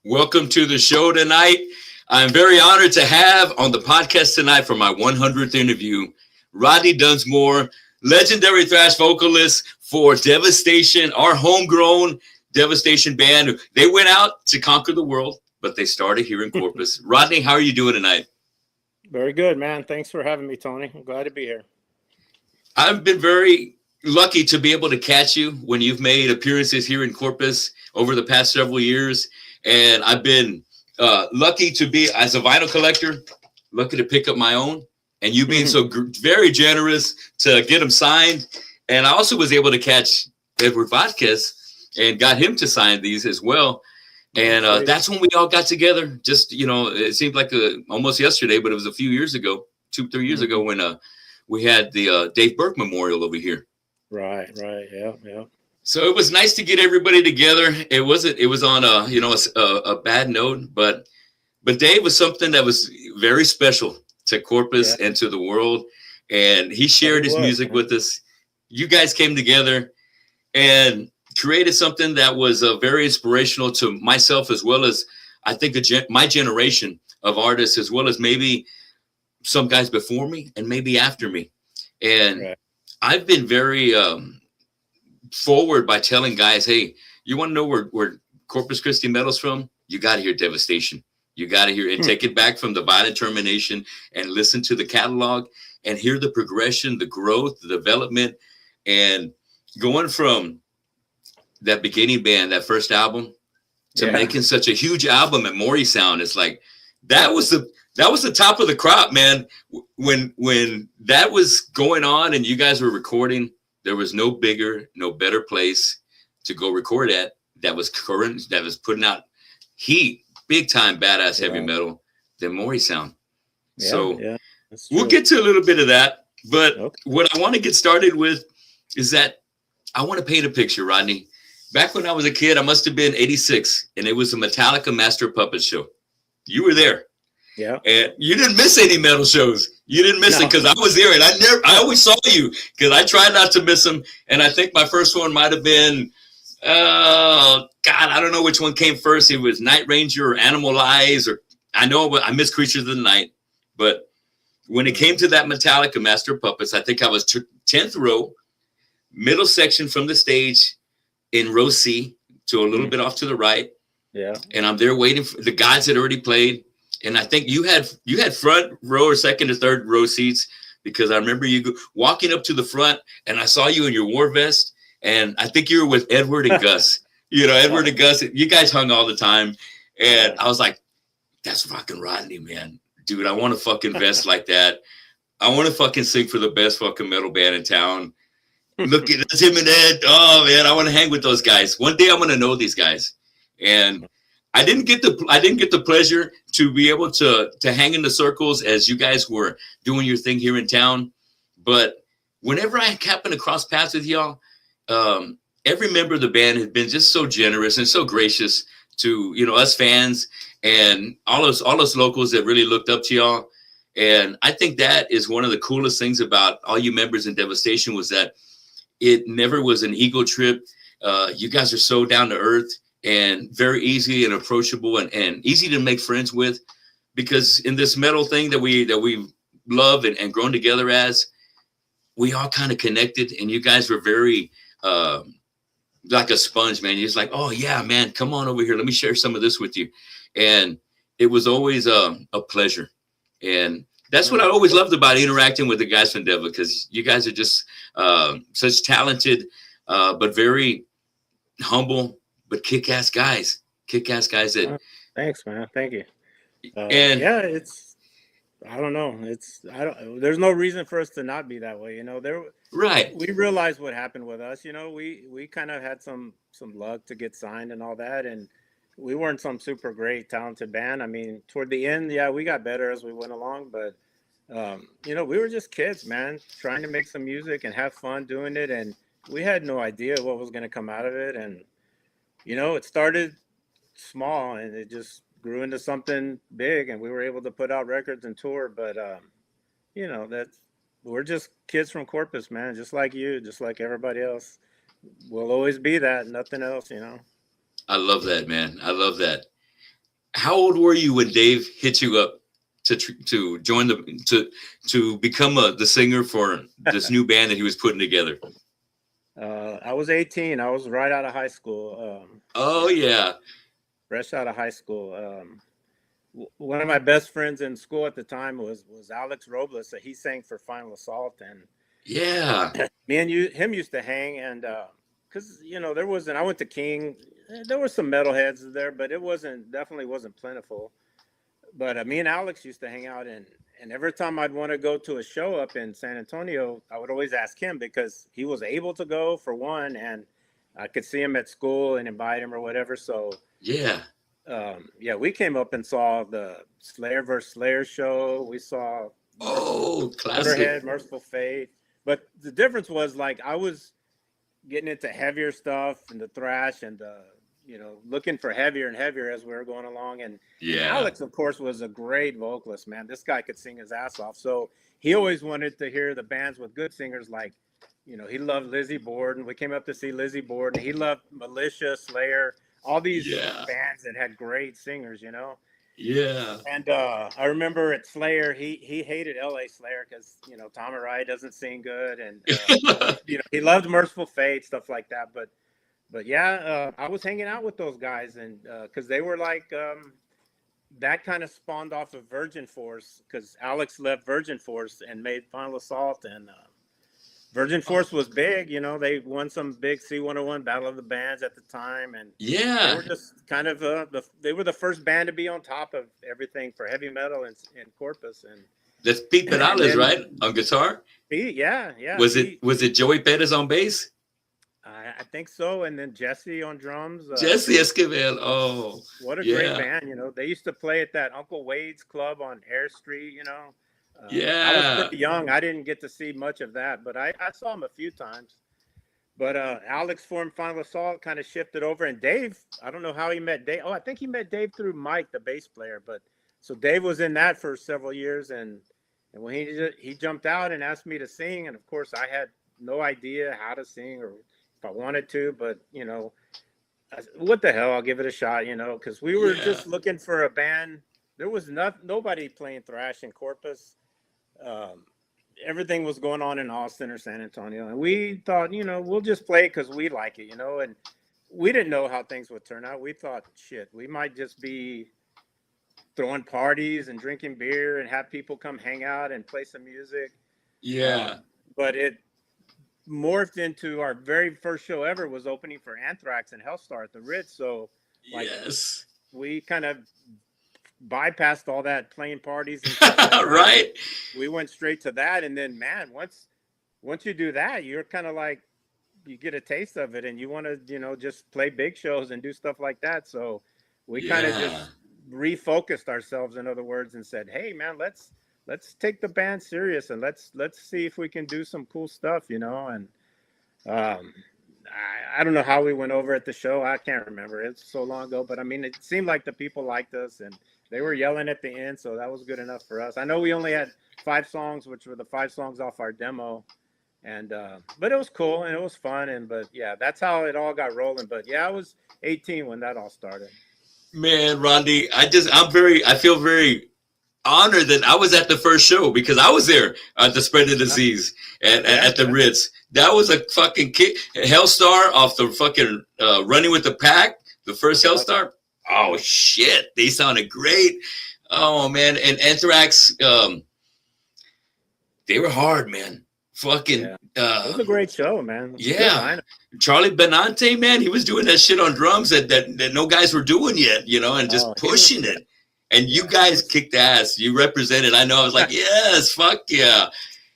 Welcome to the show tonight. I'm very honored to have on the podcast tonight for my 100th interview, Rodney Dunsmore, legendary thrash vocalist for Devastation, our homegrown Devastation band. They went out to conquer the world, but they started here in Corpus. Rodney, how are you doing tonight? Very good, man. Thanks for having me, Tony. I'm glad to be here. I've been very lucky to be able to catch you when you've made appearances here in Corpus over the past several years. And I've been lucky to be, as a vinyl collector, lucky to pick up my own. And you being so very generous to get them signed. And I also was able to catch Edward Vodquez and got him to sign these as well. And that's when we all got together. Just, it seemed like almost yesterday, but it was a few years ago, 2-3 years ago, when we had the Dave Burke Memorial over here. Right. Yeah. So it was nice to get everybody together. It was on a bad note, but Dave was something that was very special to Corpus and to the world. And he shared his music with us. You guys came together and created something that was very inspirational to myself, as well as I think my generation of artists, as well as maybe some guys before me and maybe after me. And I've been very forward by telling guys, hey, you want to know where Corpus Christi metal's from? You got to hear Devastation. You got to hear it. Take it back from the Violent Termination and listen to the catalog and hear the progression, the growth, the development, and going from that beginning band, that first album, to making such a huge album at Maury Sound. It's like that was the top of the crop, man. When that was going on and you guys were recording, there was no bigger, no better place to go record at that was current, that was putting out heat, big time badass heavy metal than Maury Sound. We'll get to a little bit of that. But what I want to get started with is that I want to paint a picture, Rodney. Back when I was a kid, I must have been 86, and it was a Metallica Master of Puppets show. You were there. Yeah. And you didn't miss any metal shows. You didn't miss it because I was there, and I always saw you because I tried not to miss them. And I think my first one might have been, I don't know which one came first. It was Night Ranger or Animal Eyes, or I missed Creatures of the Night. But when it came to that Metallica Master of Puppets, I think I was 10th row, middle section from the stage, in row C, to a little bit off to the right. Yeah. And I'm there waiting for the guys that already played. And I think you had front row or second or third row seats, because I remember you walking up to the front and I saw you in your war vest. And I think you were with Edward and Gus. Edward and Gus, you guys hung all the time. And I was like, that's fucking Rodney, man. Dude, I want a fucking vest like that. I want to fucking sing for the best fucking metal band in town. Look at him and Ed. Oh man, I want to hang with those guys. One day I'm going to know these guys. And I didn't get the pleasure to be able to hang in the circles as you guys were doing your thing here in town. But whenever I happen to cross paths with y'all, every member of the band has been just so generous and so gracious to us fans and all those locals that really looked up to y'all. And I think that is one of the coolest things about all you members in Devastation, was that it never was an ego trip. You guys are so down to earth and very easy and approachable and easy to make friends with, because in this metal thing that we love and grown together as, we all kind of connected, and you guys were very like a sponge, man. You're just like, oh yeah, man, come on over here. Let me share some of this with you. And it was always a pleasure. And that's what I always loved about interacting with the guys from Deva, because you guys are just such talented, but very humble, but kick-ass guys. That. Thanks, man. Thank you. And I don't know. There's no reason for us to not be that way. Right. We realized what happened with us. We kind of had some luck to get signed and all that, and we weren't some super great talented band. I mean, toward the end, we got better as we went along, but we were just kids, man, trying to make some music and have fun doing it, and we had no idea what was going to come out of it. And it started small and it just grew into something big, and we were able to put out records and tour. But we're just kids from Corpus, man, just like you, just like everybody else. We'll always be that, nothing else. I love that, man. I love that. How old were you when Dave hit you up to join to become the singer for this new band that he was putting together? I was 18. I was right out of high school. Oh yeah. Fresh out of high school. One of my best friends in school at the time was Alex Robles. So he sang for Final Assault, and Yeah. me and him used to hang, and because there wasn't. I went to King. There were some metalheads there, but it definitely wasn't plentiful. But me and Alex used to hang out, and every time I'd want to go to a show up in San Antonio, I would always ask him because he was able to go for one, and I could see him at school and invite him or whatever. So Yeah. yeah, we came up and saw the Slayer vs. Slayer show. We saw Classic. Motorhead, Merciful Fate. But the difference was, like, I was getting into heavier stuff and the thrash and looking for heavier and heavier as we were going along. And Alex, of course, was a great vocalist, man. This guy could sing his ass off. So he always wanted to hear the bands with good singers. Like, he loved Lizzie Borden. We came up to see Lizzie Borden. He loved Militia, Slayer, all these bands that had great singers, Yeah. And I remember at Slayer, he hated LA Slayer because Tom Araya doesn't sing good, and he loved Merciful Fate, stuff like that. But yeah, I was hanging out with those guys, and because they were like that kind of spawned off of Virgin Force, because Alex left Virgin Force and made Final Assault, and Virgin Force was big. They won some big C101 Battle of the Bands at the time, and they were just kind of they were the first band to be on top of everything for heavy metal in Corpus. And that's Pete Perales, right, on guitar? Pete, yeah. Was it Joey Perez on bass? I think so, and then Jesse on drums. Jesse Esquivel. Oh, what a great band! They used to play at that Uncle Wade's club on Air Street. I was pretty young. I didn't get to see much of that, but I saw him a few times. But Alex formed Final Assault, kind of shifted over. And Dave, I don't know how he met Dave. Oh, I think he met Dave through Mike, the bass player. But so Dave was in that for several years. And when he jumped out and asked me to sing, and of course I had no idea how to sing or if I wanted to, but what the hell, I'll give it a shot, because we were just looking for a band. There was nobody playing thrash in Corpus. Everything was going on in Austin or San Antonio, and we thought, we'll just play it because we like it, and we didn't know how things would turn out. We thought, shit, we might just be throwing parties and drinking beer and have people come hang out and play some music. But it morphed into our very first show ever was opening for Anthrax and Hellstar at the Ritz. So we kind of bypassed all that playing parties and stuff like right. We went straight to that, and then, man, once you do that, you're kind of like, you get a taste of it, and you want to just play big shows and do stuff like that. So we kind of just refocused ourselves, in other words, and said, hey man, let's take the band serious, and let's see if we can do some cool stuff, and I don't know how we went over at the show. I can't remember. It's so long ago, but I mean, it seemed like the people liked us, and they were yelling at the end, so that was good enough for us. I know we only had 5 songs, which were the 5 songs off our demo, and but it was cool and it was fun, but yeah, that's how it all got rolling. But yeah, I was 18 when that all started. Man, Rodney, I feel very honored that I was at the first show, because I was there at the Spread the Disease at the Ritz. That was a fucking kick. Hellstar off the fucking Running with the Pack, the first Hellstar. Oh shit, they sounded great. Oh man, and Anthrax, they were hard, man. Fucking it was a great show, man. Charlie Benante, man, he was doing that shit on drums that no guys were doing yet, and just pushing it. And you guys kicked ass. You represented. I know. I was like, yes, fuck yeah.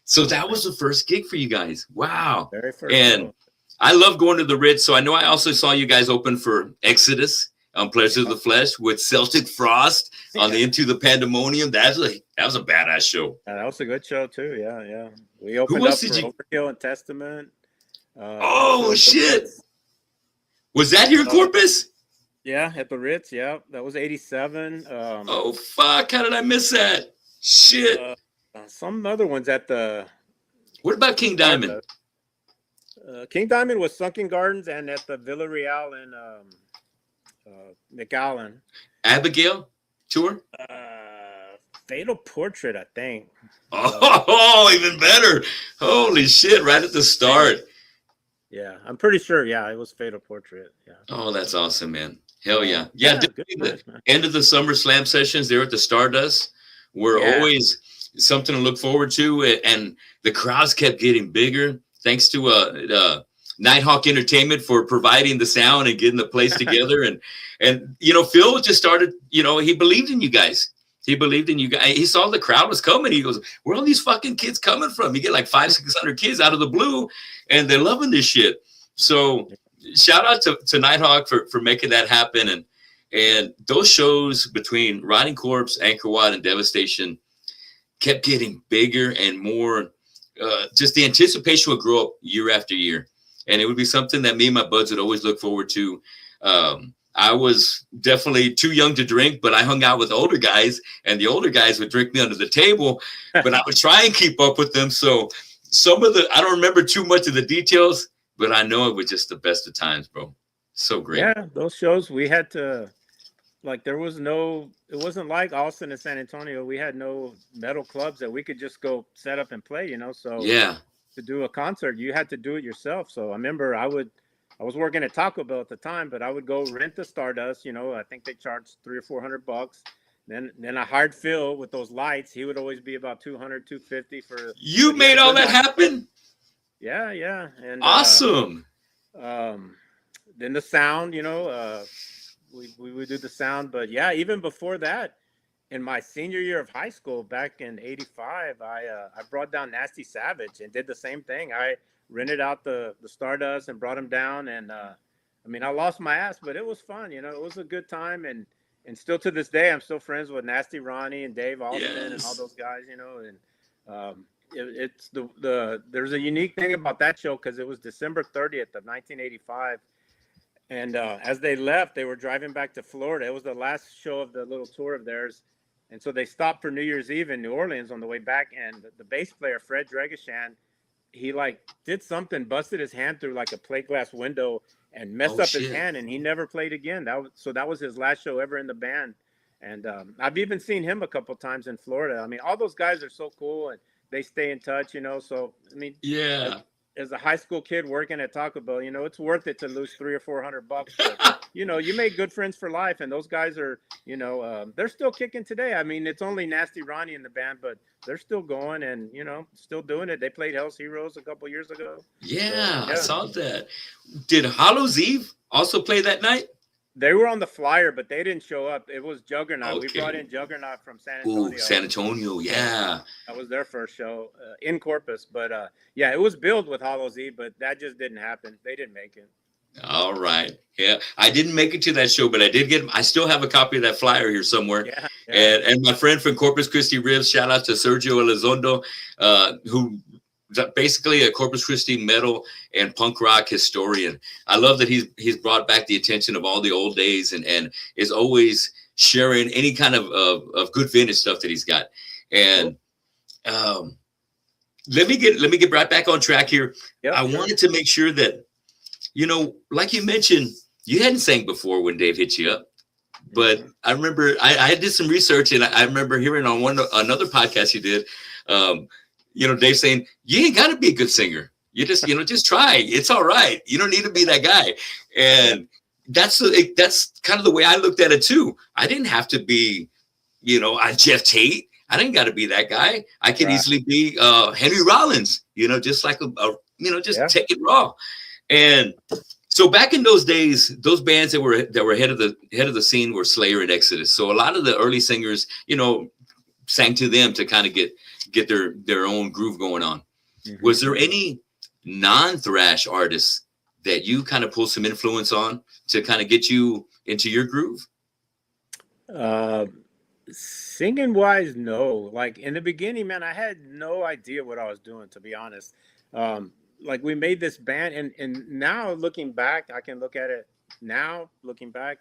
So that was the first gig for you guys. Wow. Very first. And I love going to the Ritz. So I know I also saw you guys open for Exodus on Pleasure of the Flesh with Celtic Frost on the Into the Pandemonium. That was a badass show. That was a good show too. Yeah. We opened up for Overkill and Testament. Oh shit! Was that here in Corpus? Yeah, at the Ritz. Yeah, that was 87. Oh fuck! How did I miss that? Shit. Some other ones at the. What about King Diamond? King Diamond was Sunken Gardens and at the Villarreal in McAllen. Abigail tour? Fatal Portrait, I think. Oh, even better. Holy shit, right at the start. Yeah, I'm pretty sure. Yeah, it was Fatal Portrait. Yeah. Oh, that's awesome, man. Hell yeah. Yeah, good definitely times, man. the end of the summer slam sessions there at the Stardust were always something to look forward to. And the crowds kept getting bigger thanks to Nighthawk Entertainment for providing the sound and getting the place together. And you know, Phil just started, you know, he believed in you guys. He believed in you guys. He saw the crowd was coming. He goes, where are all these fucking kids coming from? You get like 500-600 kids out of the blue, and they're loving this shit. So shout out to Nighthawk for making that happen. And those shows between Riding Corpse, Angkor Wat, and Devastation kept getting bigger and more. Just the anticipation would grow up year after year. And it would be something that me and my buds would always look forward to. I was definitely too young to drink, but I hung out with older guys, and the older guys would drink me under the table, but I would try and keep up with them. So some of I don't remember too much of the details, but I know it was just the best of times, bro. So great. Yeah, those shows we had to, like, it wasn't like Austin and San Antonio. We had no metal clubs that we could just go set up and play, you know? So yeah, to do a concert, you had to do it yourself. So I remember I was working at Taco Bell at the time, but I would go rent the Stardust. You know, I think they charged $300 or $400. Then I hired Phil with those lights. He would always be about $200, $250 for. You made all that happen? Yeah, yeah. And awesome. Then the sound, you know, we would do the sound, but yeah, even before that, in my senior year of high school back in '85, I brought down Nasty Savage and did the same thing. I rented out the Stardust and brought him down, and I mean, I lost my ass, but it was fun. You know, it was a good time, and still to this day, I'm still friends with Nasty Ronnie and Dave Austin and all those guys. You know, and it's there's a unique thing about that show because it was December 30th of 1985, and as they left, they were driving back to Florida. It was the last show of the little tour of theirs, and so they stopped for New Year's Eve in New Orleans on the way back, and the bass player Fred Dregashan, he like did something, busted his hand through like a plate glass window and messed up his hand, and he never played again. That was his last show ever in the band. And I've even seen him a couple times in Florida. I mean, all those guys are so cool, and they stay in touch, you know. So I mean, yeah, as a high school kid working at Taco Bell, you know, it's worth it to lose $300 or $400. But, you know, you make good friends for life, and those guys are, you know, they're still kicking today. I mean, it's only Nasty Ronnie in the band, but they're still going and, you know, still doing it. They played Hell's Heroes a couple years ago. Yeah, I saw that. Did Hallows Eve also play that night? They were on the flyer, but they didn't show up. It was Juggernaut. Okay. We brought in Juggernaut from San Antonio. Ooh, San Antonio, yeah. That was their first show in Corpus. But, yeah, it was billed with Hallows Eve, but that just didn't happen. They didn't make it. All right. Yeah, I didn't make it to that show, but I still have a copy of that flyer here somewhere. Yeah. And my friend from Corpus Christi Ribs, shout out to Sergio Elizondo, who basically a Corpus Christi metal and punk rock historian. I love that he's brought back the attention of all the old days and is always sharing any kind of good vintage stuff that he's got. And let me get right back on track here. Yep, I wanted to make sure that, you know, like you mentioned, you hadn't sang before when Dave hit you up. But I remember I did some research, and I remember hearing on another podcast you did, you know, Dave saying, you ain't got to be a good singer. You just, you know, just try. It's all right. You don't need to be that guy. And that's kind of the way I looked at it too. I didn't have to be, you know, Jeff Tate. I didn't got to be that guy. I could easily be Henry Rollins, you know, just like you know, just take it raw. And so back in those days, those bands that were head of the scene were Slayer and Exodus. So a lot of the early singers, you know, sang to them to kind of get their own groove going on. Mm-hmm. Was there any non-thrash artists that you kind of pulled some influence on to kind of get you into your groove? Singing wise, no. Like in the beginning, man, I had no idea what I was doing, to be honest. Like we made this band, and now looking back, I can look at it now looking back.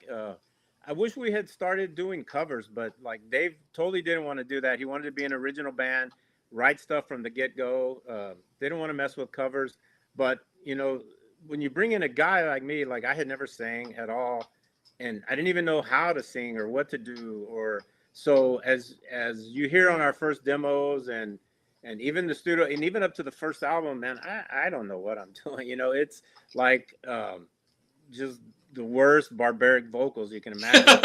I wish we had started doing covers, but like Dave totally didn't want to do that. He wanted to be an original band, write stuff from the get-go. Didn't want to mess with covers. But, you know, when you bring in a guy like me, like I had never sang at all, and I didn't even know how to sing or what to do. Or so as you hear on our first demos, and even the studio, and even up to the first album, man, I don't know what I'm doing. It's like just the worst barbaric vocals you can imagine.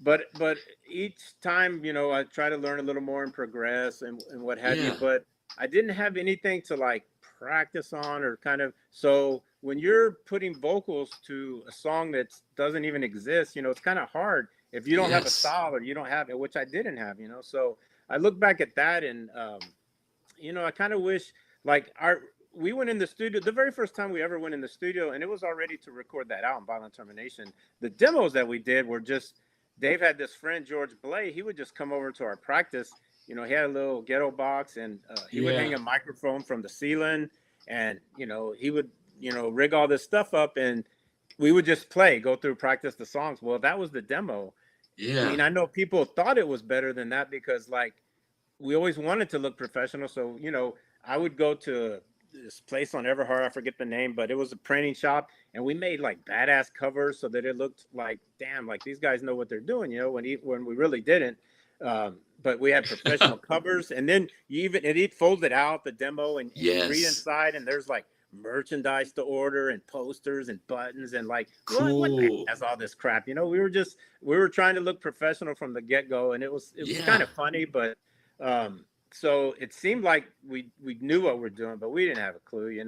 But each time, I try to learn a little more and progress and what have you. Yeah. But I didn't have anything to like practice on, or kind of. So when you're putting vocals to a song that doesn't even exist, it's kind of hard if you don't have a Yes. style, or you don't have it, which I didn't have. So I look back at that, and I kind of wish, like, we went in the studio the very first time we ever went in the studio, and it was already to record that album, Violent Termination. The demos that we did were just, Dave had this friend, George Blay. He would just come over to our practice. He had a little ghetto box, and he would hang Yeah. a microphone from the ceiling, and he would rig all this stuff up, and we would just go through, practice the songs. Well, that was the demo. I Yeah. mean, I know people thought it was better than that, because like we always wanted to look professional. So, I would go to this place on Everhard, I forget the name, but it was a printing shop, and we made like badass covers so that it looked like, damn, like these guys know what they're doing, when we really didn't. But we had professional covers, and then it folded out the demo, and you read Yes. inside, and there's like merchandise to order, and posters and buttons, and like, what the heck Cool. has all this crap? We were trying to look professional from the get-go, and it was kind Yeah. of funny, but so it seemed like we knew what we're doing, but we didn't have a clue.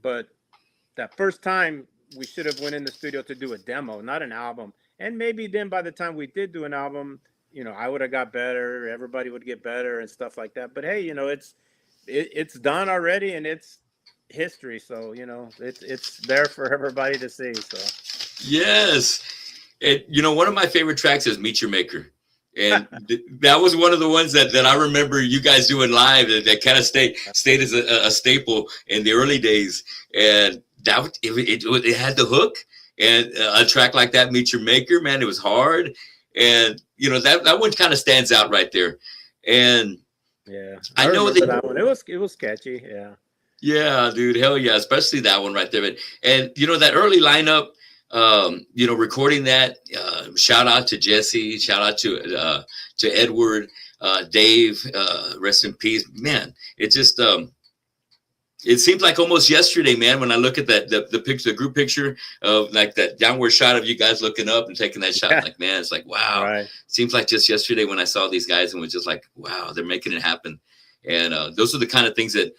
But that first time, we should have went in the studio to do a demo, not an album. And maybe then by the time we did do an album, I would have got better, everybody would get better and stuff like that. But hey, it's done already, and it's history. So, it's there for everybody to see. So Yes. And one of my favorite tracks is Meet Your Maker. And that was one of the ones that I remember you guys doing live, that kind of stayed as a staple in the early days. And that it had the hook, and a track like that, Meet Your Maker, man, it was hard. And that one kind of stands out right there. And yeah, I know remember that that one. It was catchy. Yeah. yeah, dude, hell yeah, especially that one right there. And that early lineup, recording that, shout out to Jesse, shout out to Edward, Dave, rest in peace, man. It just it seems like almost yesterday, man, when I look at the picture, the group picture of like that downward shot of you guys looking up and taking that shot. Yeah. Like, man, it's like, wow. Right. Seems like just yesterday when I saw these guys and was just like, wow, they're making it happen. And those are the kind of things that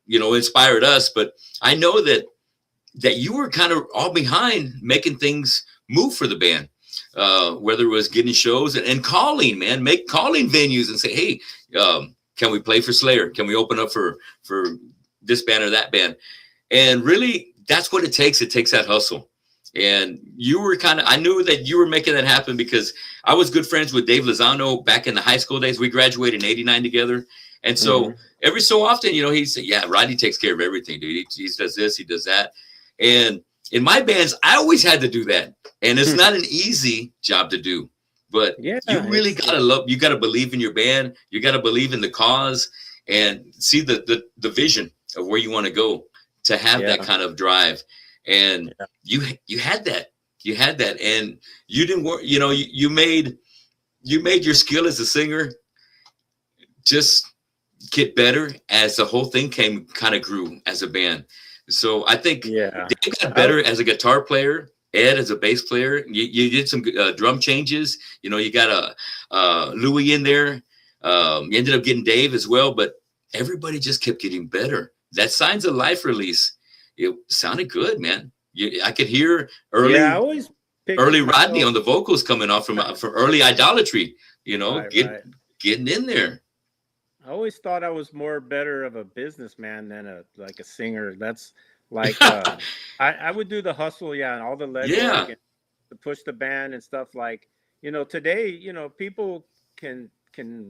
inspired us. But I know that you were kind of all behind making things move for the band, whether it was getting shows and calling, man, calling venues and say, hey, can we play for Slayer? Can we open up for this band or that band? And really, that's what it takes. It takes that hustle. And you were I knew that you were making that happen, because I was good friends with Dave Lozano back in the high school days. We graduated in '89 together. And so every so often, he said, yeah, Rodney takes care of everything, dude. He does this, he does that. And in my bands, I always had to do that. And it's not an easy job to do, but yeah, you really you got to believe in your band. You got to believe in the cause and see the vision of where you want to go, to have that kind of drive. And you had that, and you didn't work, you made your skill as a singer just get better as the whole thing grew as a band. So I think Dave got better as a guitar player, Ed as a bass player. You did some drum changes. You got Louis in there. You ended up getting Dave as well, but everybody just kept getting better. That Signs of Life release, it sounded good, man. I could hear early Rodney on the vocals coming off from early Idolatry. Getting in there. I always thought I was better of a businessman than a singer. That's like I would do the hustle, and all the legwork and to push the band and stuff. Like, today, people can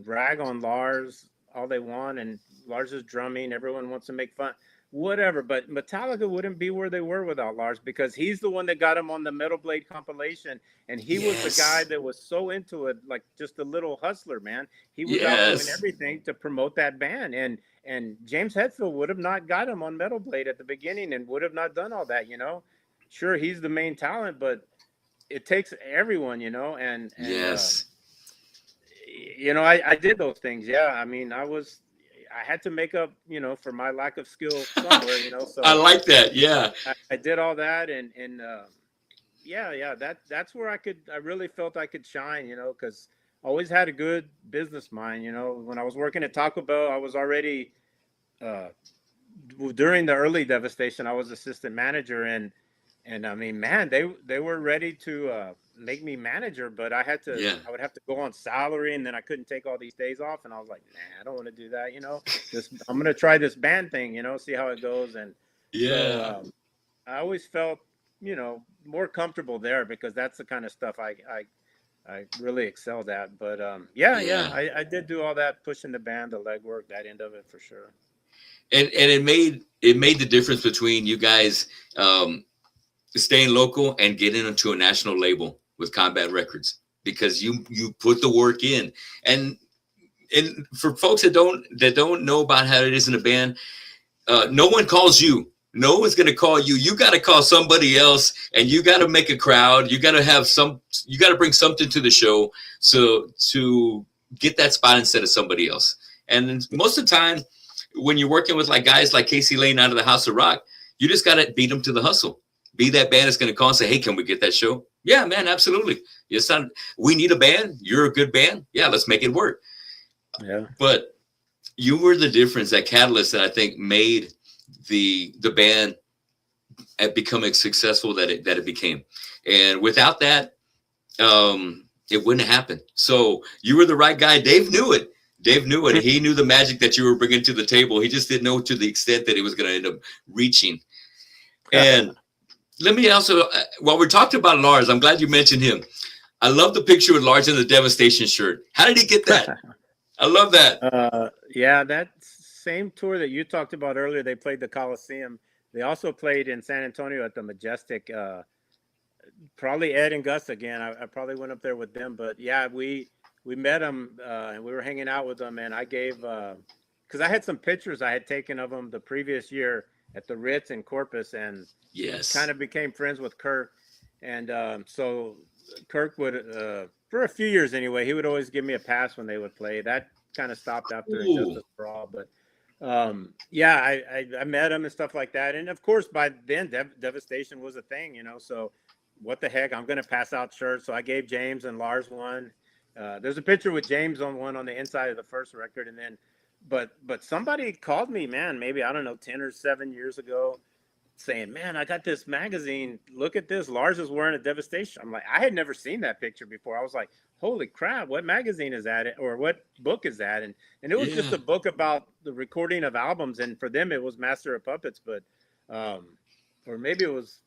rag on Lars all they want, and Lars is drumming. Everyone wants to make fun, whatever. But Metallica wouldn't be where they were without Lars, because he's the one that got him on the Metal Blade compilation, and he was the guy that was so into it, like just a little hustler, man. He was out doing everything to promote that band, and James Hetfield would have not got him on Metal Blade at the beginning, and would have not done all that, sure, he's the main talent, but it takes everyone, and Yes. I did those things. Yeah, I mean, I had to make up, for my lack of skill somewhere, so I like that. Yeah. I did all that, and yeah, that's where I really felt I could shine, because I always had a good business mind. When I was working at Taco Bell, I was already uh, during the early Devastation, I was assistant manager, and I mean, man, they were ready to make me manager, but Yeah. I would have to go on salary, and then I couldn't take all these days off, and I was like, nah, I don't want to do that. I'm gonna try this band thing, see how it goes, and so Yeah. I always felt, more comfortable there because that's the kind of stuff I really excelled at. But yeah, Yeah. I did do all that, pushing the band, the legwork, that end of it for sure. And it made the difference between you guys staying local and getting into a national label with Combat Records, because you put the work in. And for folks that don't know about how it is in a band, no one calls you. No one's going to call you. You got to call somebody else, and you got to make a crowd. You got to bring something to the show so to get that spot instead of somebody else. And most of the time, when you're working with like guys like Casey Lane out of the House of Rock, you just got to beat them to the hustle. Be that band that's going to call and say, hey, can we get that show? Yeah, man, absolutely. We need a band. You're a good band. Yeah, let's make it work. Yeah. But you were the difference, that catalyst that I think made the band at becoming successful that it became. And without that, it wouldn't have happened. So you were the right guy. Dave knew it. He knew the magic that you were bringing to the table. He just didn't know to the extent that he was going to end up reaching. And let me also, while we're talking about Lars, I'm glad you mentioned him. I love the picture with Lars in the Devastation shirt. How did he get that? I love that. Yeah, that same tour that you talked about earlier, they played the Coliseum. They also played in San Antonio at the Majestic. Probably Ed and Gus again. I probably went up there with them, but yeah, we met them and we were hanging out with them. And I gave because I had some pictures I had taken of them the previous year at the Ritz in Corpus, and Yes. kind of became friends with Kirk. And so Kirk would, for a few years anyway, he would always give me a pass when they would play. That kind of stopped after Injustice for All, but yeah, I met him and stuff like that. And of course, by then, Devastation was a thing, so what the heck, I'm going to pass out shirts. So I gave James and Lars one. There's a picture with James on one on the inside of the first record. And then, but somebody called me, man, maybe, I don't know, 10 or 7 years ago, saying, man, I got this magazine. Look at this. Lars is wearing a Devastation. I'm like, I had never seen that picture before. I was like, holy crap, what magazine is that? Or what book is that? And it was just a book about the recording of albums. And for them, it was Master of Puppets, but, or maybe it was,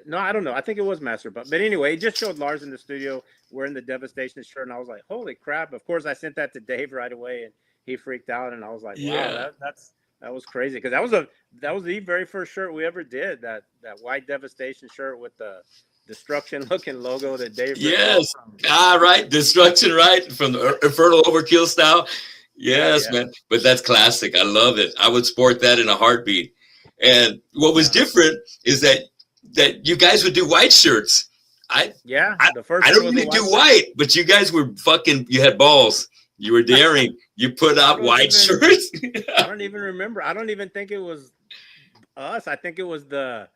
no, I don't know. I think it was Master of Puppets. But anyway, it just showed Lars in the studio wearing the Devastation shirt. And I was like, holy crap. Of course, I sent that to Dave right away, and he freaked out. And I was like, wow, that was crazy, because that was the very first shirt we ever did. That white Devastation shirt with the Destruction looking logo that Dave. Yes. Right. Destruction, right, from the Infernal Overkill style. Yes, man. But that's classic. I love it. I would sport that in a heartbeat. And what was different is that you guys would do white shirts. The first. I don't even do white, but you guys were you had balls. You were daring. You put out white shirts. I don't even remember. I don't even think it was us. I think it was the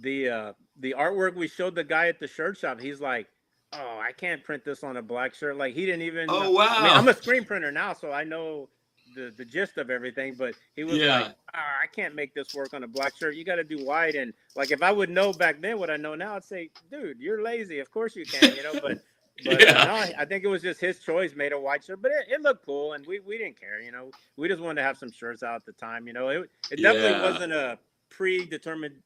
artwork we showed the guy at the shirt shop. He's like, oh, I can't print this on a black shirt. Like, he didn't even. Oh, wow. I mean, I'm a screen printer now, so I know the gist of everything. But he was like, I can't make this work on a black shirt. You got to do white. And like, if I would know back then what I know now, I'd say, dude, you're lazy. Of course you can, But no, I think it was just his choice, made a white shirt, but it looked cool, and we didn't care, We just wanted to have some shirts out at the time, It definitely wasn't a predetermined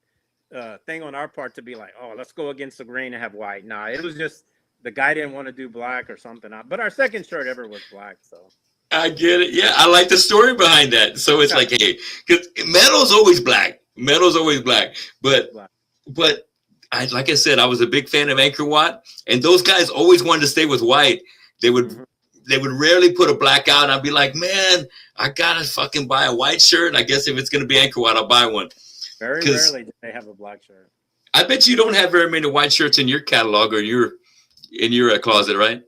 thing on our part to be like, oh, let's go against the grain and have white. Nah, it was just the guy didn't want to do black or something. But our second shirt ever was black, so. I get it. Yeah, I like the story behind that. So it's like, hey, because metal's always black. But like I said, I was a big fan of Anchor Watt, and those guys always wanted to stay with white. They would rarely put a black out. And I'd be like, man, I gotta fucking buy a white shirt. I guess if it's gonna be Anchor Watt, I'll buy one. Very rarely do they have a black shirt. I bet you don't have very many white shirts in your catalog or in your closet, right?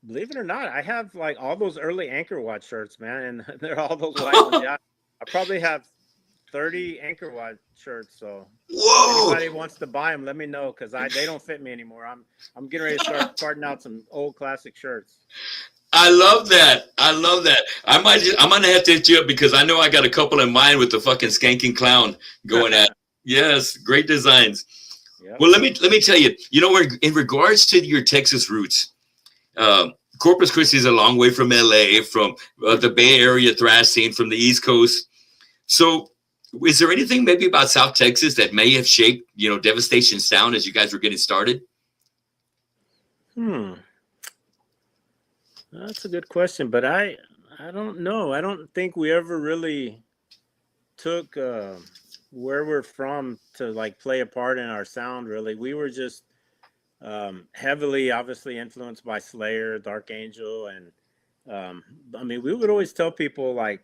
Believe it or not, I have like all those early Anchor Watch shirts, man, and they're all those white ones. Yeah, I probably have 30 Anchor Watch shirts. So if Whoa! anybody wants to buy them, let me know because they don't fit me anymore. I'm getting ready to start parting out some old classic shirts. I love that. I love that. I'm gonna have to hit you up because I know I got a couple in mind with the fucking skanking clown going at. Yes, great designs. Yep. Well, let me tell you. You know, in regards to your Texas roots, Corpus Christi is a long way from LA, from the Bay Area thrash scene, from the East Coast. So, is there anything maybe about South Texas that may have shaped, you know, Devastation sound as you guys were getting started? That's a good question, but I don't know. I don't think we ever really took where we're from to like play a part in our sound. Really, we were just heavily, obviously, influenced by Slayer, Dark Angel, and I mean, we would always tell people like,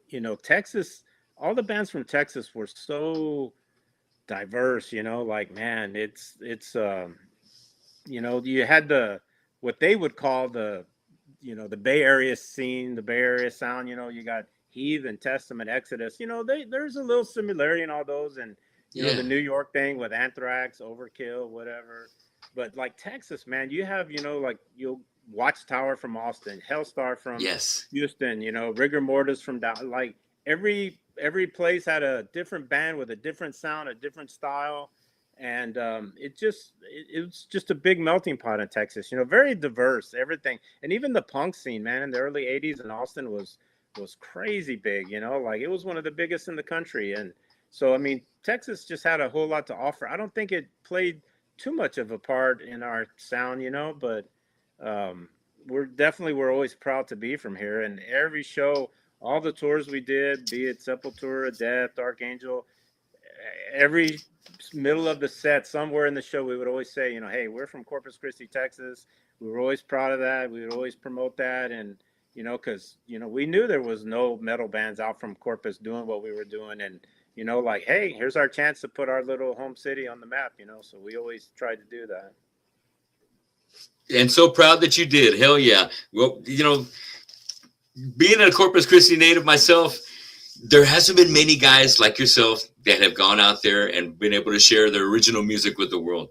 you know, Texas. All the bands from Texas were so diverse. You know, like man, it's you know, you had what they would call the Bay Area scene, the Bay Area sound. You know, you got Heathen, Testament, Exodus. You know, there's a little similarity in all those, and you know the New York thing with Anthrax, Overkill, whatever. But like Texas, man, you have like you'll Watchtower from Austin, Hellstar from Houston. You know, Rigor Mortis from like every place had a different band with a different sound, a different style. And it was just a big melting pot in Texas, you know, very diverse, everything. And even the punk scene, man, in the early 80s in Austin was crazy big, you know, like it was one of the biggest in the country. And so, I mean, Texas just had a whole lot to offer. I don't think it played too much of a part in our sound, you know, but we're always proud to be from here. And every show, all the tours we did, be it Sepultura, Death, Dark Angel, every middle of the set, somewhere in the show, we would always say, you know, hey, we're from Corpus Christi, Texas. We were always proud of that. We would always promote that. And, you know, because, you know, we knew there was no metal bands out from Corpus doing what we were doing. And, you know, like, hey, here's our chance to put our little home city on the map, you know. So we always tried to do that. And so proud that you did. Hell yeah. Well, you know, being a Corpus Christi native myself, there hasn't been many guys like yourself that have gone out there and been able to share their original music with the world.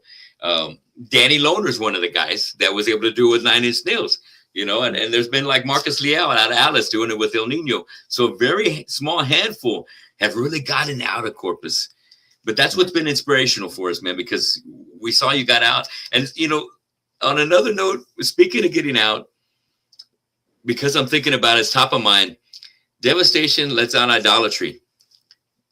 Danny Lohner is one of the guys that was able to do it with 9 Inch Nails, you know, and there's been like Marcus Leal out of Alice doing it with El Nino. So a very small handful have really gotten out of Corpus. But that's what's been inspirational for us, man, because we saw you got out. And, you know, on another note, speaking of getting out, because I'm thinking about it's top of mind, Devastation lets out Idolatry.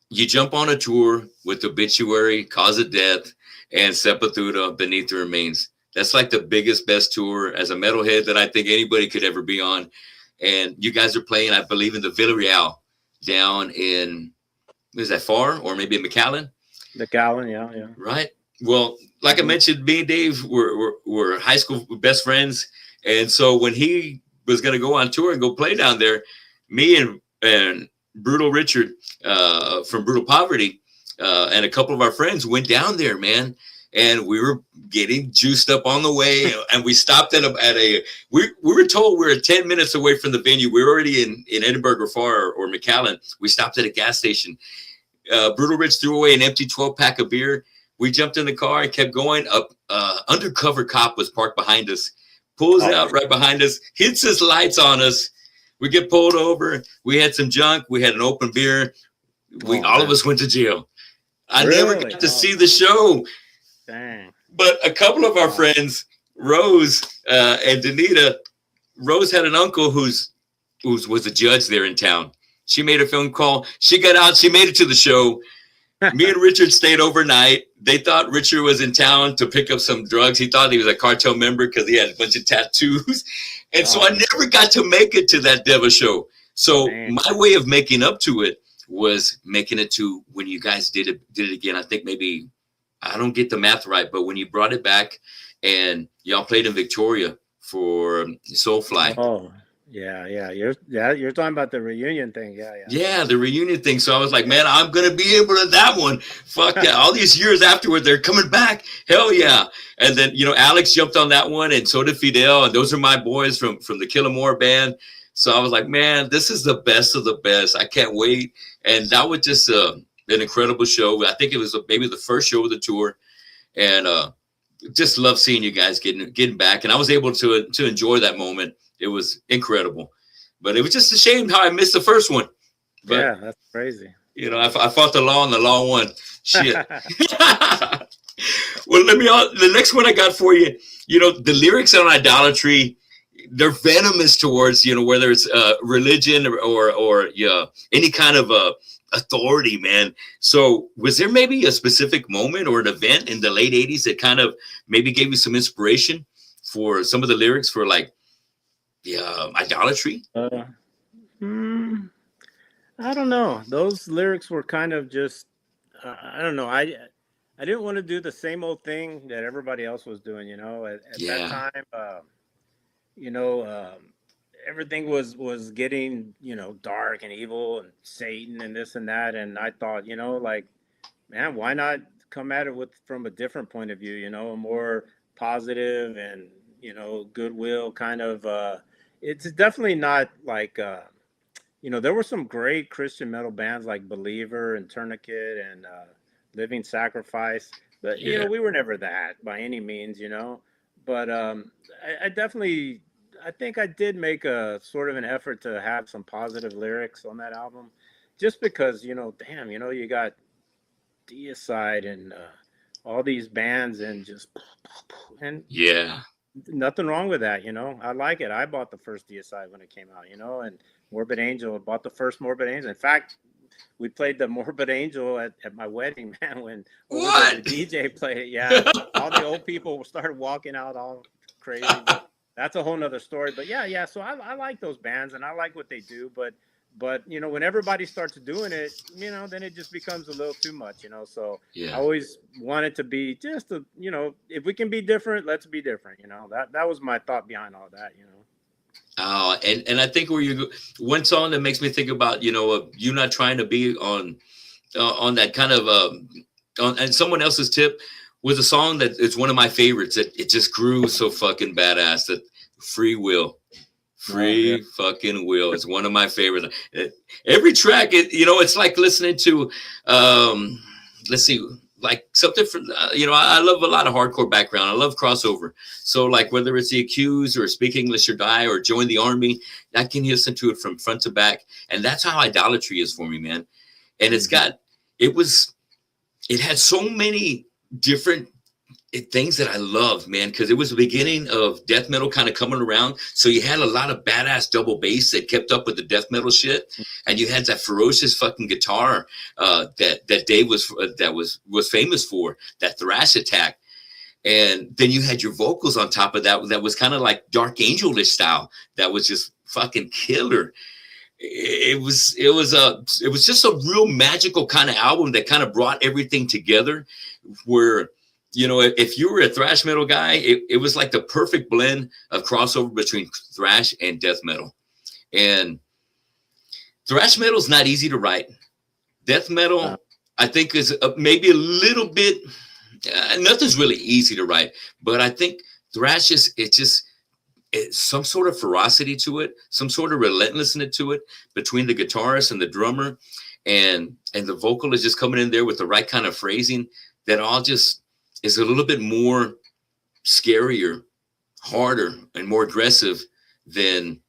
You jump on a tour with Obituary, Cause of Death, and Sepultura, Beneath the Remains. That's like the biggest, best tour as a metalhead that I think anybody could ever be on. And you guys are playing, I believe, in the Villarreal down in, is that far? Or maybe in McAllen? McAllen, yeah. Right. Well, like I mentioned, me and Dave were high school best friends. And so when he was going to go on tour and go play down there, me and Brutal Richard from Brutal Poverty and a couple of our friends went down there, man. And we were getting juiced up on the way. And we stopped we were told we were 10 minutes away from the venue. We were already in Edinburgh or Far or McAllen. We stopped at a gas station. Brutal Rich threw away an empty 12-pack of beer. We jumped in the car and kept going up. Undercover cop was parked behind us, pulls out right behind us, hits his lights on us. We get pulled over. We had some junk. We had an open beer. All of us went to jail. I never got to see the show. Dang. But a couple of our friends, Rose and Danita, Rose had an uncle who was a judge there in town. She made a phone call. She got out. She made it to the show. Me and Richard stayed overnight. They thought Richard was in town to pick up some drugs. He thought he was a cartel member because he had a bunch of tattoos. And so I never got to make it to that Deva show. So my way of making up to it was making it to when you guys did it again. I think maybe, I don't get the math right, but when you brought it back and y'all played in Victoria for Soulfly. Oh, Yeah. You're talking about the reunion thing. Yeah. Yeah, the reunion thing. So I was like, man, I'm gonna be able to that one. Fuck yeah! All these years afterward, they're coming back. Hell yeah! And then Alex jumped on that one, and so did Fidel, and those are my boys from the Killamore band. So I was like, man, this is the best of the best. I can't wait. And that was just an incredible show. I think it was maybe the first show of the tour, and just love seeing you guys getting back. And I was able to enjoy that moment. It was incredible. But it was just a shame how I missed the first one. But, yeah, that's crazy. I fought the law and the law won. Shit. Well, the next one I got for you, the lyrics on Idolatry, they're venomous towards, whether it's religion or any kind of authority, man. So was there maybe a specific moment or an event in the late 80s that kind of maybe gave you some inspiration for some of the lyrics for like Idolatry? I don't know. Those lyrics were kind of just, I don't know. I didn't want to do the same old thing that everybody else was doing, at that time. Everything was getting, dark and evil and Satan and this and that. And I thought, like, man, why not come at it from a different point of view, a more positive and, goodwill kind of, it's definitely not like, there were some great Christian metal bands like Believer and Tourniquet and Living Sacrifice, but we were never that by any means, But I definitely, I think I did make a sort of an effort to have some positive lyrics on that album, just because damn, you got Deicide and all these bands and just nothing wrong with that, I like it. I bought the first Deicide when it came out, and Morbid Angel. Bought the first Morbid Angel. In fact, we played the Morbid Angel at my wedding, man. When the DJ played it, yeah, all the old people started walking out all crazy. That's a whole nother story. But yeah. So I like those bands and I like what they do. But when everybody starts doing it, then it just becomes a little too much, So I always wanted to be just if we can be different, let's be different. That was my thought behind all that. Oh, and I think one song that makes me think about, you not trying to be on that kind of and someone else's tip was a song that is one of my favorites. It just grew so fucking badass. That Free Will. Fucking Will. It's one of my favorites. Every track, it's like listening to, let's see, like something from, I love a lot of hardcore background. I love crossover. So like whether it's The Accused or Speak English or Die or Join the Army, I can listen to it from front to back. And that's how Idolatry is for me, man. And it had so many different things that I loved, man, because it was the beginning of death metal kind of coming around. So you had a lot of badass double bass that kept up with the death metal shit, and you had that ferocious fucking guitar that Dave was famous for, that thrash attack. And then you had your vocals on top of that was kind of like Dark Angel-ish style. That was just fucking killer. It was just a real magical kind of album that kind of brought everything together, where if you were a thrash metal guy, it was like the perfect blend of crossover between thrash and death metal. And thrash metal is not easy to write. Death metal, I think, is maybe a little bit, nothing's really easy to write, but I think thrash it's some sort of ferocity to it, some sort of relentlessness to it between the guitarist and the drummer, and the vocal is just coming in there with the right kind of phrasing that all just is a little bit more scarier, harder, and more aggressive than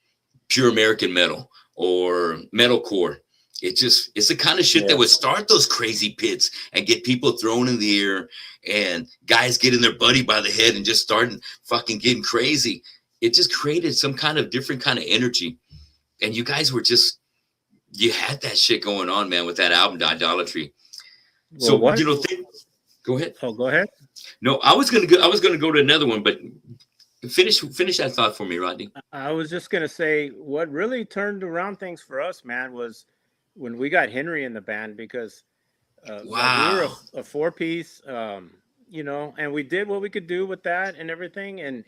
pure American metal or metalcore. It's the kind of shit that would start those crazy pits and get people thrown in the air and guys getting their buddy by the head and just starting fucking getting crazy. It just created some kind of different kind of energy. And you guys were you had that shit going on, man, with that album, Idolatry. So, go ahead. Oh, go ahead. No, I was gonna go to another one, but finish that thought for me, Rodney. I was just gonna say what really turned around things for us, man, was when we got Henry in the band, because we were a 4-piece, and we did what we could do with that and everything,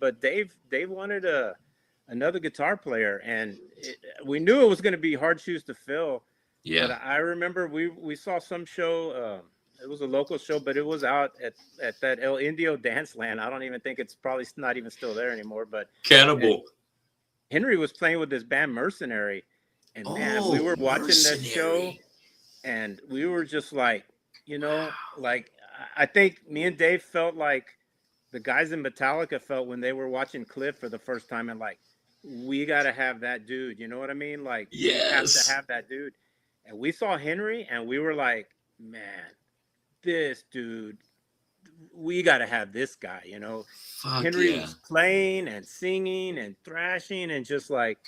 but Dave wanted a another guitar player, and we knew it was going to be hard shoes to fill. But Yeah. I remember we saw some show. It was a local show, but it was out at that El Indio Dance Land. I don't even think it's probably not even still there anymore. But Cannibal. Henry was playing with this band Mercenary, and man, we Oh, were watching that show, Mercenary. and we were just like, like I think me and Dave felt like the guys in Metallica felt when they were watching Cliff for the first time, and like, we got to have that dude. You know what I mean? Like, we have to Yes. have that dude. And we saw Henry, and we were like, man, this dude, we got to have this guy. Fuck Henry yeah. was playing and singing and thrashing, and just like,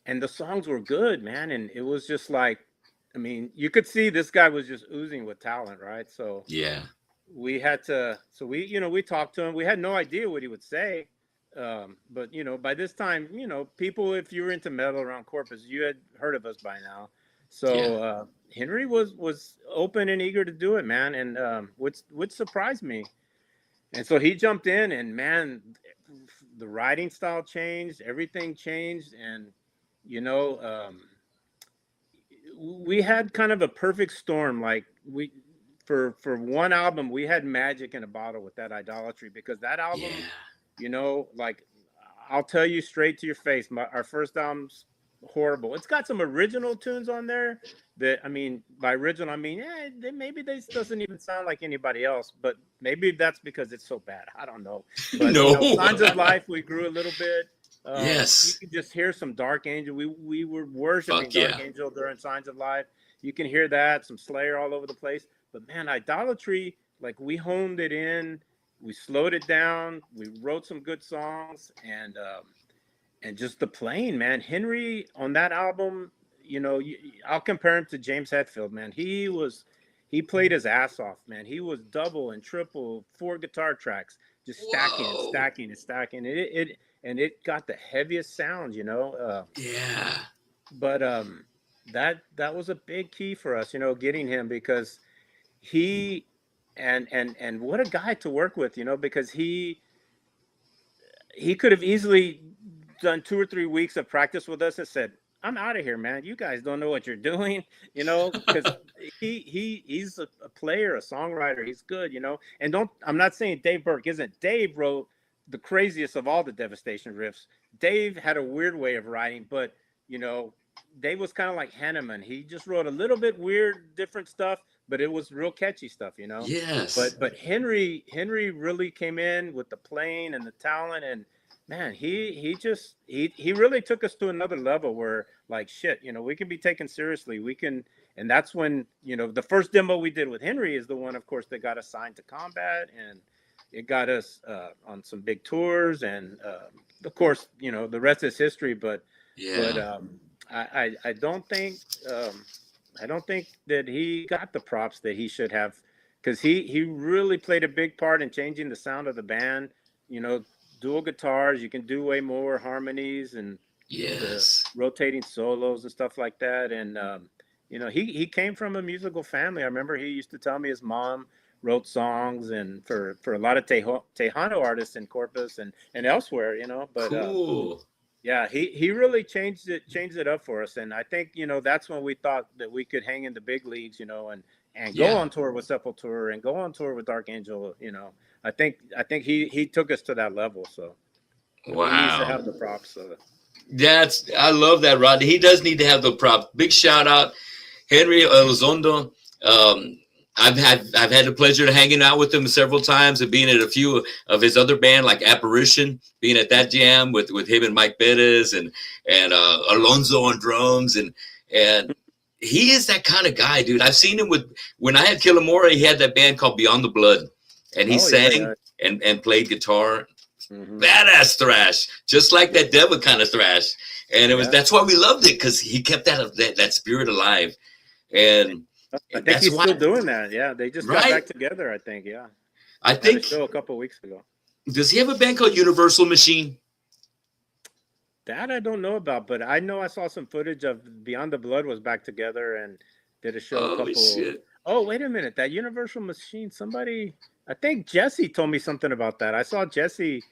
and the songs were good, man. And it was just like, I mean, you could see this guy was just oozing with talent, right? So Yeah. we had to, so we talked to him. We had no idea what he would say. But by this time, people, if you were into metal around Corpus, you had heard of us by now. So Yeah. Henry was open and eager to do it, man. And which surprised me. And so he jumped in, and man, the writing style changed, everything changed. And we had kind of a perfect storm. Like, for one album, we had magic in a bottle with that Idolatry, because that album, Yeah. like, I'll tell you straight to your face, our first album's horrible. It's got some original tunes on there that, I mean, by original, I mean, maybe this doesn't even sound like anybody else, but maybe that's because it's so bad. I don't know. But, No. Signs of Life, we grew a little bit. You Yes. can just hear some Dark Angel. We were worshiping Fuck yeah. Dark Angel during Signs of Life. You can hear that, some Slayer all over the place. But man, Idolatry, like, we honed it in, we slowed it down, we wrote some good songs, and just the playing, man. Henry on that album, I'll compare him to James Hetfield, man. He played his ass off, man. He was double and triple, 4 guitar tracks, just stacking and Whoa. stacking and stacking. It got the heaviest sound, Yeah. but that was a big key for us, getting him, because he and what a guy to work with, because he could have easily done 2 or 3 weeks of practice with us and said, I'm out of here, man. You guys don't know what you're doing, because he's a player, a songwriter. He's good, and I'm not saying Dave Burke isn't. Dave wrote the craziest of all the Devastation riffs. Dave had a weird way of writing, but Dave was kind of like Hanneman. He just wrote a little bit weird, different stuff, but it was real catchy stuff, Yes. But Henry really came in with the playing and the talent, and man, he really took us to another level where, like, shit, we can be taken seriously. We can, and that's when, the first demo we did with Henry is the one, of course, that got us signed to Combat, and it got us on some big tours, and of course, the rest is history. But Yeah. I don't think that he got the props that he should have, because he really played a big part in changing the sound of the band. Dual guitars, you can do way more harmonies, and the Yes. rotating solos and stuff like that. And he came from a musical family. I remember he used to tell me his mom wrote songs, and for a lot of Tejano artists in Corpus and elsewhere, but Cool. yeah, he really changed it up for us. And I think, that's when we thought that we could hang in the big leagues, and go Yeah. on tour with Sepultura and go on tour with Dark Angel. I think he took us to that level. So he needs to Wow. have the props. I love that, Rodney. He does need to have the prop. Big shout out, Henry Elizondo. I've had the pleasure of hanging out with him several times and being at a few of his other band, like Apparition, being at that jam with him and Mike Bettis and Alonso on drums, and he is that kind of guy, dude. I've seen him when I had Killamora, he had that band called Beyond the Blood, and he sang and played guitar. Mm-hmm. Badass thrash, just like that Devil kind of thrash, and that's why we loved it, because he kept that spirit alive. And I think he's still doing that. Yeah, they just got back together, I think. Yeah, I think a couple of weeks ago. Does he have a band called Universal Machine? That I don't know about, but I know I saw some footage of Beyond the Blood was back together and did a show. Shit. Oh, wait a minute, that Universal Machine. Somebody, I think Jesse told me something about that. I saw Jesse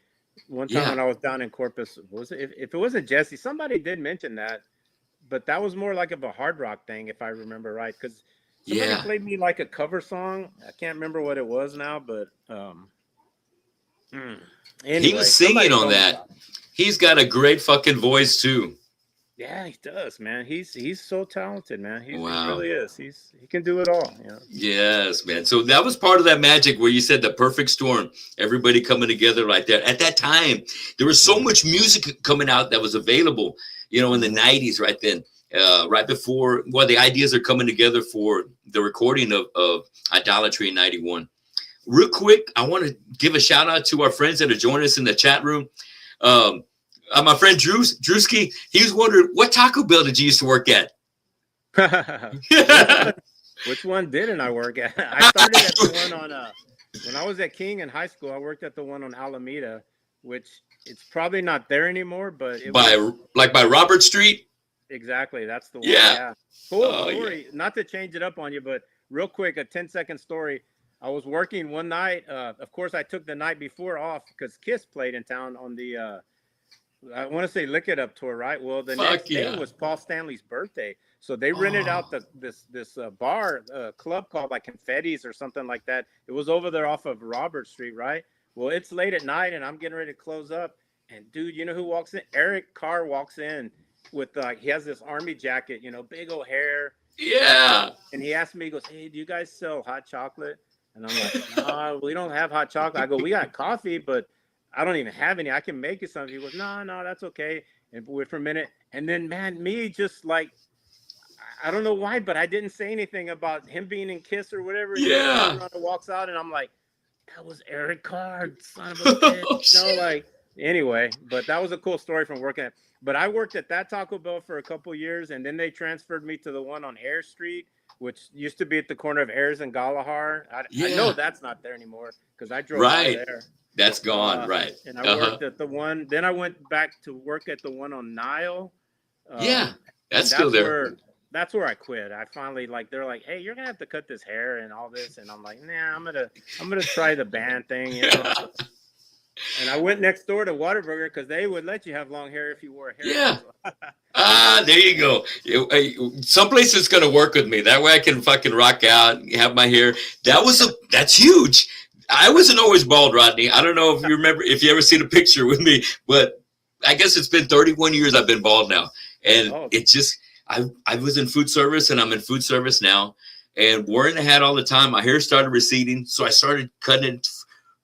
One time when I was down in Corpus, was it, if it wasn't Jesse, somebody did mention that, but that was more like of a hard rock thing, if I remember right, because somebody played me like a cover song. I can't remember what it was now, but anyway, he was singing on that. He's got a great fucking voice too. Yeah, he does, man. He's so talented, man. He really is. He can do it all. You know? Yes, man. So that was part of that magic where you said the perfect storm. Everybody coming together like that. At that time, there was so much music coming out that was available. You know, in the '90s, right then, right before. Well, the ideas are coming together for the recording of Idolatry in '91. Real quick, I want to give a shout out to our friends that are joining us in the chat room. My friend Drewski, he was wondering, what Taco Bell did you used to work at? Which one didn't I work at? I started at the one on when I was at King in high school. I worked at the one on Alameda, which it's probably not there anymore, but it was by Robert Street. Exactly, that's the one. Yeah. Cool story. Yeah. Not to change it up on you, but real quick, a 10-second story. I was working one night. Of course, I took the night before off because Kiss played in town on the. I want to say Lick It Up tour, right? Well, the next day was Paul Stanley's birthday, so they rented out this bar club called like Confetti's or something like that. It was over there off of Robert Street, right? Well, it's late at night, and I'm getting ready to close up. And dude, you know who walks in? Eric Carr walks in with he has this army jacket, you know, big old hair. Yeah. And he asked me, he goes, "Hey, do you guys sell hot chocolate?" And I'm like, "No, we don't have hot chocolate." I go, "We got coffee, but I don't even have any. I can make you something." He goes, no, that's okay. And wait for a minute. And then, man, me just like, I don't know why, but I didn't say anything about him being in Kiss or whatever. Yeah. He walks out, and I'm like, that was Eric Carr, son of a bitch. You know, like, anyway, but that was a cool story from working at. But I worked at that Taco Bell for a couple years, and then they transferred me to the one on Air Street, which used to be at the corner of Ayers and Galahar. I know that's not there anymore because I drove by there. That's gone, right. And I worked at the one. Then I went back to work at the one on Nile. That's still there. That's where I quit. I finally they're like, "Hey, you're gonna have to cut this hair and all this," and I'm like, "Nah, I'm gonna try the band thing." You know? And I went next door to Whataburger because they would let you have long hair if you wore hair. Yeah. There you go. Someplace it's gonna work with me. That way I can fucking rock out, have my hair. That's huge. I wasn't always bald, Rodney. I don't know if you remember, if you ever seen a picture with me, but I guess it's been 31 years I've been bald now. And it's just, I was in food service and I'm in food service now. And wearing a hat all the time, my hair started receding. So I started cutting it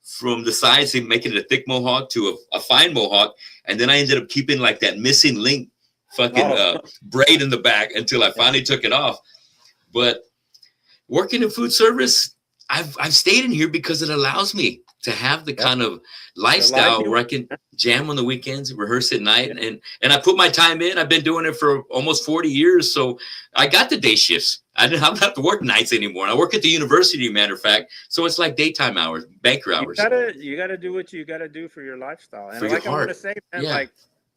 from the sides and making it a thick mohawk to a fine mohawk. And then I ended up keeping like that missing link fucking braid in the back until I finally took it off. But working in food service, I've stayed in here because it allows me to have the kind of lifestyle where I can jam on the weekends, rehearse at night, and I put my time in. I've been doing it for almost 40 years, so I got the day shifts. I don't have to work nights anymore. I work at the university, matter of fact, so it's like daytime hours, banker hours. You gotta do what you gotta do for your lifestyle, and for like your heart. I want to say, man, like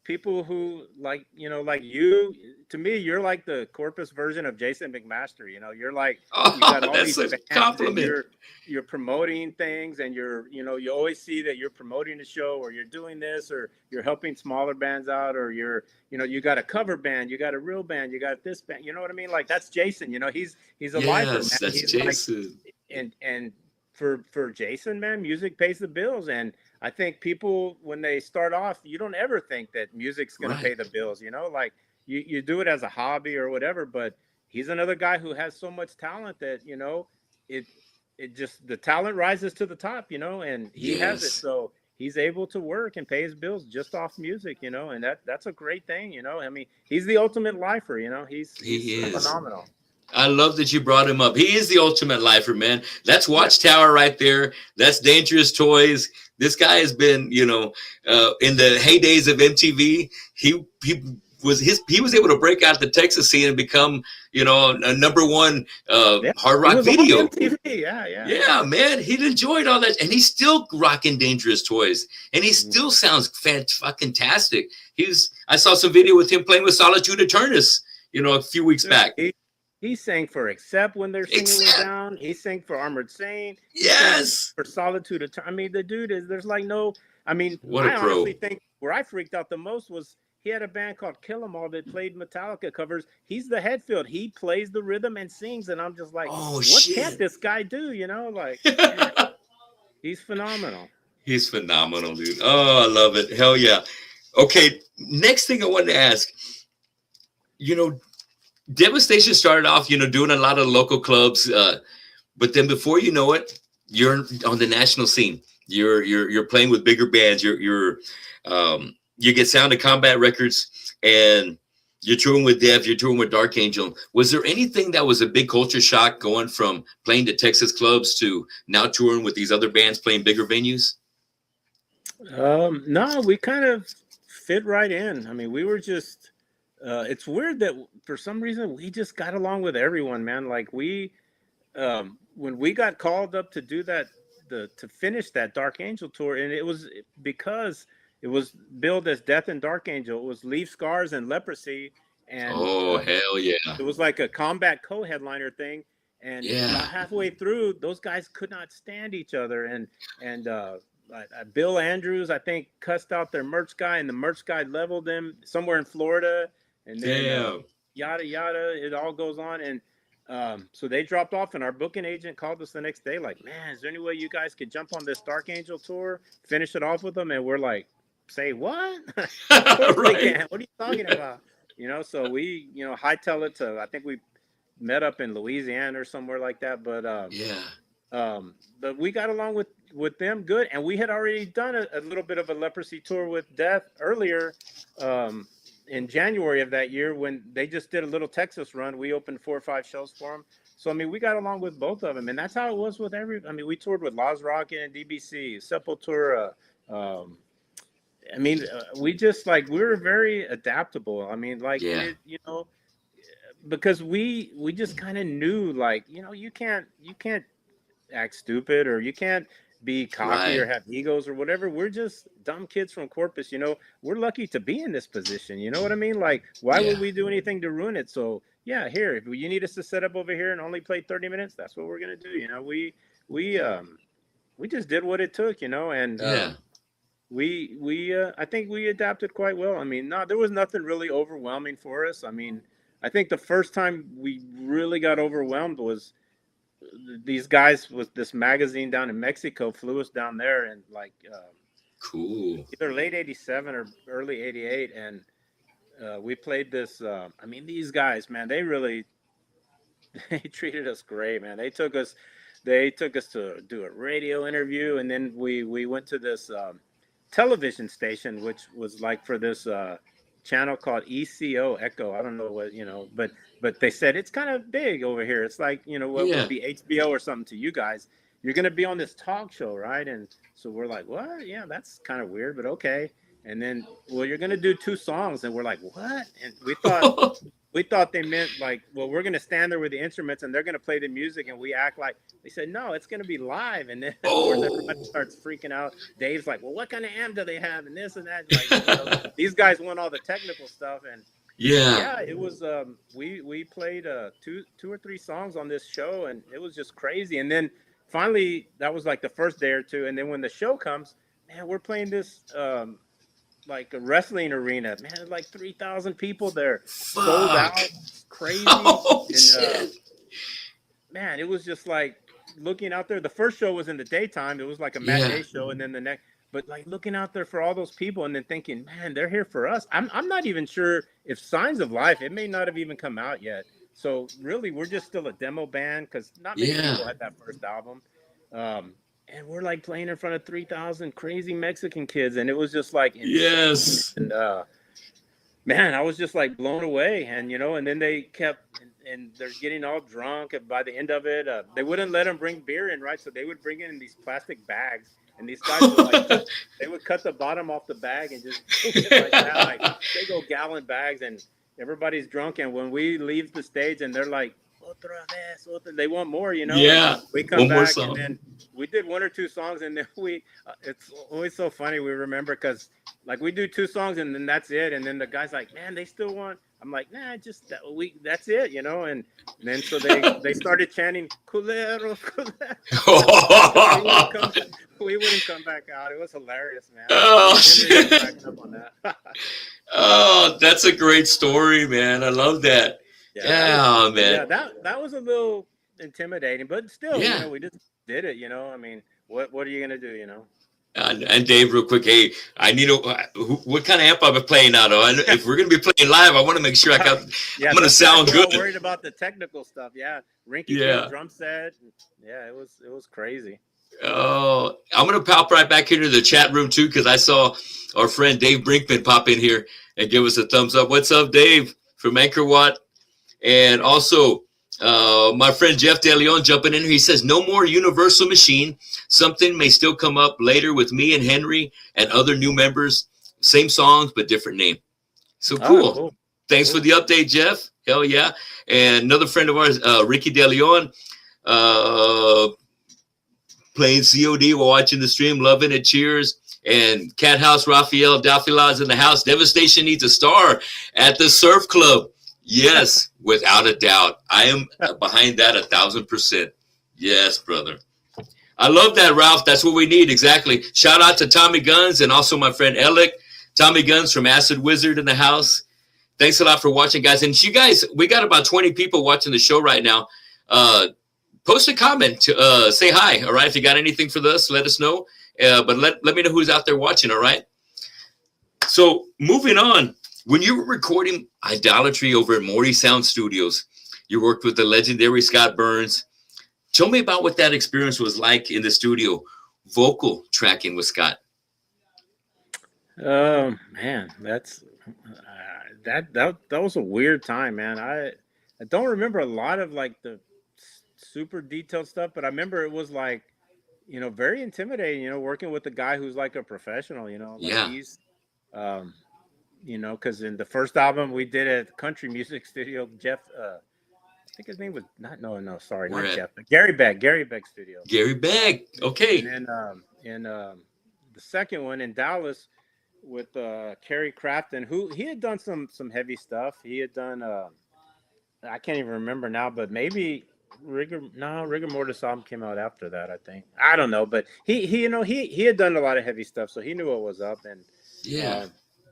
people who like you, to me, you're like the Corpus version of Jason McMaster. You know, you're like you got all these fans, compliment. You're promoting things, and you always see that you're promoting a show, or you're doing this, or you're helping smaller bands out, or you got a cover band, you got a real band, you got this band. You know what I mean? Like that's Jason. You know, he's a lifer, man. That's Jason. And for Jason, man, music pays the bills, and I think people, when they start off, you don't ever think that music's going to pay the bills, you know, like you do it as a hobby or whatever, but he's another guy who has so much talent that, you know, it just, the talent rises to the top, you know, and he has it. So he's able to work and pay his bills just off music, you know, and that's a great thing, you know. I mean, he's the ultimate lifer, you know, he's phenomenal. I love that you brought him up. He is the ultimate lifer, man. That's Watchtower right there. That's Dangerous Toys. This guy has been, you know, in the heydays of MTV. He was able to break out the Texas scene and become, you know, a #1 hard rock video. Yeah, man. He enjoyed all that, and he's still rocking Dangerous Toys, and he still sounds fantastic. I saw some video with him playing with Solitude Eternus, you know, a few weeks back. He sang for Accept when they're singing down. He sang for Armored Saint. Yes. For Solitude. I mean, the dude there's like no, I mean, What a I pro. honestly think where I freaked out the most was he had a band called Kill 'Em All that played Metallica covers. He's the head field. He plays the rhythm and sings, and I'm just like, Oh what can't shit. this guy do? You know, like, man, he's phenomenal. He's phenomenal, dude. Oh, I love it. Hell yeah. Okay, next thing I wanted to ask, you know, Devastation started off, doing a lot of local clubs, but then before you know it, you're on the national scene. You're playing with bigger bands. You get Sound of Combat Records, and you're touring with Dev. You're touring with Dark Angel. Was there anything that was a big culture shock going from playing to Texas clubs to now touring with these other bands playing bigger venues? No, we kind of fit right in. I mean, we were just. It's weird that for some reason we just got along with everyone, man. Like when we got called up to do that, to finish that Dark Angel tour, and it was because it was billed as Death and Dark Angel. It was Leave Scars and Leprosy, and Oh, hell yeah. it was like a combat co-headliner thing. And Yeah. about halfway through, those guys could not stand each other, and Bill Andrews, I think, cussed out their merch guy, and the merch guy leveled him somewhere in Florida, and then Damn. yada yada. It all goes on, and so they dropped off, and our booking agent called us the next day, like, man, is there any way you guys could jump on this Dark Angel tour, finish it off with them? And we're like, say what? Of course we can. What are you talking about? So we, hightail it to, I think we met up in Louisiana or somewhere like that. But but we got along with them good, and we had already done a little bit of a Leprosy tour with Death earlier in January of that year when they just did a little Texas run. We opened 4 or 5 shows for them. So I mean, we got along with both of them, and that's how it was with we toured with Laws Rocket and DBC, Sepultura. We just we were very adaptable. I mean, because we just kind of knew, you can't act stupid, or you can't be cocky or have egos or whatever. We're just dumb kids from Corpus. We're lucky to be in this position. You know what I mean? Like, why would we do anything to ruin it? So yeah, here, if you need us to set up over here and only play 30 minutes, that's what we're gonna do. We just did what it took. And I think we adapted quite well. I mean, there was nothing really overwhelming for us. I mean, I think the first time we really got overwhelmed was these guys with this magazine down in Mexico flew us down there, and cool, either late 87 or early 88. And we played this. These guys, man, they treated us great, man. They took us to do a radio interview, and then we went to this television station, which was for this channel called ECO Echo. I don't know what, but they said it's kind of big over here. It's what would be HBO or something to you guys. You're going to be on this talk show, right? And so we're like, what? Yeah, that's kind of weird, but okay. And then, well, you're going to do 2 songs. And we're like, what? And we thought they meant we're going to stand there with the instruments and they're going to play the music, and we act like. They said, no, it's going to be live. And then of course everybody starts freaking out. Dave's like, well, what kind of amp do they have, and this and that. These guys want all the technical stuff. And it was we played 2 or 3 songs on this show, and it was just crazy. And then finally, that was the first day or 2, and then when the show comes, man, we're playing this a wrestling arena, man, 3,000 people there. Fuck. Sold out, crazy. Shit. Man, it was just looking out there. The first show was in the daytime. It was a matinee show, and then the next. But looking out there for all those people, and then thinking, man, they're here for us. I'm not even sure if Signs of Life, it may not have even come out yet. So really, we're just still a demo band, because not many people had that first album. And we're playing in front of 3,000 crazy Mexican kids, and it was just insane. Yes. And man, I was just blown away. And and then they kept, and they're getting all drunk. And by the end of it, they wouldn't let them bring beer in, right? So they would bring in these plastic bags, and these guys would they would cut the bottom off the bag and just like that, big old gallon bags, and everybody's drunk. And when we leave the stage, and they're like, otra vez, they want more, Yeah. We come back, and then we did 1 or 2 songs, and then it's always so funny. We remember, because we do 2 songs, and then that's it. And then the guy's like, man, they still want I'm like, nah, just that's it, you know. And then so they started chanting "Culero, culero." we wouldn't come, we wouldn't come back out. It was hilarious, man. Oh, Henry was cracking up on that. oh, that's a great story, man. I love that. Yeah, man. That was a little intimidating, but still, Yeah. we just did it, I mean, what are you gonna do, And Dave, real quick, hey, I need what kind of amp I'm playing out of? If we're gonna be playing live, I want to make sure I'm gonna sound good. I'm worried about the technical stuff. Yeah, Rinky drum set. Yeah, it was crazy. Oh, I'm gonna pop right back into the chat room too, because I saw our friend Dave Brinkman pop in here and give us a thumbs up. What's up, Dave from Anchor Watt? And also, my friend Jeff De Leon jumping in here. He says, no more Universal Machine. Something may still come up later with me and Henry and other new members. Same songs, but different name. So cool. Cool. Thanks for the update, Jeff. Hell yeah. And another friend of ours, Ricky De Leon, playing COD while watching the stream. Loving it. Cheers. And Cat House Raphael Dalfila's in the house. Devastation needs a star at the Surf Club. Yes, without a doubt. I am behind that 1,000%. Yes, brother. I love that, Ralph. That's what we need. Exactly. Shout out to Tommy Guns and also my friend Alec. Tommy Guns from Acid Wizard in the house. Thanks a lot for watching, guys. And you guys, we got about 20 people watching the show right now. Post a comment to say hi. All right. If you got anything for us, let us know. But let me know who's out there watching. All right. So moving on. When you were recording Idolatry over at Morty Sound Studios, you worked with the legendary Scott Burns. Tell me about what that experience was like in the studio, vocal tracking with Scott. Oh man, that's that was a weird time, man. I don't remember a lot of like the super detailed stuff, but I remember it was like, very intimidating, working with a guy who's like a professional, like he's because in the first album we did at Country Music Studio, Jeff, I think his name was not Jeff, but Gary Beck Studio. Gary Beck, okay. And then in the second one in Dallas with Kerry Crafton, who he had done some heavy stuff. He had done I can't even remember now, but maybe Rigor Mortis album came out after that, I think. I don't know, but he had done a lot of heavy stuff, so he knew what was up. And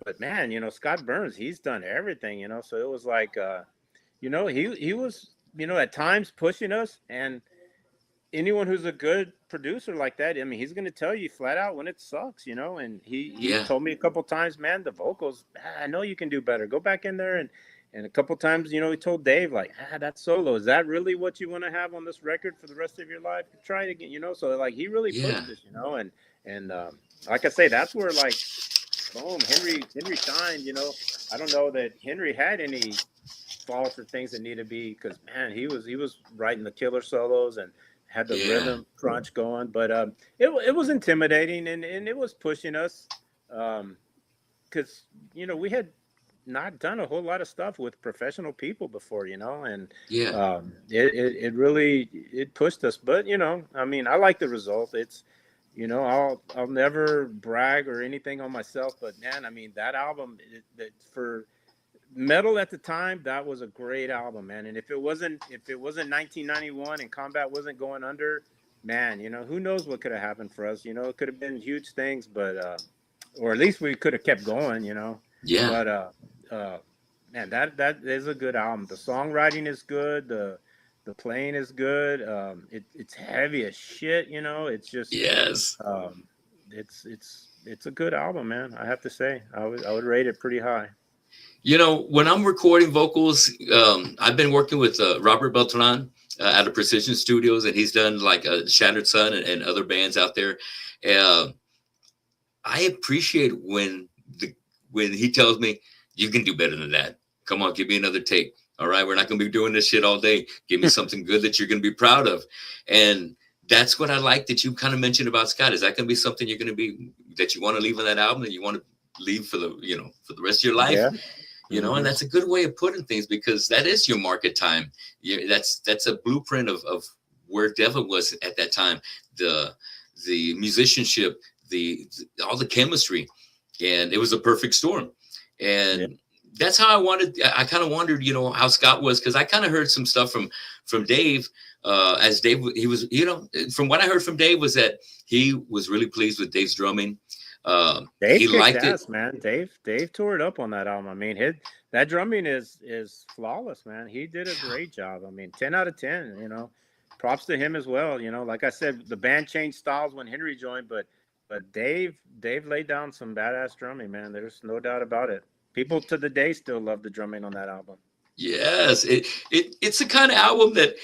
but man, Scott Burns, he's done everything, so it was like, he was, at times pushing us, and anyone who's a good producer like that, I mean, he's going to tell you flat out when it sucks, and he told me a couple times, man, the vocals, I know you can do better. Go back in there. And a couple times, he told Dave, like, that solo, is that really what you want to have on this record for the rest of your life? Try it again, so like he really pushed us, and like I say, that's where like, boom, Henry shined, I don't know that Henry had any faults or things that need to be, because man, he was writing the killer solos and had the rhythm crunch going, but it was intimidating and it was pushing us, because we had not done a whole lot of stuff with professional people before, and it really pushed us, but I mean, I like the result. It's I'll never brag or anything on myself, but man, I mean, that album, that for metal at the time, that was a great album, man. And if it wasn't 1991 and Combat wasn't going under, man, who knows what could have happened for us? It could have been huge things, but or at least we could have kept going, But man, that is a good album. The songwriting is good. The playing is good. It's heavy as shit, It's just it's a good album, man. I have to say, I would rate it pretty high. When I'm recording vocals, I've been working with Robert Beltran out of Precision Studios, and he's done like Shattered Sun and other bands out there. I appreciate when he tells me, you can do better than that. Come on, give me another take. All right, we're not going to be doing this shit all day. Give me something good that you're going to be proud of. And that's what I like that you kind of mentioned about Scott. Is that going to be something you're going to be, that you want to leave on that album, that you want to leave for the, for the rest of your life? Yeah. And that's a good way of putting things, because that is your market time. That's a blueprint of where Devil was at that time. The musicianship, all the chemistry, and it was a perfect storm. And that's how I kind of wondered, you know, how Scott was, because I kind of heard some stuff from Dave. As Dave, he was, you know, from what I heard from Dave was that he was really pleased with Dave's drumming. Dave He liked ass, it, man. Dave tore it up on that album. I mean, that drumming is flawless, man. He did a great job. I mean, 10 out of 10. You know, props to him as well. You know, like I said, the band changed styles when Henry joined, but Dave laid down some badass drumming, man. There's no doubt about it. People to the day still love the drumming on that album. yes, it's the kind of album that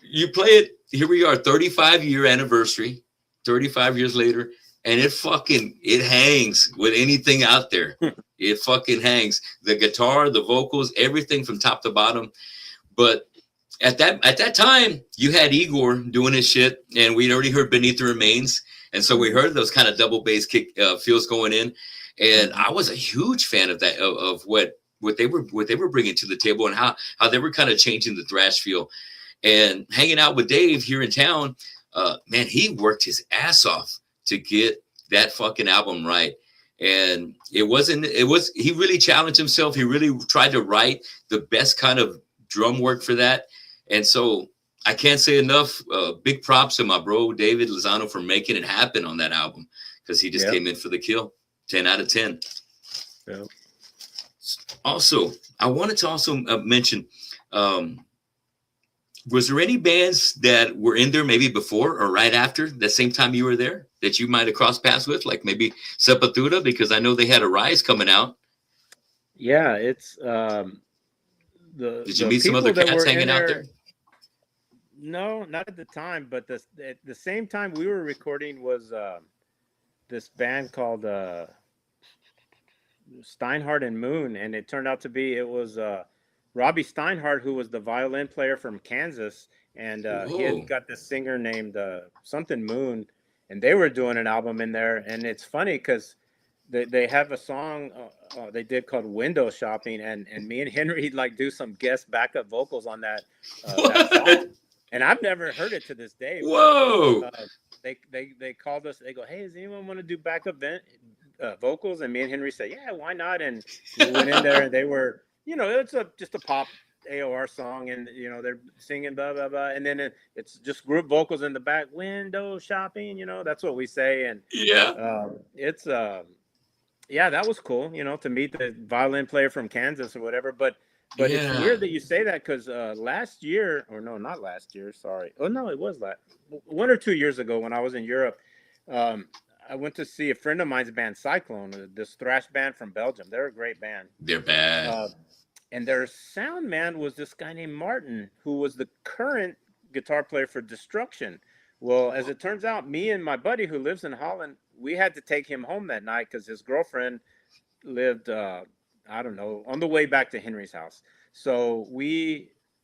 you play it. Here we are, 35-year anniversary, 35 years later, and it hangs with anything out there. It fucking hangs. The guitar, the vocals, everything from top to bottom. But at that time, you had Igor doing his shit, and we'd already heard Beneath the Remains, and so we heard those kind of double bass kick feels going in, and I was a huge fan of that, of what they were bringing to the table, and how they were kind of changing the thrash feel. And hanging out with Dave here in town, man, he worked his ass off to get that fucking album right. And he really challenged himself. He really tried to write the best kind of drum work for that. And so I can't say enough. Big props to my bro, David Lozano, for making it happen on that album, because he just came in for the kill. 10 out of 10. Yeah. Also, I wanted to also mention, was there any bands that were in there maybe before or right after the same time you were there that you might have crossed paths with, like maybe Sepultura, because I know they had a Rise coming out? Yeah, it's Did you meet some other cats hanging out there? No, not at the time, but at the same time we were recording was this band called Steinhardt and Moon, and it turned out to be Robbie Steinhardt, who was the violin player from Kansas, and he had got this singer named something Moon, and they were doing an album in there. And it's funny because they have a song they did called Window Shopping, and me and Henry like do some guest backup vocals on that song. And I've never heard it to this day. Whoa! They called us. They go, "Hey, does anyone want to do backup vocals?" And me and Henry said, "Yeah, why not?" And we went in there, and they were, you know, it's just a pop AOR song, and you know they're singing blah blah blah, and then it's just group vocals in the back. Window shopping, you know, that's what we say. And it's that was cool, you know, to meet the violin player from Kansas or whatever. But it's weird that you say that, because last year, or no, not last year, sorry. Oh no, it was 1 or 2 years ago when I was in Europe. I went to see a friend of mine's band, Cyclone, this thrash band from Belgium. They're a great band. They're bad. And their sound man was this guy named Martin, who was the current guitar player for Destruction. Well, as it turns out, me and my buddy who lives in Holland, we had to take him home that night because his girlfriend lived, I don't know, on the way back to Henry's house. So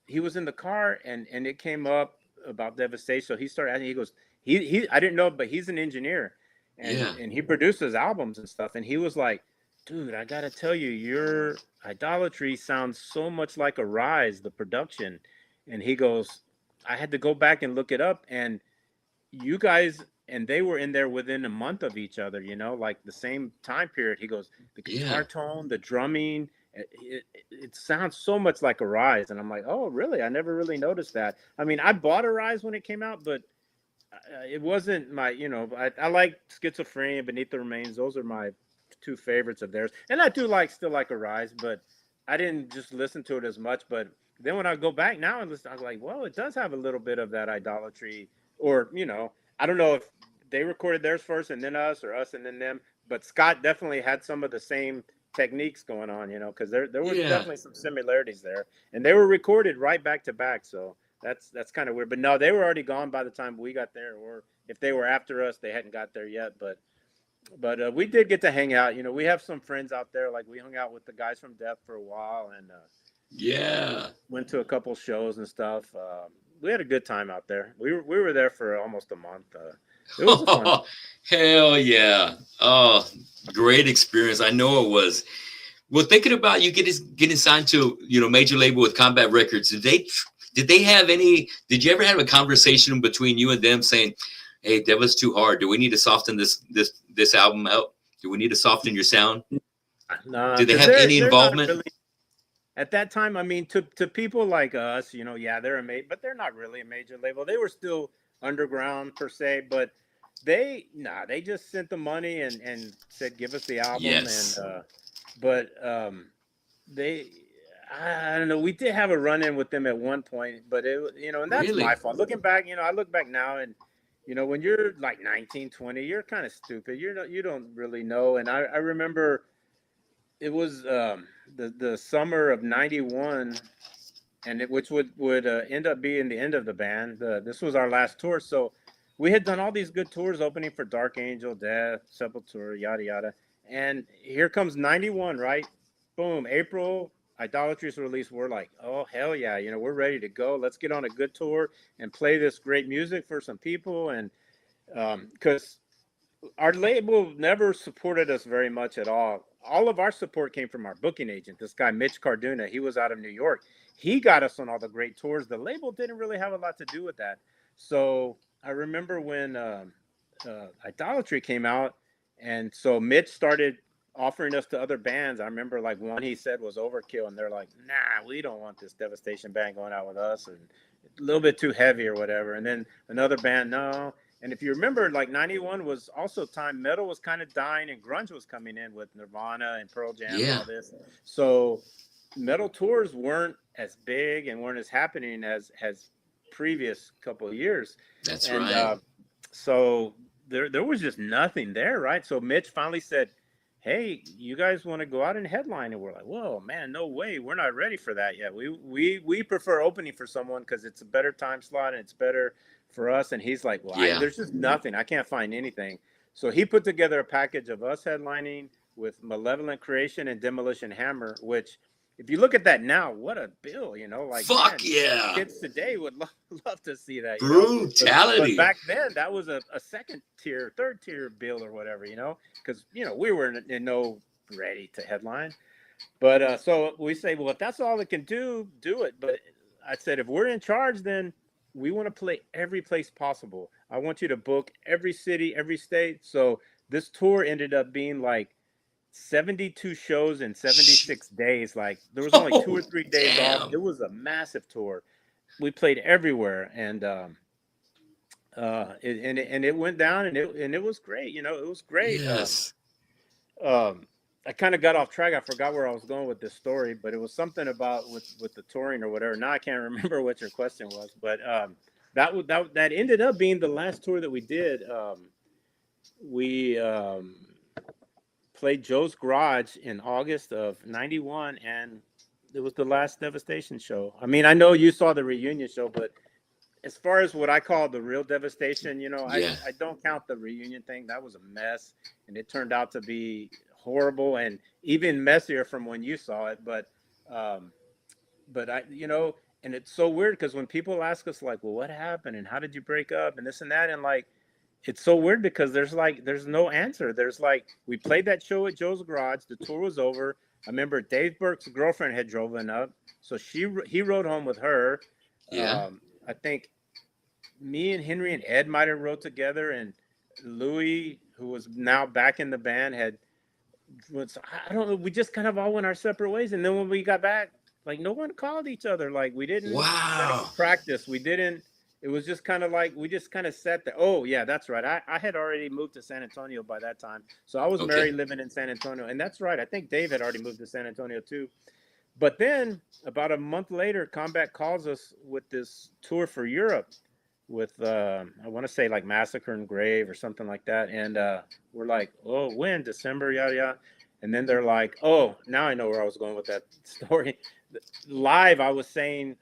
he was in the car, and it came up about Devastation. So he started asking, he goes, I didn't know, but he's an engineer. And he produces albums and stuff. And he was like, "Dude, I gotta tell you, your Idolatry sounds so much like a Rise, the production." And he goes, "I had to go back and look it up, and you guys," and they were in there within a month of each other, you know, like the same time period. He goes, "The guitar tone, the drumming, it sounds so much like a Rise." And I'm like, "Oh, really? I never really noticed that." I mean, I bought a Rise when it came out, but it wasn't my, you know, I like Schizophrenia, Beneath the Remains. Those are my two favorites of theirs. And I do still like a Rise, but I didn't just listen to it as much. But then when I go back now and listen, I was like, well, it does have a little bit of that Idolatry, or, you know, I don't know if they recorded theirs first and then us, or us and then them, but Scott definitely had some of the same techniques going on, you know, because there was definitely some similarities there, and they were recorded right back to back. So that's kind of weird. But no, they were already gone by the time we got there, or if they were after us, they hadn't got there yet. But we did get to hang out. You know, we have some friends out there. Like, we hung out with the guys from Death for a while, and went to a couple shows and stuff. We had a good time out there. We were there for almost a month. It was fun. Hell yeah! Oh, great experience. I know it was. Well, thinking about you getting signed to, you know, major label with Combat Records, did they have any? Did you ever have a conversation between you and them saying, "Hey, that was too hard. Do we need to soften this album out? Do we need to soften your sound?" Nah, Did they because have any they're not involvement? really at that time. I mean, to people like us, yeah, they're a major, but they're not really a major label. They were still underground per se, but they just sent the money and said give us the album and Yes. but they I don't know. We did have a run in with them at one point, but and that's my Really? fault. Looking back, I look back now and when you're like 19, 20, you're kind of stupid. You don't really know. And I remember it was the summer of '91, and which would end up being the end of the band. This was our last tour, so we had done all these good tours, opening for Dark Angel, Death, Sepultura, yada yada. And here comes '91, right? Boom, April. Idolatry's release. We're like, oh hell yeah, we're ready to go. Let's get on a good tour and play this great music for some people. And because our label never supported us very much at all. All of our support came from our booking agent, this guy Mitch Carduna. He was out of New York. He got us on all the great tours. The label didn't really have a lot to do with that. So I remember when Idolatry came out, and so Mitch started offering us to other bands. I remember like one he said was Overkill, and they're like, "Nah, we don't want this Devastation band going out with us, and a little bit too heavy or whatever." And then another band, no. And if you remember, like '91 was also time metal was kind of dying and grunge was coming in with Nirvana and Pearl Jam and Yeah. all this. So metal tours weren't as big and weren't as happening as previous couple of years. That's And right. so there was just nothing there, right? So Mitch finally said, "Hey, you guys want to go out and headline?" And we're like, "Whoa, man, no way, we're not ready for that yet. We prefer opening for someone because it's a better time slot and it's better for us." And he's like, "Well, Yeah. there's just nothing. I can't find anything." So he put together a package of us headlining with Malevolent Creation and Demolition Hammer, which, if you look at that now, what a bill, like, man, Fuck yeah. kids today would love to see that, but Brutality. back then that was a second tier, third tier bill or whatever, because we were in no ready to headline. But so we say, well, if that's all it can do it. But I said, if we're in charge, then we want to play every place possible. I want you to book every city, every state. So this tour ended up being like 72 shows in 76 days. Like there was only 2 or 3 days off. Damn. It was a massive tour. We played everywhere, and it went down, and it was great. It was great. Yes. I kind of got off track. I forgot where I was going with this story, but it was something about with the touring or whatever. Now I can't remember what your question was, but that ended up being the last tour that we did. We played Joe's Garage in August of '91, and it was the last Devastation show. I mean, I know you saw the reunion show, but as far as what I call the real Devastation, Yeah. I don't count the reunion thing. That was a mess, and it turned out to be horrible and even messier from when you saw it. But and it's so weird because when people ask us like, well, what happened and how did you break up and this and that, and like, it's so weird because there's no answer. There's like, we played that show at Joe's Garage. The tour was over. I remember Dave Burke's girlfriend had driven up, so he rode home with her. Yeah. I think me and Henry and Ed might have rode together, and Louis, who was now back in the band, I don't know. We just kind of all went our separate ways, and then when we got back, like no one called each other. Like we didn't set up Wow. a practice. We didn't. It was just kind of like we just kind of sat there. Oh yeah, that's right. I had already moved to San Antonio by that time, so I was Okay. married, living in San Antonio, and that's right. I think Dave had already moved to San Antonio too. But then about a month later, Combat calls us with this tour for Europe with I want to say like Massacre and Grave or something like that, and we're like, oh, when? December, yada yada. And then they're like, oh, now I know where I was going with that story. Live, I was saying,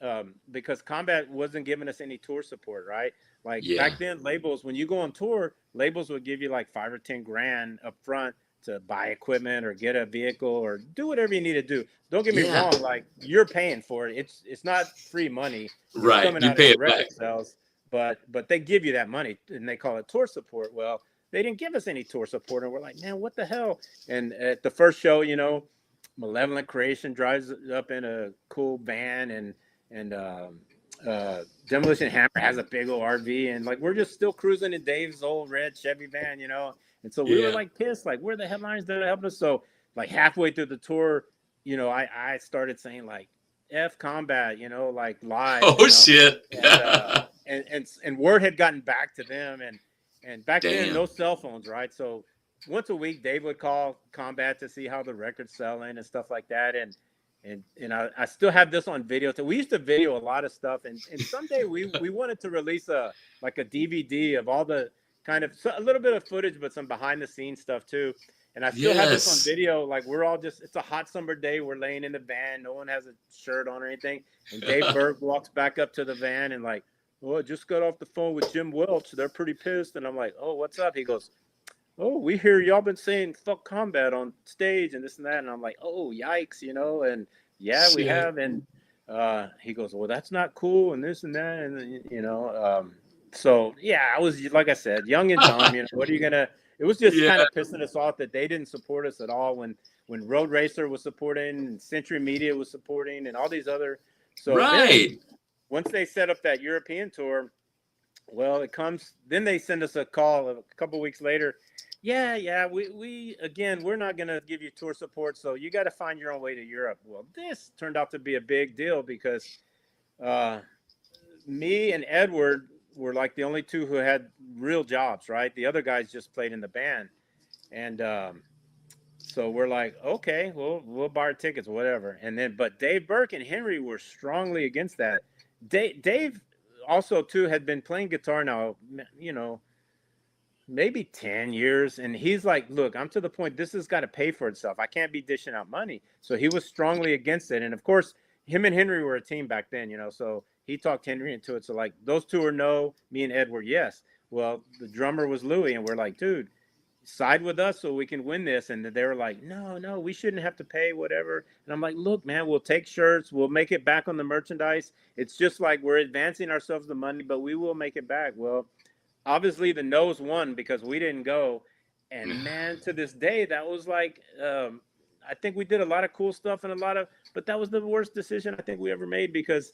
because Combat wasn't giving us any tour support, right? Like Yeah. back then, labels, when you go on tour, labels would give you like 5 or 10 grand up front to buy equipment or get a vehicle or do whatever you need to do. Don't get me Yeah. wrong, like you're paying for it. It's not free money. It's Right. coming You out of pay your it back. record sales, but they give you that money and they call it tour support. Well, they didn't give us any tour support, and we're like, man, what the hell? And at the first show, Malevolent Creation drives up in a cool van, and Demolition Hammer has a big old RV, and like we're just still cruising in Dave's old red Chevy van, and so we were Yeah. like pissed, like we're the headliners that helped us. So like halfway through the tour, you know, I started saying like F Combat, you know, like live. Oh You know? shit. And word had gotten back to them, and back then Damn. no cell phones, right? So once a week Dave would call Combat to see how the record's selling and stuff like that, and I still have this on video. So we used to video a lot of stuff, and someday we wanted to release a DVD of all the kind of a little bit of footage, but some behind the scenes stuff too. And I still have this on video. Like we're all just, it's a hot summer day. We're laying in the van. No one has a shirt on or anything. And Dave Berg walks back up to the van and like, oh, I just got off the phone with Jim Welch. They're pretty pissed. And I'm like, oh, what's up? He goes, oh, we hear y'all been saying fuck Combat on stage and this and that. And I'm like, oh, yikes, you know? And yeah, we have. And he goes, well, that's not cool. And this and that. And, you know, so yeah, I was, like I said, young and dumb, you know, what are you going to, it was just kind of pissing us off that they didn't support us at all when Road Racer was supporting and Century Media was supporting and all these other. So then, once they set up that European tour, well, then they send us a call a couple weeks later. Yeah, we again, we're not going to give you tour support, so you got to find your own way to Europe. Well, this turned out to be a big deal because me and Edward were like the only two who had real jobs, right? The other guys just played in the band. And so we're like, okay, we'll buy our tickets, whatever. And then, but Dave Burke and Henry were strongly against that. Dave also too had been playing guitar now, you know, maybe 10 years. And he's like, look, I'm to the point, this has got to pay for itself. I can't be dishing out money. So he was strongly against it. And of course, him and Henry were a team back then, you know, so he talked Henry into it. So like those two are no, me and Ed were yes. Well, the drummer was Louie, and we're like, dude, side with us so we can win this. And they were like, no, we shouldn't have to pay whatever. And I'm like, look, man, we'll take shirts. We'll make it back on the merchandise. It's just like we're advancing ourselves the money, but we will make it back. Well, obviously the no's won because we didn't go. And man, to this day, that was like, I think we did a lot of cool stuff and but that was the worst decision I think we ever made because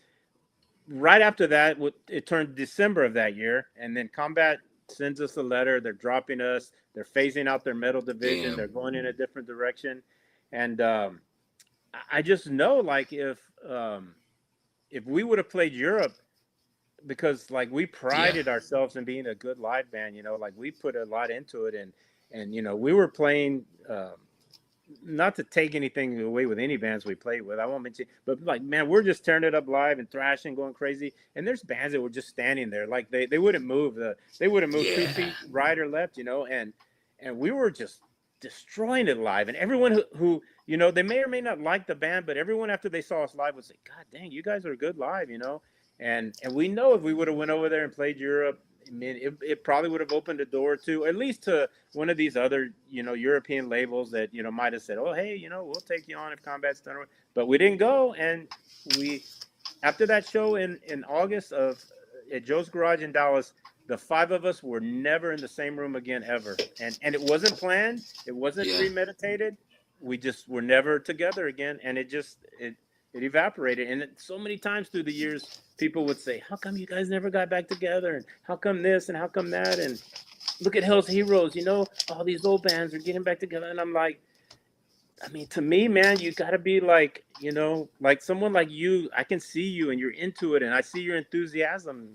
right after that, it turned December of that year. And then Combat sends us a letter. They're dropping us. They're phasing out their metal division. Damn. They're going in a different direction. And I just know, like, if we would have played Europe, because like we prided ourselves in being a good live band, you know, like we put a lot into it, and you know, we were playing. Not to take anything away with any bands we played with, I won't mention, but like, man, we're just tearing it up live and thrashing, going crazy. And there's bands that were just standing there, like they wouldn't move. They wouldn't move 2 feet right or left, you know. And we were just destroying it live. And everyone who you know, they may or may not like the band, but everyone after they saw us live would say, "God dang, you guys are good live," you know. And we know if we would have went over there and played Europe, I mean, it probably would have opened a door to at least to one of these other, you know, European labels that, you know, might have said, oh, hey, you know, we'll take you on if Combat's done. But we didn't go. And after that show in August at Joe's Garage in Dallas, the 5 of us were never in the same room again, ever. And it wasn't planned. It wasn't premeditated. We just were never together again. And it evaporated. And so many times through the years, people would say, how come you guys never got back together? And how come this and how come that? And look at Hell's Heroes, you know, all these old bands are getting back together. And I'm like, I mean, to me, man, you got to be like, you know, like someone like you. I can see you and you're into it. And I see your enthusiasm.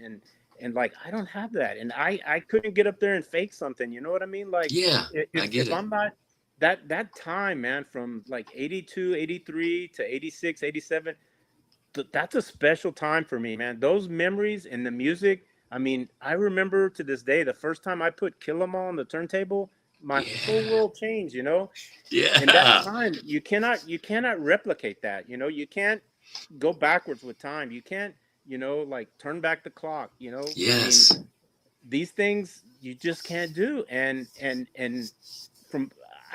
And like, I don't have that. And I couldn't get up there and fake something. You know what I mean? Like, I get it. I'm not, that time, man, from like 82, 83 to 86, 87, that's a special time for me, man. Those memories and the music. I mean, I remember to this day, the first time I put Kill 'Em All on the turntable, my whole world changed, you know? Yeah. And that time, you cannot replicate that. You know, you can't go backwards with time. You can't, you know, like turn back the clock, you know? Yes. I mean, these things you just can't do. And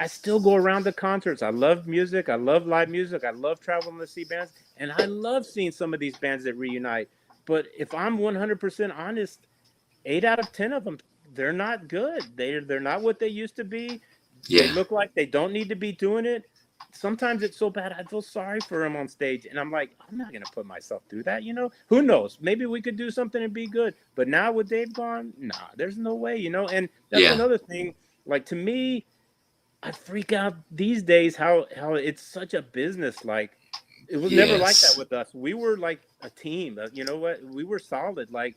I still go around the concerts. I love music. I love live music. I love traveling to see bands. And I love seeing some of these bands that reunite. But if I'm 100% honest, 8 out of 10 of them, they're not good. They're not what they used to be. They look like they don't need to be doing it. Sometimes it's so bad, I feel sorry for them on stage. And I'm like, I'm not going to put myself through that, you know? Who knows? Maybe we could do something and be good. But now with Dave gone, nah, there's no way, you know? And that's another thing. Like, to me, I freak out these days how it's such a business. Like it was never like that Yes. with us. We were like a team. You know what? We were solid. Like,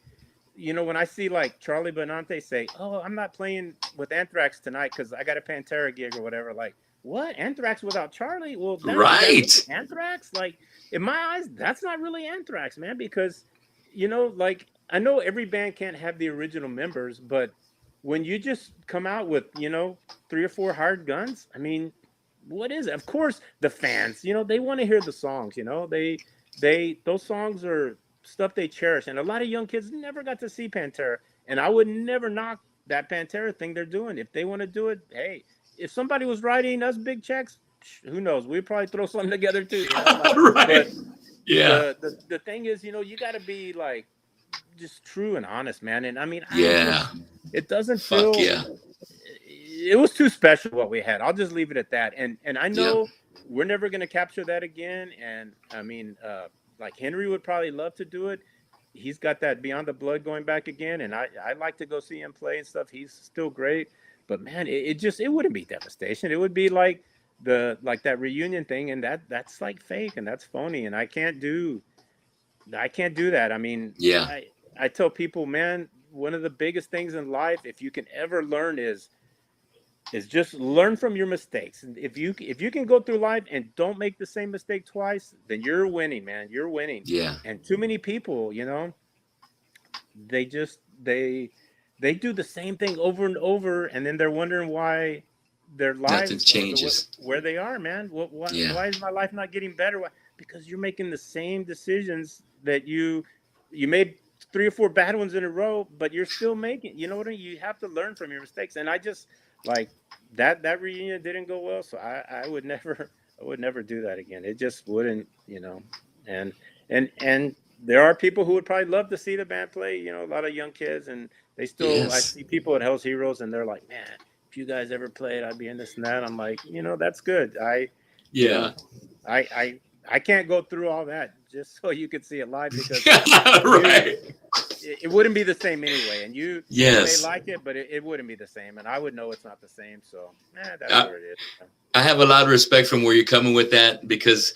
you know, when I see like Charlie Benante say, "Oh, I'm not playing with Anthrax tonight because I got a Pantera gig or whatever," like, what? Anthrax without Charlie? Well, that is that Right. really Anthrax? Like, in my eyes, that's not really Anthrax, man. Because, you know, like I know every band can't have the original members, but when you just come out with, you know, three or four hard guns, I mean, what is it? Of course, the fans, you know, they want to hear the songs. You know, those songs are stuff they cherish, and a lot of young kids never got to see Pantera, and I would never knock that Pantera thing they're doing. If they want to do it, hey, if somebody was writing us big checks, who knows? We'd probably throw something together too. You know, like, Right. but Yeah. the thing is, you know, you got to be like just true and honest, man. And I mean, Yeah. it doesn't Fuck feel, yeah. it was too special what we had. I'll just leave it at that. And I Yeah. know we're never going to capture that again. And I mean, like Henry would probably love to do it. He's got that Beyond the Blood going back again, and I'd like to go see him play and stuff. He's still great, but man, it just it wouldn't be Devastation. It would be like that reunion thing, and that's like fake and that's phony, and I can't do that. I mean, Yeah. I tell people, man, one of the biggest things in life, if you can ever learn, is just learn from your mistakes. And if you can go through life and don't make the same mistake twice, then you're winning, man. You're winning. Yeah. And too many people, you know, they just they do the same thing over and over, and then they're wondering why their Nothing lives are changes. where they are, man. Yeah. Why is my life not getting better? Why? Because you're making the same decisions that you made three or four bad ones in a row, but you're still making. You know what I mean? You have to learn from your mistakes, and I just like that reunion didn't go well, so I would never do that again. It just wouldn't, you know. And and there are people who would probably love to see the band play, you know, a lot of young kids, and they still, I Yes. see people at Hell's Heroes and they're like, man, if you guys ever played, I'd be in this and that. I'm like, you know, that's good. You Yeah. know, I can't go through all that just so you could see it live, because Right. it wouldn't be the same anyway. And you may Yes. like it, but it wouldn't be the same. And I would know it's not the same. So, that's I, where it is. I have a lot of respect from where you're coming with that, because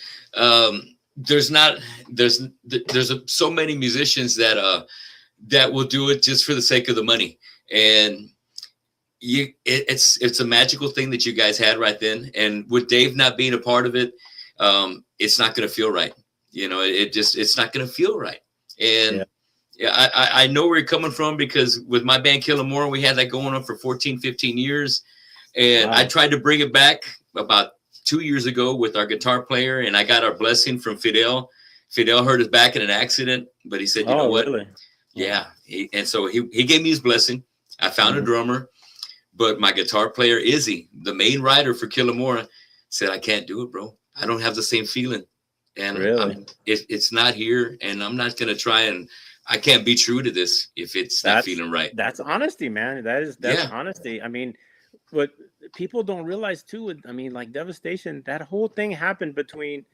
there's not so many musicians that will do it just for the sake of the money, and it's a magical thing that you guys had right then, and with Dave not being a part of it, it's not going to feel right. You know, it's not going to feel right. And yeah, I know where you're coming from, because with my band Killamore, we had that going on for 14, 15 years. And Wow. I tried to bring it back about 2 years ago with our guitar player, and I got our blessing from Fidel. Fidel hurt his back in an accident, but he said, you know what? Really? Yeah. And so he gave me his blessing. I found a Mhm. drummer, but my guitar player, Izzy, the main writer for Killamore, said, I can't do it, bro. I don't have the same feeling. And Really? it's not here, and I'm not going to try, and I can't be true to this if it's not feeling right. That's honesty, man. That's Yeah. honesty. I mean, what people don't realize too, I mean, like Devastation, that whole thing happened between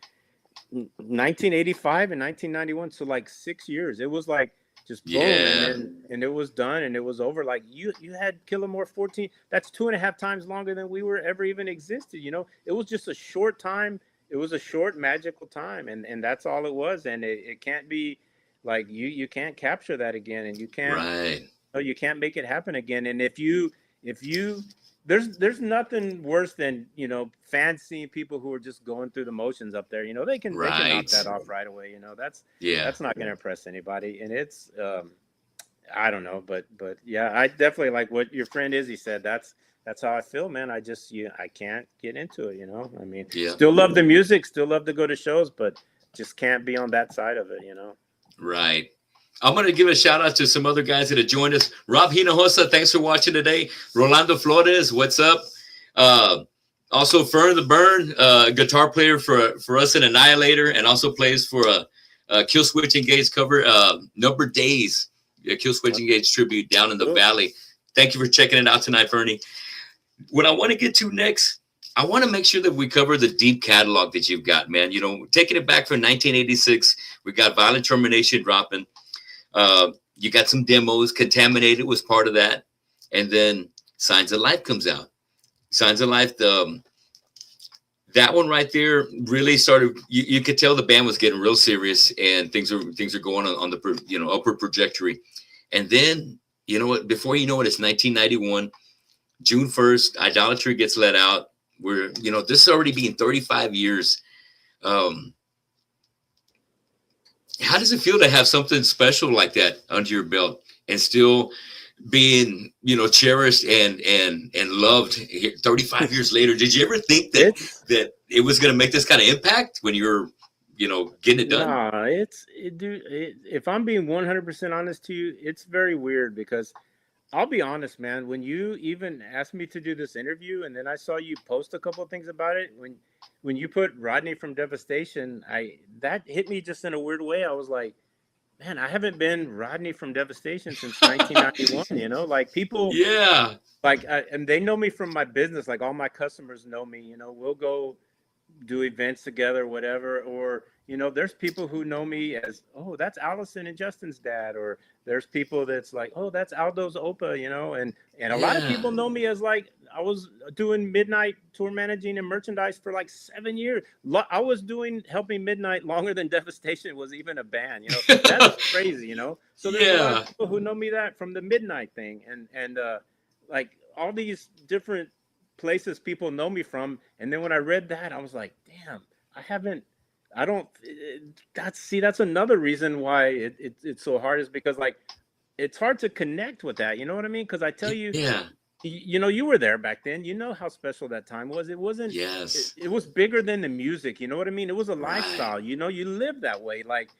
1985 and 1991. So like 6 years. It was like just boom, Yeah. and it was done and it was over. Like you had Killamore 14. That's 2.5 times longer than we were ever even existed. You know, it was just a short time. It was a short magical time, and that's all it was. And it can't be like you can't capture that again, and you can't. Right. No, you can't make it happen again. And if you there's nothing worse than, you know, fans seeing people who are just going through the motions up there. You know, they can knock Right. that off right away. You know, that's not going to impress anybody. And it's I don't know, but yeah, I definitely like what your friend Izzy said. That's how I feel, man. I can't get into it. You know, I mean, Yeah. still love the music, still love to go to shows, but just can't be on that side of it. You know. Right. I'm going to give a shout out to some other guys that have joined us. Rob Hinojosa, thanks for watching today. Rolando Flores, what's up? Also, Fern the Burn, guitar player for us in Annihilator, and also plays for a Kill Switch Engage cover, Number Days, a Kill Switch Engage tribute down in the valley. Thank you for checking it out tonight, Fernie. What I want to get to next, I want to make sure that we cover the deep catalog that you've got, man. You know, taking it back from 1986, we got Violent Termination dropping. You got some demos. Contaminated was part of that, and then Signs of Life comes out. Signs of Life. That one right there really started. You could tell the band was getting real serious, and things are going on the upward trajectory. And then you know what? Before you know it, it's 1991, June 1st. Idolatry gets let out. This is already being 35 years. How does it feel to have something special like that under your belt and still being cherished and loved 35 years later? Did you ever think that it was going to make this kind of impact when you were getting it done? Nah, dude, if I'm being 100% honest to you, it's very weird because I'll be honest, man, when you even asked me to do this interview and then I saw you post a couple of things about it, when you put Rodney from Devastation, that hit me just in a weird way. I was like, man, I haven't been Rodney from Devastation since 1991, like people, yeah, and they know me from my business. Like all my customers know me, we'll go do events together, whatever. Or, there's people who know me as, oh, that's Allison and Justin's dad. Or there's people that's like, oh, that's Aldo's Opa, and a lot of people know me as like, I was doing Midnight tour managing and merchandise for like 7 years. I was helping Midnight longer than Devastation was even a band, that's crazy, So there's a lot of people who know me that from the Midnight thing and like all these different places people know me from. And then when I read that, I was like, damn, that's another reason why it's so hard, is because like it's hard to connect with that, you know what I mean? Because I tell you, you were there back then, how special that time was. It wasn't, it was bigger than the music, you know what I mean? It was a lifestyle, you lived that way, like,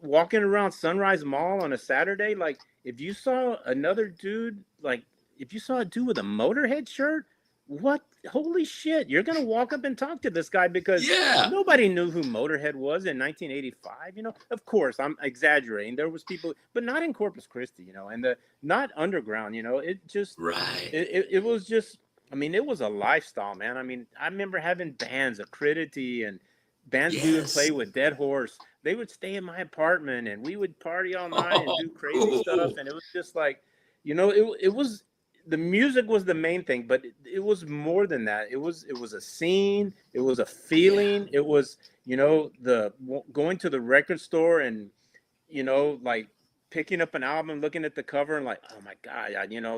walking around Sunrise Mall on a Saturday, like if you saw another dude, like if you saw a dude with a Motorhead shirt, what? Holy shit! You're gonna walk up and talk to this guy because nobody knew who Motorhead was in 1985. Of course, I'm exaggerating. There was people, but not in Corpus Christi. And not underground. It just It was just. I mean, it was a lifestyle, man. I mean, I remember having bands, Acridity, and bands we would play with, Dead Horse. They would stay in my apartment, and we would party all night and do crazy stuff. And it was just like, it was. The music was the main thing, but it was more than that. It was a scene. It was a feeling. It was, the going to the record store and, like picking up an album, looking at the cover and like, oh my God,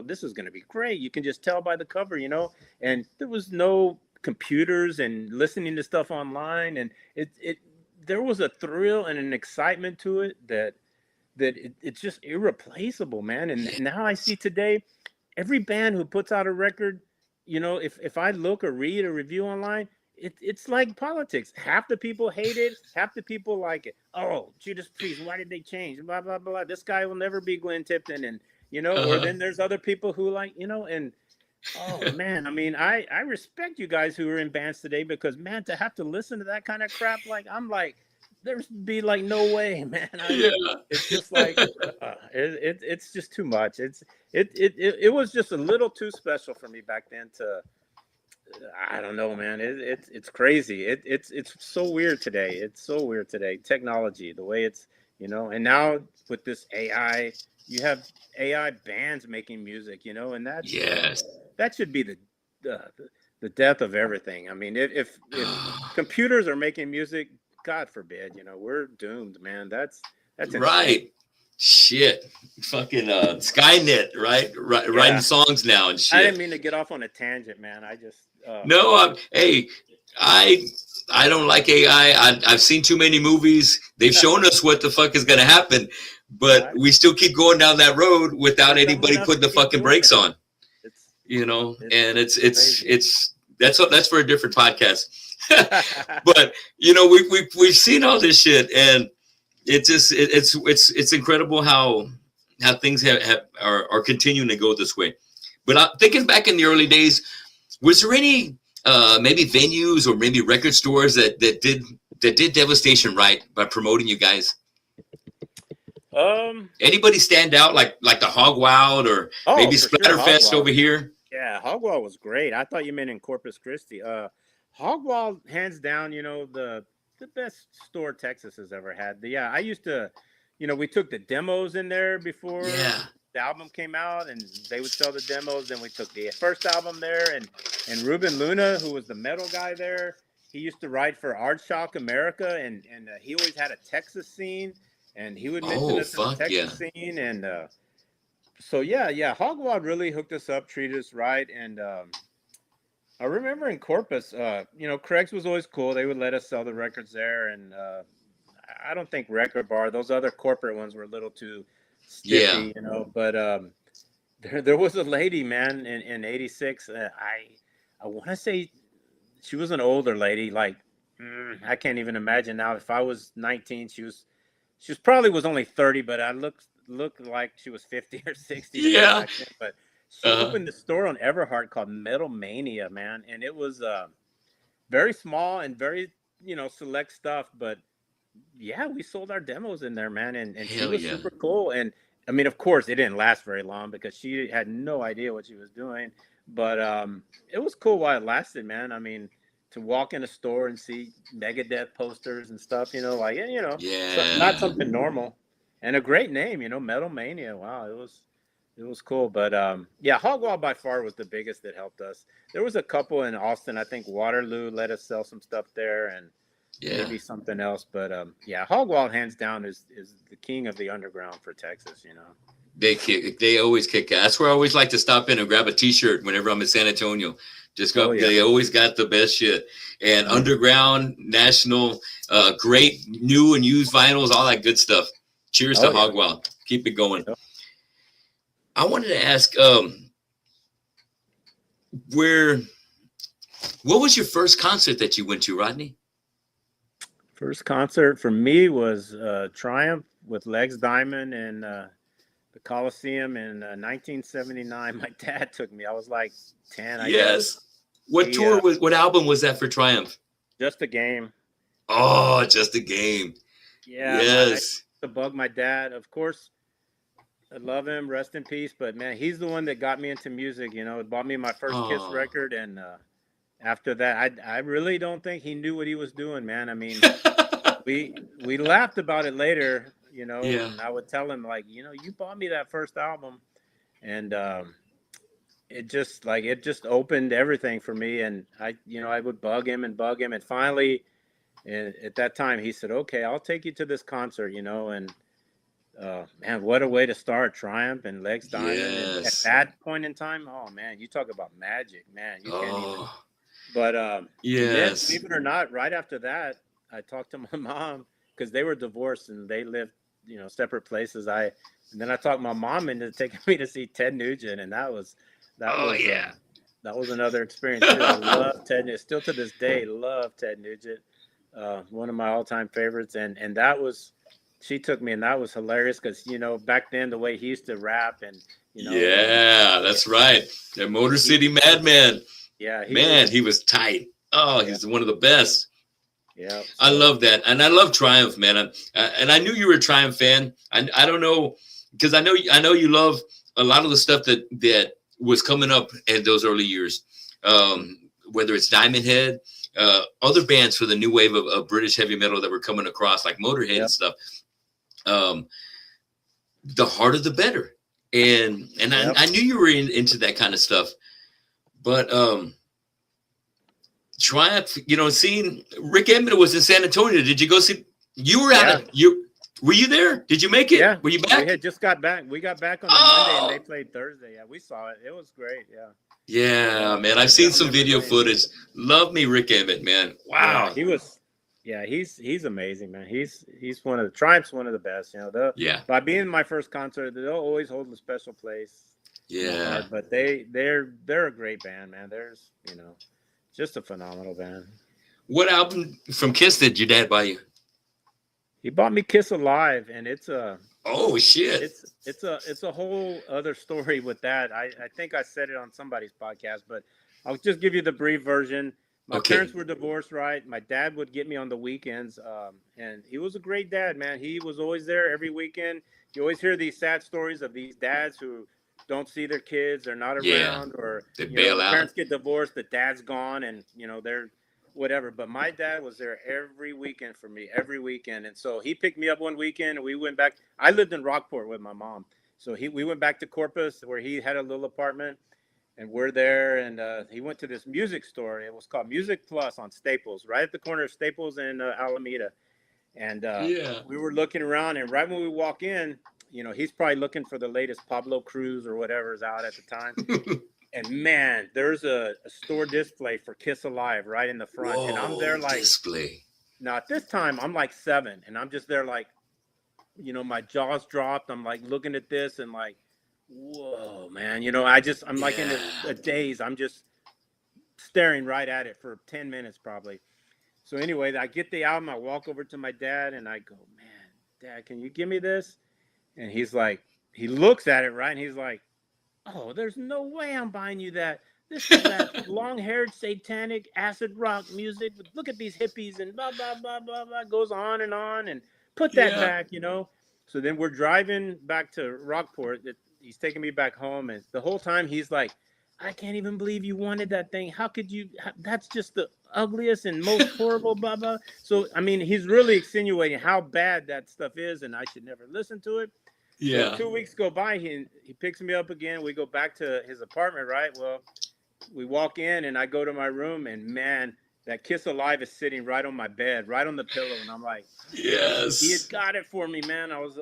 this is going to be great. You can just tell by the cover, and there was no computers and listening to stuff online. And there was a thrill and an excitement to it that it's just irreplaceable, man. And now I see today, every band who puts out a record, if I look or read a review online, it's like politics. Half the people hate it, half the people like it. Oh, Judas Priest, why did they change? Blah, blah, blah. This guy will never be Glenn Tipton. And, or then there's other people who like, and oh man, I mean, I respect you guys who are in bands today, because man, to have to listen to that kind of crap, like I'm like, there's be like no way, man. It's just like it's just too much. It was just a little too special for me back then to. I don't know, man. It's crazy. It's so weird today. It's so weird today. Technology, the way it's, and now with this AI, you have AI bands making music, and that's that should be the death of everything. I mean, if computers are making music, God forbid, we're doomed, man. That's right. Shit, fucking Skynet, right? Writing songs now and shit. I didn't mean to get off on a tangent, man. I just no. Hey, I don't like AI. I've seen too many movies. They've shown us what the fuck is gonna happen, but we still keep going down that road without anybody putting the fucking brakes on. And that's for a different podcast. But we've seen all this shit, and it's incredible how things are continuing to go this way. But thinking back in the early days, was there any maybe venues or maybe record stores that did Devastation right by promoting you guys? Anybody stand out like the Hog Wild or maybe Splatterfest over here? Yeah, Hog Wild was great. I thought you meant in Corpus Christi. Hog Wild, hands down, the best store Texas has ever had. I used to, we took the demos in there before. the album came out, and they would sell the demos. Then we took the first album there, and Ruben Luna, who was the metal guy there, he used to write for Art Shock America, and he always had a Texas scene, and he would mention Oh, us in the fuck yeah. Texas scene, and so yeah, Hog Wild really hooked us up, treated us right, and I remember in Corpus, Craig's was always cool. They would let us sell the records there, and I don't think Record Bar, those other corporate ones were a little too stiffy, but there was a lady, man, in 86. I want to say she was an older lady. Like, I can't even imagine now. If I was 19, she was probably was only 30, but I looked like she was 50 or 60. Yeah. Back then. But she opened the store on Everhart called Metal Mania, man. And it was very small and very, select stuff. But yeah, we sold our demos in there, man. And she was super cool. And I mean, of course, it didn't last very long because she had no idea what she was doing. But it was cool while it lasted, man. I mean, to walk in a store and see Megadeth posters and stuff, not something normal. And a great name, Metal Mania. Wow, it was cool. But Hog Wild by far was the biggest that helped us. There was a couple in Austin. I think Waterloo let us sell some stuff there, and maybe something else. But Hog Wild hands down is the king of the underground for Texas. They always kick ass. That's where I always like to stop in and grab a T-shirt whenever I'm in San Antonio. Just go. They always got the best shit. And underground, national, great new and used vinyls, all that good stuff. Cheers to Hog Wild. Keep it going. I wanted to ask, what was your first concert that you went to, Rodney? First concert for me was Triumph with Legs Diamond in the Coliseum in 1979. My dad took me. I was like 10. I guess. What album was that for Triumph? Just a Game. Oh, Just a Game. Yeah. Yes. To bug my dad, of course. I love him, rest in peace. But man, he's the one that got me into music. It bought me my first Kiss record, and after that, I really don't think he knew what he was doing, man. I mean, we laughed about it later, and I would tell him like, you bought me that first album, and it just opened everything for me. And I would bug him, and finally. And at that time, he said, "Okay, I'll take you to this concert," and man, what a way to start! Triumph and Legs Diamond. Yes. And at that point in time, oh man, you talk about magic, man. You can't even. But yes, believe it or not, right after that, I talked to my mom because they were divorced and they lived, separate places. And then I talked my mom into taking me to see Ted Nugent, and that was another experience too. I love Ted Nugent. Still to this day, love Ted Nugent. One of my all-time favorites, and that was, she took me, and that was hilarious because back then the way he used to rap, and that's right, the Motor City Madman. Yeah, he was tight. Oh, he's one of the best. Yeah, I love that, and I love Triumph, man. And I knew you were a Triumph fan. I don't know, because I know you love a lot of the stuff that was coming up in those early years, whether it's Diamond Head. Other bands for the new wave of British heavy metal that were coming across, like Motorhead and stuff. The harder the better, and I knew you were into that kind of stuff. But Triumph, seeing Rick Emmett was in San Antonio. Did you go see? You were were you there? Did you make it? Yeah. Were you back? We had just got back. We got back on the Monday, and they played Thursday. Yeah, we saw it. It was great. Yeah. Yeah, man. I've seen some video footage. Love me, Rick Emmett, man. Wow. Yeah, he was. Yeah, he's amazing, man. He's one of the Triumph's one of the best. By being my first concert, they'll always hold a special place. Yeah. But they're a great band, man. There's just a phenomenal band. What album from Kiss did your dad buy you? He bought me Kiss Alive, and it's a oh shit. It's a whole other story with that. I think I said it on somebody's podcast, but I'll just give you the brief version. My parents were divorced, right? My dad would get me on the weekends, and he was a great dad, man. He was always there every weekend. You always hear these sad stories of these dads who don't see their kids, they're not around, or they bail out. Parents get divorced, the dad's gone, and they're whatever. But my dad was there every weekend for me, every weekend. And so he picked me up one weekend, and we went back. I lived in Rockport with my mom. So we went back to Corpus where he had a little apartment, and we're there. And he went to this music store. It was called Music Plus on Staples, right at the corner of Staples and Alameda. And we were looking around, and right when we walk in, you know, he's probably looking for the latest Pablo Cruz or whatever's out at the time. And man, there's a store display for Kiss Alive right in the front. Whoa, and I'm there like, display. Now at this time, I'm like 7, and I'm just there like, you know, my jaw's dropped. I'm like looking at this and like, whoa, man. You know, I'm like in a daze. I'm just staring right at it for 10 minutes probably. So anyway, I get the album. I walk over to my dad and I go, man, Dad, can you give me this? And he's like, he looks at it, right? And he's like, oh, there's no way I'm buying you that. This is that long-haired, satanic, acid rock music. Look at these hippies and blah, blah, blah, blah, blah. Goes on. And put that back, you know. So then we're driving back to Rockport. He's taking me back home. And the whole time he's like, I can't even believe you wanted that thing. How could you? That's just the ugliest and most horrible, blah, blah. So, I mean, he's really insinuating how bad that stuff is, and I should never listen to it. Yeah. So 2 weeks go by, he picks me up again. We go back to his apartment, right? Well, we walk in, and I go to my room, and man, that Kiss Alive is sitting right on my bed, right on the pillow. And I'm like, yes, he had got it for me, man. I was,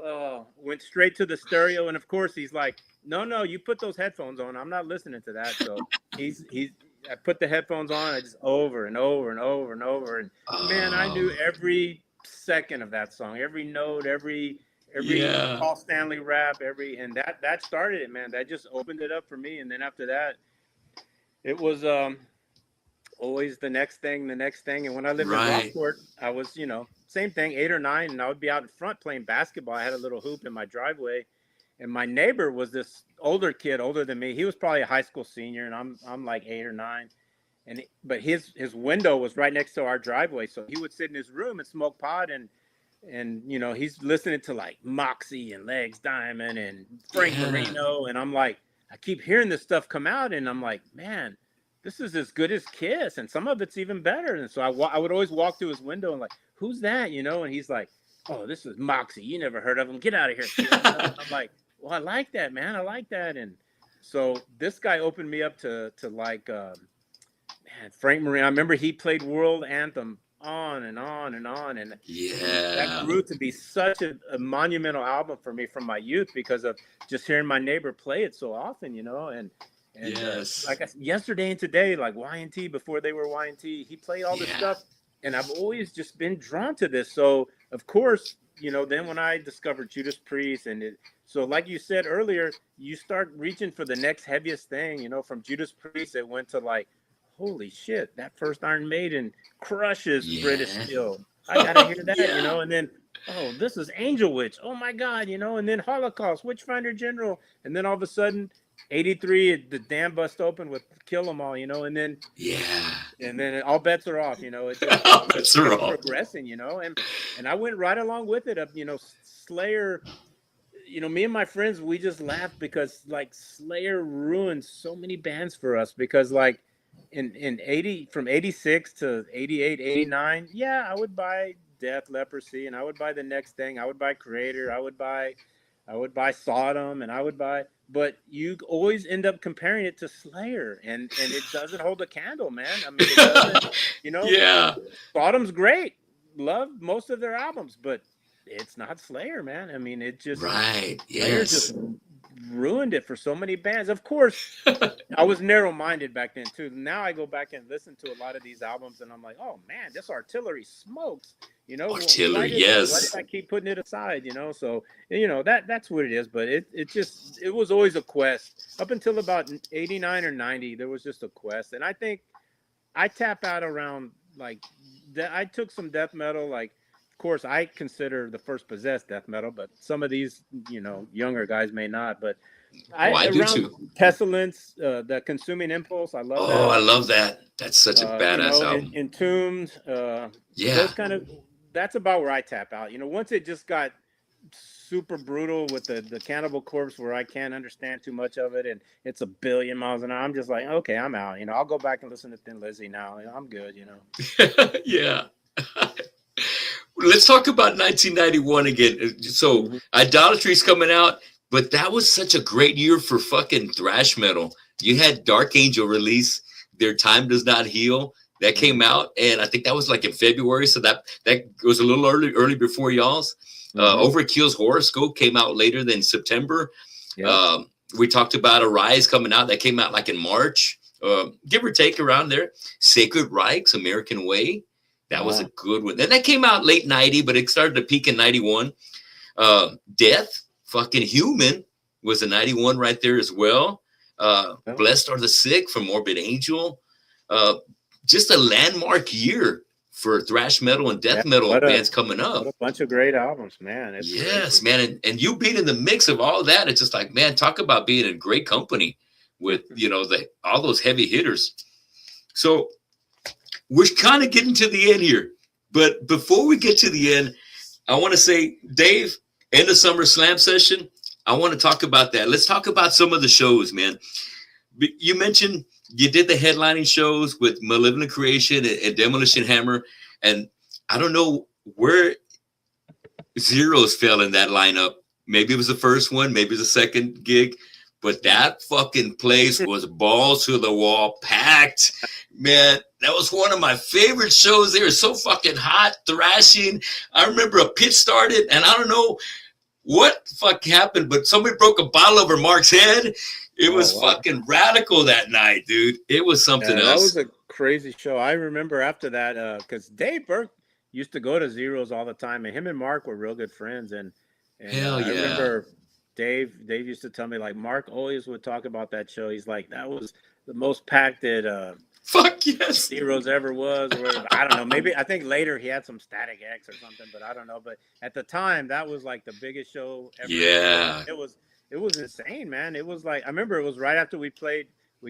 went straight to the stereo. And of course, he's like, no, you put those headphones on. I'm not listening to that. So I put the headphones on. I just over and over and over and over. And man, I knew every second of that song, every note, every Paul Stanley rap, and that started it, man. That just opened it up for me. And then after that, it was always the next thing. And when I lived in Rockport, I was, you know, same thing, 8 or 9, and I would be out in front playing basketball. I had a little hoop in my driveway, and my neighbor was this older kid, older than me. He was probably a high school senior, and I'm like 8 or 9. But his window was right next to our driveway, so he would sit in his room and smoke pot, and you know, he's listening to like Moxie and Legs Diamond and Frank Marino, and I'm like, I keep hearing this stuff come out, and I'm like, man, this is as good as Kiss, and some of it's even better. And so I would always walk through his window and like, who's that, you know? And he's like, oh, this is Moxie. You never heard of him. Get out of here. I'm like, well, I like that, man. I like that. And so this guy opened me up to like, man, Frank Marino. I remember he played World Anthem on and on and on. And that grew to be such a monumental album for me from my youth because of just hearing my neighbor play it so often, you know. And like I said, yesterday and today, like Y&T, before they were Y&T, he played all this stuff. And I've always just been drawn to this. So, of course, you know, then when I discovered Judas Priest, so like you said earlier, you start reaching for the next heaviest thing, you know, from Judas Priest, it went to like, holy shit, that first Iron Maiden crushes British Steel. I got to hear that, you know, and then, oh, this is Angel Witch. Oh, my God, you know, and then Holocaust, Witchfinder General. And then all of a sudden, 83, the dam bust open with Kill 'Em All, you know, and then and then all bets are off, you know. It's just progressing, you know, and I went right along with it. You know, Slayer, you know, me and my friends, we just laughed because like Slayer ruined so many bands for us because like in 80 from 86 to 88, 89, I would buy Death, Leprosy, and I would buy the next thing. I would buy Creator. I would buy Sodom, and but you always end up comparing it to Slayer, and it doesn't hold a candle, man. I mean, it doesn't, you know. Sodom's great. Love most of their albums, but it's not Slayer, man. I mean, it just Slayer just ruined it for so many bands. Of course, I was narrow-minded back then too. Now I go back and listen to a lot of these albums, and I'm like, oh man, this Artillery smokes. You know, Artillery, why did I keep putting it aside? You know, so you know that's what it is. But it was always a quest up until about 89 or 90. There was just a quest, and I think I tap out around like I took some death metal. Like, of course, I consider the first Possessed death metal, but some of these, you know, younger guys may not. But I do too. Pestilence, the Consuming Impulse. I love that. Oh, I love that. That's such a badass album. Entombed. Those kind of. That's about where I tap out. You know, once it just got super brutal with the Cannibal Corpse, where I can't understand too much of it, and it's 1,000,000,000 miles an hour, I'm just like, okay, I'm out. You know, I'll go back and listen to Thin Lizzy now. I'm good. You know. Let's talk about 1991 again. So Idolatry's coming out. But that was such a great year for fucking thrash metal. You had Dark Angel release Their Time Does Not Heal. That came out, and I think that was like in February, so that was a little early before y'all's. Overkill's Horoscope came out later than September. Yep. We talked about Arise coming out. That came out like in March, give or take around there. Sacred Reich's American Way. That was a good one. Then that came out late 90, but it started to peak in 91. Death, fucking Human was a 91 right there as well. Blessed Are the Sick from Morbid Angel. Just a landmark year for thrash metal and death metal bands coming up. What a bunch of great albums, man. It's crazy. Man. And you being in the mix of all that, it's just like, man, talk about being in great company with, all those heavy hitters. So we're kind of getting to the end here. But before we get to the end, I want to say, Dave, end of Summer Slam session, I want to talk about that. Let's talk about some of the shows, man. You mentioned you did the headlining shows with Malevolent Creation and Demolition Hammer, and I don't know where Zeros fell in that lineup. Maybe it was the first one, maybe it was the second gig, but that fucking place was balls to the wall, packed. Man, that was one of my favorite shows. They were so fucking hot, thrashing. I remember a pit started, and I don't know what the fuck happened, but somebody broke a bottle over Mark's head. It was fucking radical that night, dude. It was something else. That was a crazy show. I remember after that, because Dave Burke used to go to Zeros all the time, and him and Mark were real good friends. And hell yeah. I remember Dave used to tell me, like, Mark always would talk about that show. He's like, that was the most packed that fuck yes Zeros ever was, or whatever. I don't know. Maybe I think later he had some Static X or something, but I don't know. But at the time, that was like the biggest show ever. Yeah. It was insane, man. It was like, I remember it was right after we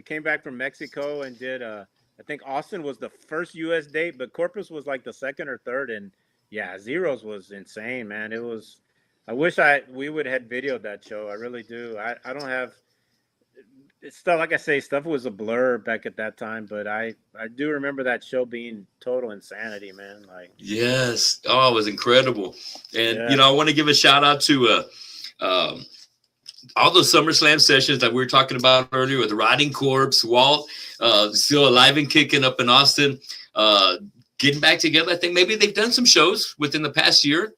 came back from Mexico and did, I think Austin was the first U.S. date, but Corpus was like the second or third. And yeah, Zeros was insane, man. It was, I wish we would have videoed that show. I really do. I don't have, it's stuff, like I say, stuff was a blur back at that time, but I do remember that show being total insanity, man. Like, yes. Oh, it was incredible. And, I want to give a shout out to, all those SummerSlam sessions that we were talking about earlier with Rotting Corpse, Walt, still alive and kicking up in Austin, getting back together. I think maybe they've done some shows within the past year.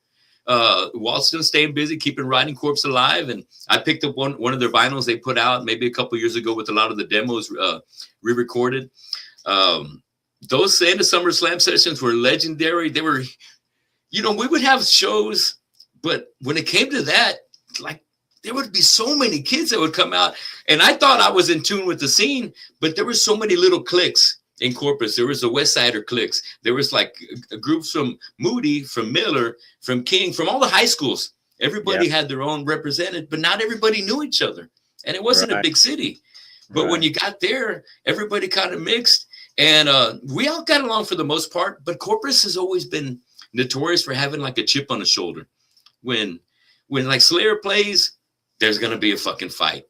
Walt's still staying busy, keeping Rotting Corpse alive. And I picked up one of their vinyls they put out maybe a couple years ago with a lot of the demos re-recorded. Those end of SummerSlam sessions were legendary. They were, we would have shows, but when it came to that, like, there would be so many kids that would come out. And I thought I was in tune with the scene, but there were so many little cliques in Corpus. There was the West Sider cliques. There was like groups from Moody, from Miller, from King, from all the high schools. Everybody had their own represented, but not everybody knew each other. And it wasn't a big city. But when you got there, everybody kind of mixed. And we all got along for the most part. But Corpus has always been notorious for having like a chip on the shoulder. When like Slayer plays, there's going to be a fucking fight.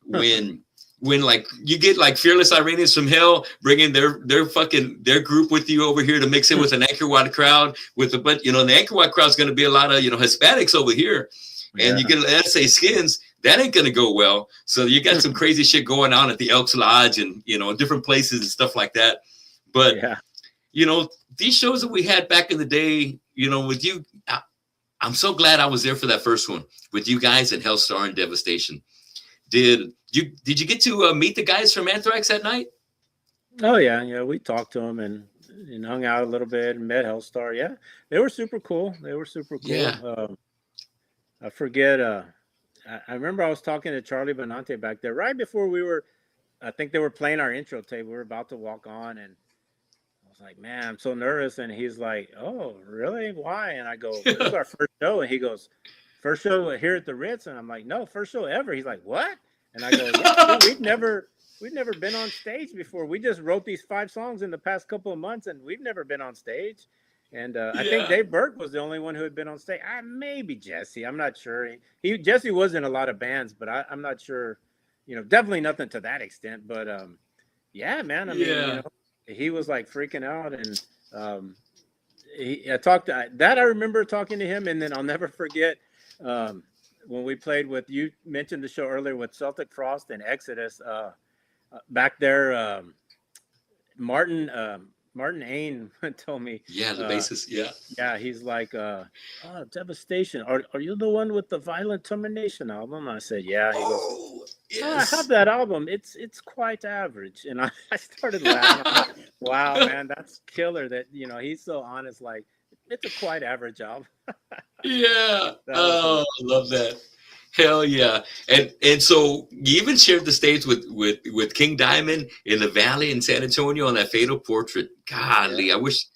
When like you get like Fearless Iranians from Hell, bringing their group with you over here to mix it with an Anchor Wat crowd but the Anchor Wat crowd is going to be a lot of, Hispanics over here. And you get SA Skins, that ain't going to go well. So you got some crazy shit going on at the Elks Lodge and, different places and stuff like that. But, these shows that we had back in the day, with you, I'm so glad I was there for that first one with you guys at Hellstar and Devastation. Did you get to meet the guys from Anthrax that night? Oh yeah, we talked to them and hung out a little bit and met Hellstar. Yeah, they were super cool. Yeah. I forget. I remember I was talking to Charlie Benante back there right before I think they were playing our intro tape. We were about to walk on and I was like, man, I'm so nervous. And he's like, oh, really? Why? And I go, this is our first show. And he goes, first show here at the Ritz? And I'm like, no, first show ever. He's like, what? And I go, yeah, dude, we've never been on stage before. We just wrote these 5 songs in the past couple of months and we've never been on stage. And I think Dave Burke was the only one who had been on stage. Maybe Jesse. I'm not sure. Jesse was in a lot of bands, but I'm not sure. Definitely nothing to that extent. But yeah, man. I mean, he was like freaking out, and I remember talking to him, and then I'll never forget. when we played with, you mentioned the show earlier with Celtic Frost and Exodus. Back there, Martin Martin Ain told me, Yeah, the uh, bassist. Yeah. yeah, he's like, oh, Devastation. Are you the one with the Violent Termination album? I said, yeah. He goes, Oh, oh, I have yes. that album. It's quite average. And I started laughing. I'm like, wow, man, that's killer. That he's so honest. Like, it's a quite average album. Yeah. That was Oh, hilarious. I love that. Hell yeah. And so you even shared the stage with King Diamond in the Valley in San Antonio on that Fatal Portrait. Yeah, Golly, I wish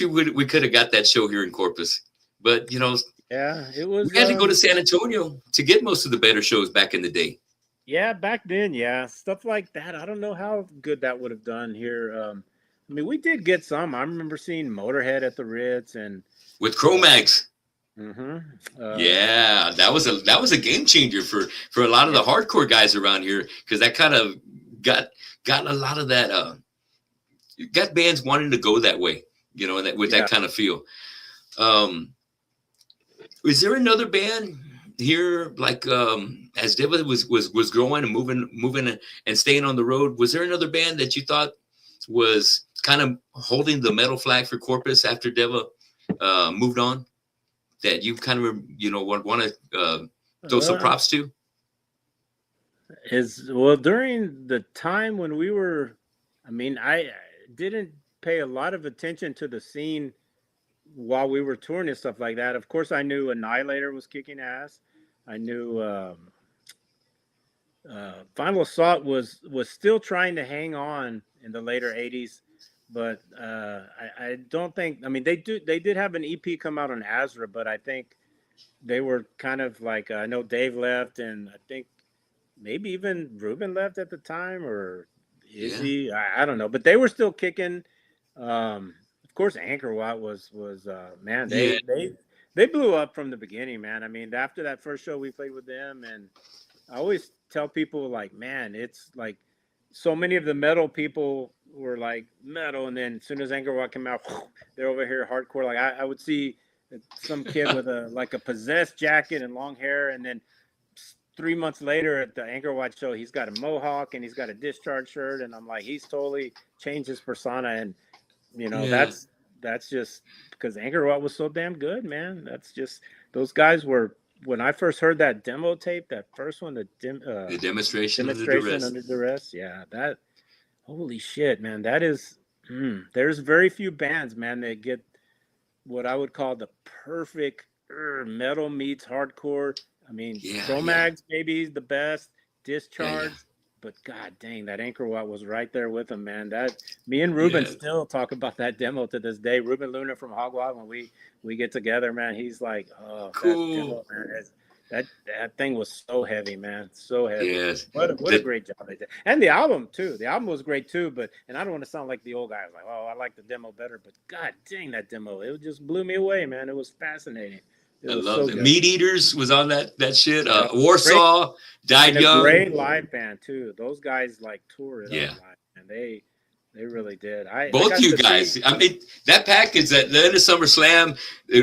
we could have got that show here in Corpus. But yeah. It we was had to go to San Antonio to get most of the better shows back in the day. yeah, back then, yeah, stuff like that. I don't know how good that would have done here. I mean, we did get some. I remember seeing Motorhead at the Ritz, and With uh, Cro-Mags. hmm uh, Yeah, that was a game changer for a lot of yeah, the hardcore guys around here because that kind of got a lot of that got bands wanting to go that way, and that with that yeah. kind of feel. Um, is there another band here like as Diva was growing and moving and staying on the road? Was there another band that you thought was kind of holding the metal flag for Corpus after Deva moved on? That you kind of want to throw some Uh, props to? is well during the time when we were. I mean, I didn't pay a lot of attention to the scene while we were touring and stuff like that. Of course, I knew Annihilator was kicking ass. I knew Final Assault was still trying to hang on in the later '80s, but I don't think. I mean, they did have an EP come out on Azra, but I think they were kind of like, I know Dave left, and I think maybe even Ruben left at the time, or is Yeah, he? I don't know, but they were still kicking. Of course, Anchor Watt was man, yeah, they blew up from the beginning, man. I mean, after that first show we played with them, and I always tell people, like, man, it's like so many of the metal people were like metal, and then as soon as Anchor Watt came out, they're over here hardcore. Like I would see some kid with a possessed jacket and long hair, and then 3 months later at the Anchor Watch show, he's got a mohawk and he's got a discharge shirt, and I'm like, he's totally changed his persona, and yeah. that's just because Anchor Watch was so damn good, man. That's just those guys were. When I first heard that demo tape, that first one, The demonstration of the demonstration duress. under duress, yeah, that holy shit, man, that is. There's very few bands, man, that get what I would call the perfect metal meets hardcore. I mean, Yeah, yeah, Cro-Mags maybe the best, yeah, yeah, Discharge, but god dang, that Anchor Watt was right there with him, man. That me and Ruben yeah. still talk about that demo to this day. Ruben Luna from Hogwild, when we get together, man, he's like, oh, that Cool. demo, man, that thing was so heavy, man, so heavy. Yes. What a The, great job they did, and the album too. The album was great too, but and I don't want to sound like the old guy, like, oh, I like the demo better, but god dang, that demo, it just blew me away, man. It was fascinating. It I was love so it. good. Meat Eaters was on that shit. Yeah, great, Warsaw died and a young. great live band too. Those guys like tore it up Yeah. live, and they really did. I Both got you to see. guys. I mean, that package at the end of SummerSlam,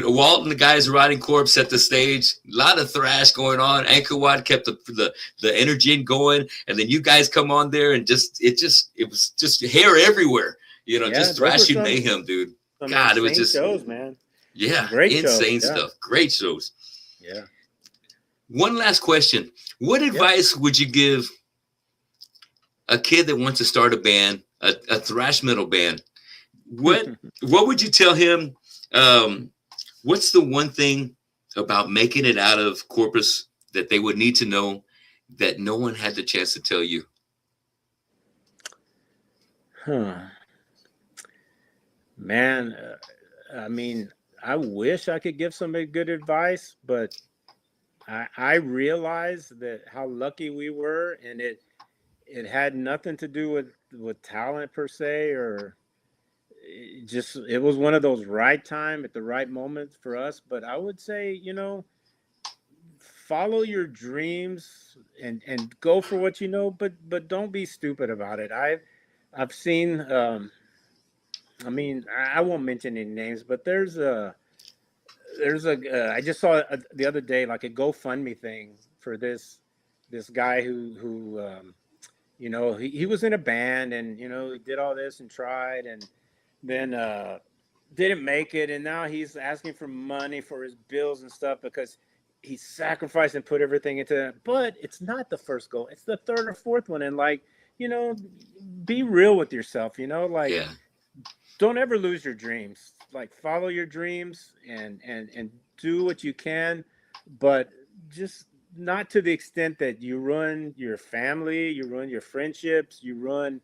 Walt and the guys riding corpse set the stage. A lot of thrash going on. Anchor Watt kept the energy going, and then you guys come on there and it was just hair everywhere. Yeah, Just those were thrashing mayhem, dude. some God, it was insane just shows, man. Some yeah, great shows. insane Yeah, stuff. Great shows. yeah, One last question: what yeah. advice would you give a kid that wants to start a band, a thrash metal band? What would you tell him? What's the one thing about making it out of Corpus that they would need to know that no one had the chance to tell you? Huh. Man, I mean, I wish I could give somebody good advice, but I realize that how lucky we were, and it had nothing to do with talent per se, or it was one of those right time at the right moment for us. But I would say, follow your dreams and go for what you know, but don't be stupid about it. I've seen I mean, I won't mention any names, but there's there's a I just saw the other day like a GoFundMe thing for this guy who you know, he was in a band and, you know, he did all this and tried and then didn't make it. And now he's asking for money for his bills and stuff because he sacrificed and put everything into it. But it's not the first goal. It's the third or fourth one. And like, you know, be real with yourself, you know, like don't ever lose your dreams. Like follow your dreams and do what you can, but just not to the extent that you ruin your family, you ruin your friendships, you ruin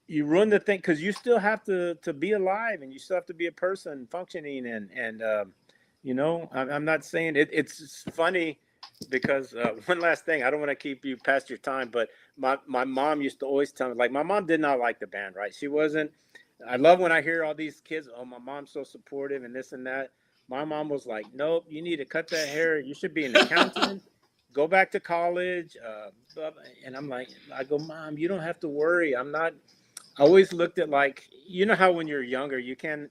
the thing, because you still have to be alive and you still have to be a person functioning and you know, I'm not saying it's funny because one last thing, I don't want to keep you past your time, but my mom used to always tell me, like my mom did not like the band, right? She wasn't. I love when I hear all these kids, oh, my mom's so supportive and this and that. My mom was like, nope, you need to cut that hair. You should be an accountant. Go back to college. And I'm like, I go, Mom, you don't have to worry. I'm not. I always looked at like, you know how when you're younger, you can't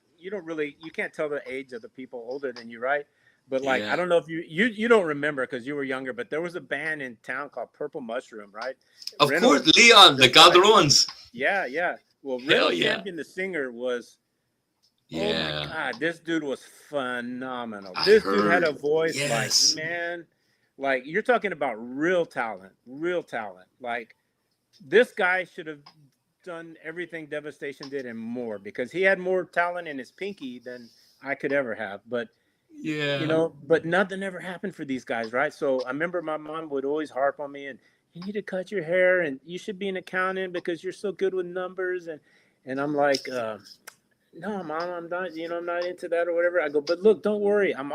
tell the age of the people older than you, right? But like, I don't know if you don't remember because you were younger, but there was a band in town called Purple Mushroom, right? Of course, Leon, the Calderons. Yeah. Well, Reno Champion, the singer, was, oh my God, this dude was phenomenal. This dude had a voice like, man, like you're talking about real talent. Like this guy should have done everything Devastation did and more because he had more talent in his pinky than I could ever have. But you know, but nothing ever happened for these guys, right? So I remember my mom would always harp on me and you need to cut your hair and you should be an accountant because you're so good with numbers. And I'm like, no, Mom, I'm not, you know, I'm not into that or whatever. I go, but look, don't worry. I'm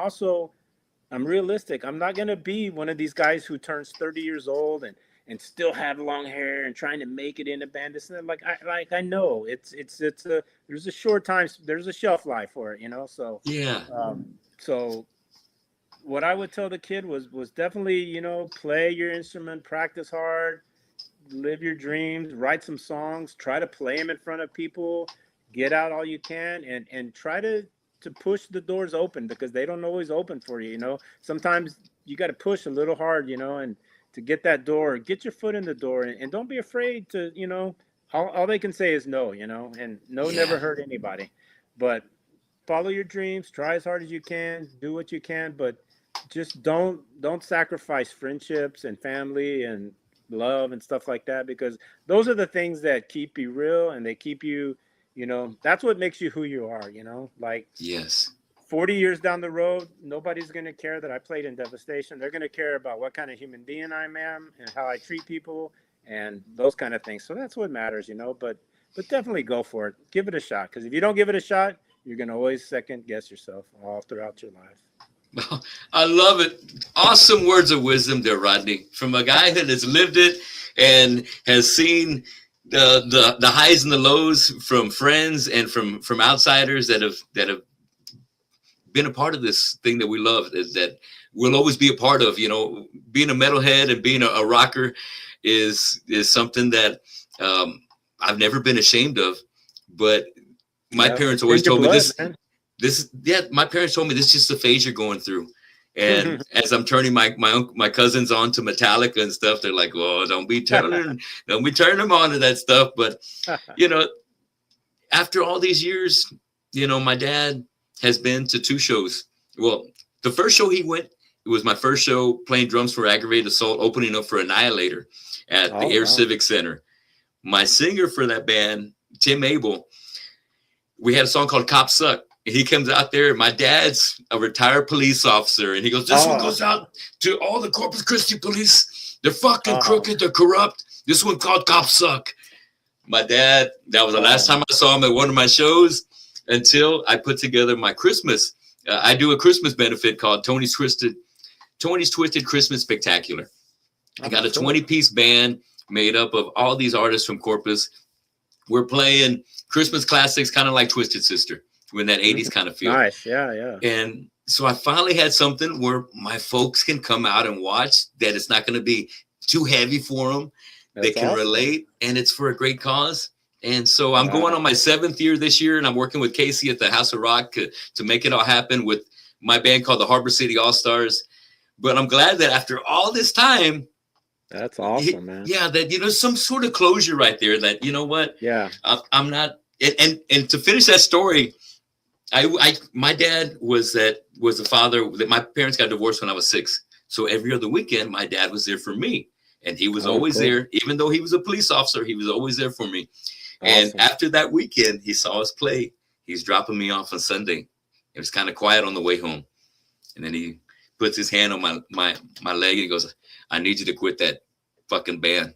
realistic. I'm not going to be one of these guys who turns 30 years old and still have long hair and trying to make it in a band. I know there's a short time, there's a shelf life for it, you know? So, so what I would tell the kid was definitely, you know, play your instrument, practice hard, live your dreams, write some songs, try to play them in front of people, get out all you can, and try to push the doors open because they don't always open for you, you know. Sometimes you got to push a little hard, you know, and to get that door, get your foot in the door and don't be afraid to, you know, all they can say is no, you know, and no never hurt anybody. But follow your dreams, try as hard as you can, do what you can, but just don't sacrifice friendships and family and love and stuff like that, because those are the things that keep you real and they keep you, you know, that's what makes you who you are, you know, like 40 years down the road, nobody's going to care that I played in Devastation. They're going to care about what kind of human being I am and how I treat people and those kind of things. So that's what matters, you know, but definitely go for it. Give it a shot. Because if you don't give it a shot, you're going to always second guess yourself all throughout your life. Well, I love it. Awesome words of wisdom there, Rodney, from a guy that has lived it and has seen the highs and the lows from friends and from outsiders that have been a part of this thing that we love, that we'll always be a part of. You know, being a metalhead and being a rocker is something that I've never been ashamed of. But my parents always told me this. Man. My parents told me this is just a phase you're going through. And as I'm turning my cousins on to Metallica and stuff, they're like, "Well, don't be turning them on to that stuff." But you know, after all these years, you know, my dad has been to 2 shows. Well, the first show he went, it was my first show playing drums for Aggravated Assault, opening up for Annihilator at the Air Civic Center. My singer for that band, Tim Abel, we had a song called "Cops Suck." And he comes out there, and my dad's a retired police officer, and he goes, "This one goes out to all the Corpus Christi police. They're fucking crooked, they're corrupt. This one called Cops Suck." My dad, that was the last time I saw him at one of my shows until I put together my Christmas. I do a Christmas benefit called Tony's Twisted Christmas Spectacular. I got a 20-piece band made up of all these artists from Corpus. We're playing Christmas classics, kind of like Twisted Sister, when that 80s kind of feel. Nice, yeah. And so I finally had something where my folks can come out and watch, that it's not going to be too heavy for them. They can relate, and it's for a great cause. And so I'm going on my 7th year this year, and I'm working with Casey at the House of Rock to make it all happen with my band called the Harbor City All Stars. But I'm glad that after all this time, that's awesome, man. Yeah, that some sort of closure right there. That you know what? Yeah, I'm not. And to finish that story, my dad was the father that my parents got divorced when I was 6. So every other weekend, my dad was there for me, and he was always there. Even though he was a police officer, he was always there for me. Awesome. And after that weekend, he saw us play. He's dropping me off on Sunday. It was kind of quiet on the way home, and then he puts his hand on my leg and he goes, "I need you to quit that fucking band.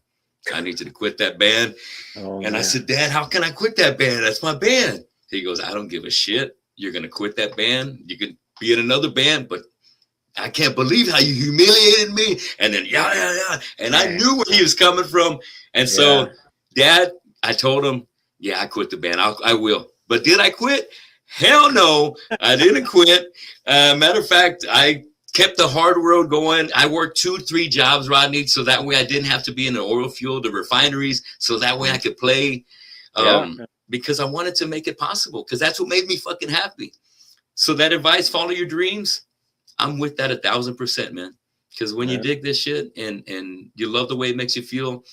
I need you to quit that band." And I said, "Dad, how can I quit that band? That's my band." He goes, "I don't give a shit. You're gonna quit that band. You can be in another band, but I can't believe how you humiliated me." And then yeah. And I knew where he was coming from. And so, Dad, I told him, "Yeah, I quit the band. I will." But did I quit? Hell no, I didn't quit. Matter of fact, I kept the hard road going. I worked 2-3 jobs, Rodney, so that way I didn't have to be in the oil field, the refineries, so that way I could play. Because I wanted to make it possible, because that's what made me fucking happy. So that advice, follow your dreams, I'm with that 1,000%, man. Because when you dig this shit and you love the way it makes you feel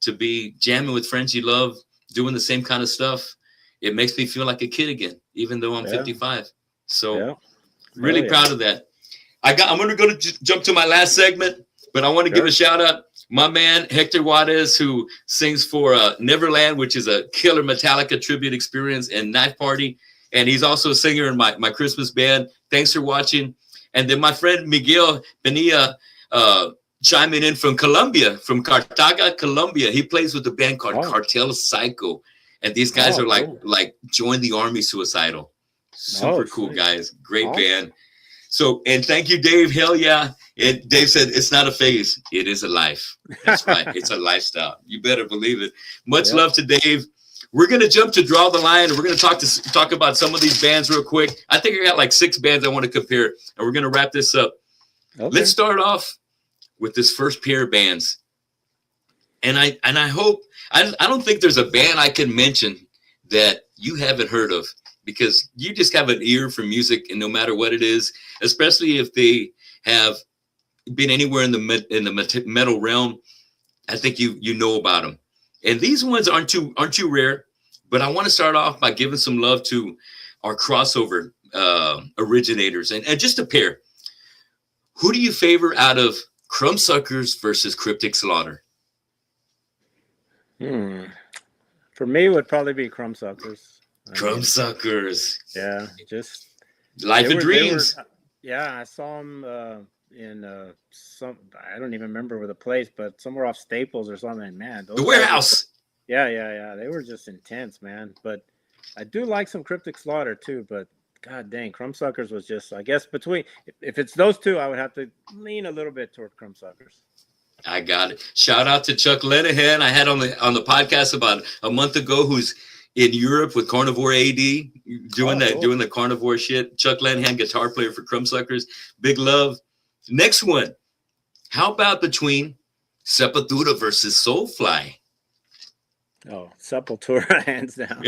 to be jamming with friends you love, doing the same kind of stuff, it makes me feel like a kid again, even though I'm 55. So really proud of that. I'm going to jump to my last segment, but I want to give a shout out. My man, Hector Juarez, who sings for Neverland, which is a killer Metallica tribute experience, and Night Party. And he's also a singer in my Christmas band. Thanks for watching. And then my friend Miguel Benilla chiming in from Colombia, from Cartaga, Colombia. He plays with a band called Cartel Psycho. And these guys are like join the army suicidal. Super cool guys. Great band. So, and thank you, Dave. Hell yeah. And Dave said, it's not a phase. It is a life. That's right. It's a lifestyle. You better believe it. Much love to Dave. We're going to jump to Draw the Line. And we're going to talk about some of these bands real quick. I think I got like 6 bands I want to compare. And we're going to wrap this up. Okay. Let's start off with this first pair of bands. And I hope, I don't think there's a band I can mention that you haven't heard of, because you just have an ear for music, and no matter what it is, especially if they have been anywhere in the metal realm, I think you know about them. And these ones aren't too rare, but I want to start off by giving some love to our crossover originators, and just a pair. Who do you favor out of Crumbsuckers versus Cryptic Slaughter? For me, it would probably be Crumbsuckers. Crumbsuckers. Yeah, just Life and Dreams. I saw them in some, I don't even remember where the place, but somewhere off Staples or something. Man, the Warehouse. Yeah. They were just intense, man. But I do like some Cryptic Slaughter too. But god dang, Crumbsuckers was just, I guess, between, if it's those two, I would have to lean a little bit toward Crumbsuckers. I got it. Shout out to Chuck Lenahan. I had on the podcast about a month ago, who's in Europe with Carnivore AD, doing the Carnivore shit. Chuck Lenahan, guitar player for Crumbsuckers. Big love. Next one. How about between Sepultura versus Soulfly? Oh, Sepultura, hands down.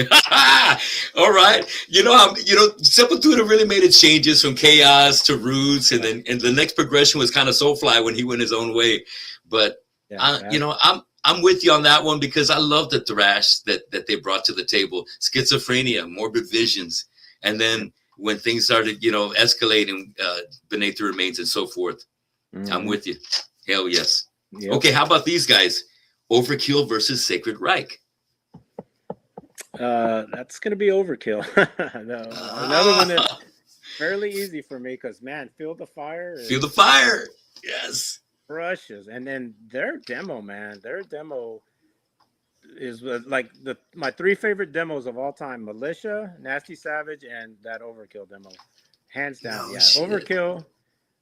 All right. Sepultura really made its changes from Chaos to Roots, and the next progression was kind of Soulfly when he went his own way. But I'm with you on that one, because I love the thrash that they brought to the table. Schizophrenia, Morbid Visions, and then when things started, escalating, Beneath the Remains and so forth. I'm with you. Hell yes. Yep. Okay, how about these guys? Overkill versus Sacred Reich. That's gonna be Overkill. Another one that's fairly easy for me, because man, Feel the Fire. Feel the Fire. Yes. Crushes. And then their demo, man. Their demo is like my 3 favorite demos of all time: Militia, Nasty Savage, and that Overkill demo. Hands down. Shit. Overkill.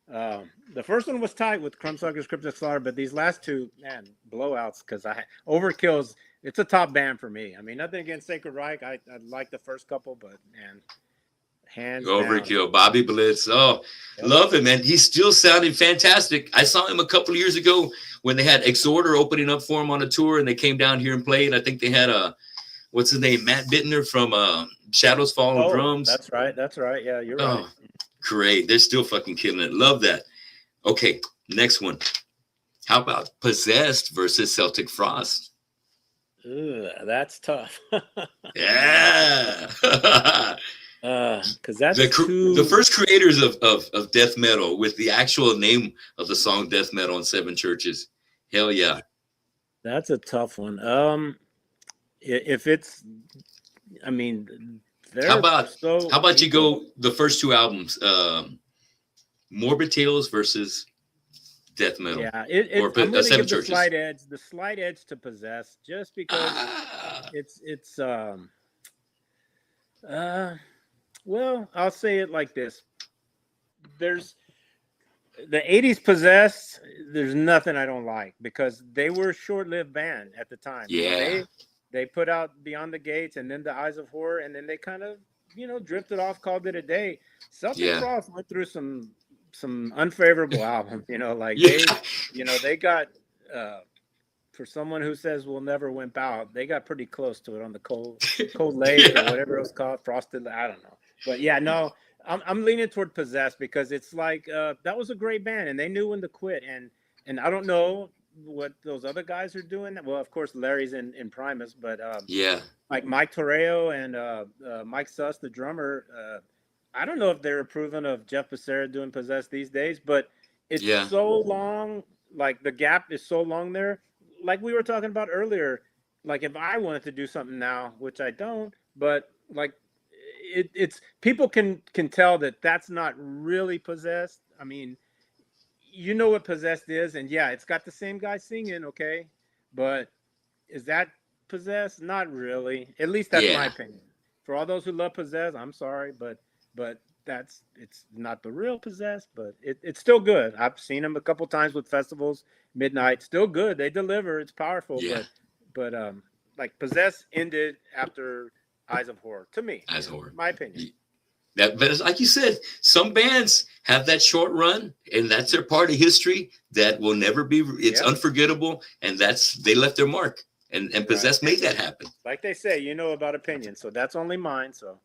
The first one was tight with Crumbsuckers, Cryptic Slaughter, but these last 2, man, blowouts, because Overkill's, it's a top band for me. I mean, nothing against Sacred Reich. I like the first couple, but man, hands Overkill, down. Bobby Blitz. Oh, yep. Love him, man. He's still sounding fantastic. I saw him a couple of years ago when they had Exhorder opening up for him on a tour, and they came down here and played. I think they had what's his name? Matt Bittner from Shadows Fall on drums. That's right. Yeah, you're right. Great. They're still fucking killing it. Love that. Okay, next one. How about Possessed versus Celtic Frost? Ugh, that's tough. Yeah. Because that's The first creators of death metal with the actual name of the song Death Metal in Seven Churches. Hell yeah. That's a tough one. If it's, I mean, how about you go the first two albums, Morbid Tales versus Death Metal? Yeah, I'm going to give the slight edge to Possess, just because it's well, I'll say it like this: there's the '80s Possessed. There's nothing I don't like, because they were a short-lived band at the time. Yeah, they put out Beyond the Gates and then the Eyes of Horror, and then they kind of drifted off, called it a day. Celtic Frost went through some unfavorable albums, they got for someone who says we'll never wimp out, they got pretty close to it on the cold lake or whatever it was called, frosted, I don't know. But yeah, no, I'm leaning toward Possessed, because it's like that was a great band and they knew when to quit, and I don't know what those other guys are doing. Well, of course Larry's in Primus, but like Mike Torreo and Mike Suss, the drummer, I don't know if they're approving of Jeff Becerra doing Possessed these days, but it's so long, like the gap is so long there. Like we were talking about earlier, like if I wanted to do something now, which I don't, but like it's people can tell that that's not really Possessed. I mean, you know what Possessed is, and yeah, it's got the same guy singing, okay, but is that Possessed? Not really. At least that's my opinion. For all those who love Possessed, I'm sorry, but it's not the real Possessed, but it's still good. I've seen them a couple times with festivals, Midnight, still good. They deliver. It's powerful, but like Possessed ended after Eyes of Horror, to me. Eyes of Horror, my opinion. But like you said, some bands have that short run, and that's their part of history that will never be. It's unforgettable, and they left their mark, and Possessed made that happen. Like they say, about opinions, so that's only mine. So.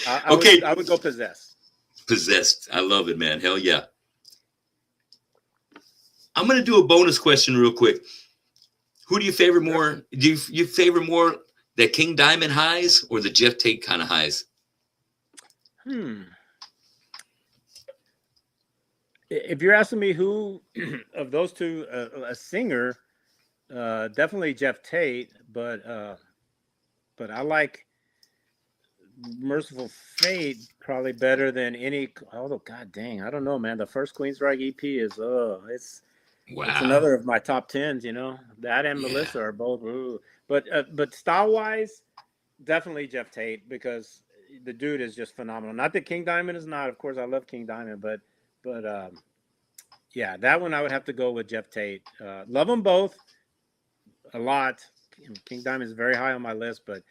I would go Possessed. Possessed. I love it, man. Hell yeah. I'm going to do a bonus question real quick. Who do you favor more? Do you favor more the King Diamond highs or the Jeff Tate kind of highs? If you're asking me who of those two, a singer, definitely Jeff Tate, but I like Merciful Fate probably better than any. Although, god dang, I don't know, man. The first Queensryche EP is it's another of my top 10s. That and Melissa are both. But style wise, definitely Jeff Tate, because the dude is just phenomenal. Not that King Diamond is not. Of course, I love King Diamond, but yeah, that one I would have to go with Jeff Tate. Love them both a lot. King Diamond is very high on my list, but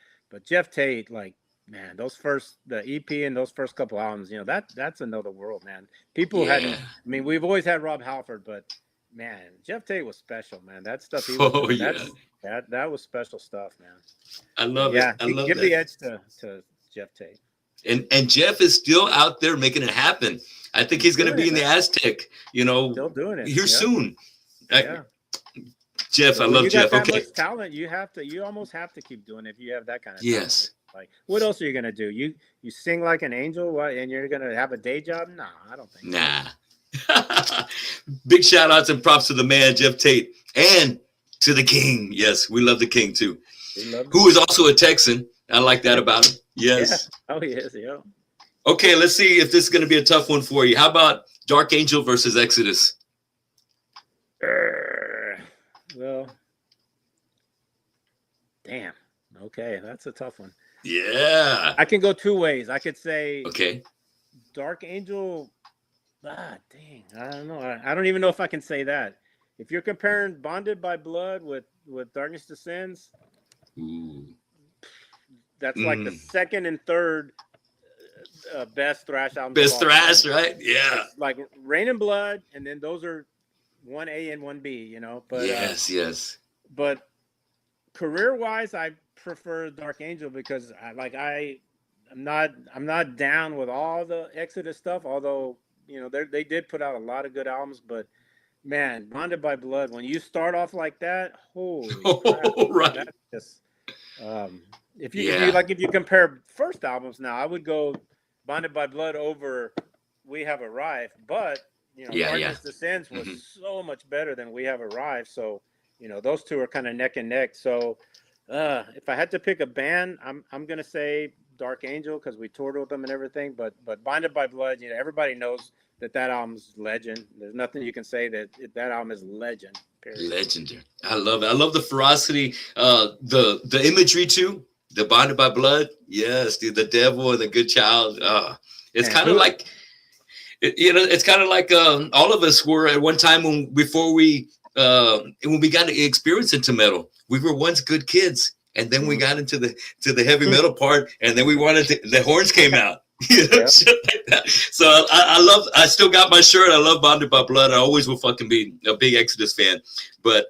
Jeff Tate, like. Man, the EP and those first couple albums, that's another world, man. People hadn't. I mean, we've always had Rob Halford, but man, Jeff Tate was special, man. That stuff he was doing, that was special stuff, man. I love it. I love give the edge to Jeff Tate. And Jeff is still out there making it happen. I think he's going to be in the Aztec, still doing it here soon. Jeff, I love Jeff. That much talent, you almost have to keep doing it if you have that kind of talent. Like, what else are you gonna do? You sing like an angel, and you're gonna have a day job? No, I don't think. Nah. Big shout outs and props to the man Jeff Tate and to the King. Yes, we love the King too. Who is also a Texan. I like that about him. Yes. Yeah. Oh yes, yeah. Okay, let's see if this is gonna be a tough one for you. How about Dark Angel versus Exodus? Well, damn. Okay, that's a tough one. Yeah. I can go two ways. I could say Dark Angel. Dang. I don't know. I don't even know if I can say that. If you're comparing Bonded by Blood with Darkness Descends, that's like the second and third best thrash album. Best thrash, right? Yeah. It's like Rain and Blood, and then those are 1A and 1B, But yes. But career-wise, I prefer Dark Angel because I I'm not down with all the Exodus stuff, although they did put out a lot of good albums, but man, Bonded by Blood, when you start off like that, holy crap, Right. that's just um, Yeah. if you compare first albums now, I would go Bonded by Blood over We Have Arrived, but Yeah. Darkness Descends was Hmm. so much better than We Have Arrived, so those two are kind of neck and neck. So if I had to pick a band, I'm gonna say Dark Angel because we toured with them and everything. But Bonded by Blood, everybody knows that album's legend. There's nothing you can say that album is legend. Period. Legendary. I love it. I love the ferocity, the imagery too. The Bonded by Blood. Yes, dude. The devil and the good child. It's kind of like, it's kind of like all of us were at one time when we got to experience into metal. We were once good kids, and then we got into the heavy metal part, and then we wanted the horns came out. Shit like that. So I still got my shirt. I love Bonded by Blood. I always will fucking be a big Exodus fan. But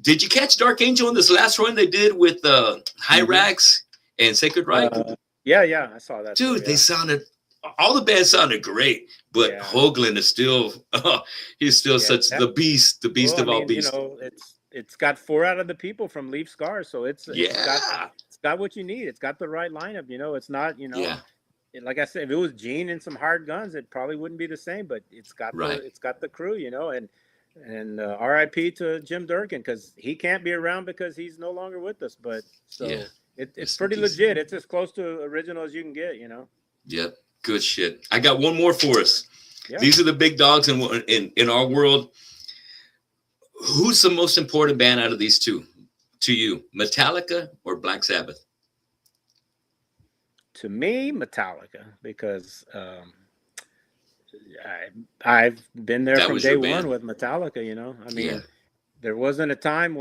did you catch Dark Angel in this last run they did with Hyrax and Sacred Reich? Yeah, I saw that. Dude, they sounded, all the bands sounded great, but Hoagland is still, he's still such the beast of all beasts. It's got 4 out of the people from Leaf Scars, so it's got what you need. It's got the right lineup. It's not, like I said, if it was Gene and some hard guns, it probably wouldn't be the same. But it's got the crew, and R.I.P. to Jim Durkin because he can't be around because he's no longer with us. But it's pretty legit. It's as close to original as you can get. Yep, good shit. I got one more for us. Yeah. These are the big dogs in our world. Who's the most important band out of these two to you, Metallica or Black Sabbath? To me, Metallica, because I've been there from day one with Metallica. I mean, there wasn't a time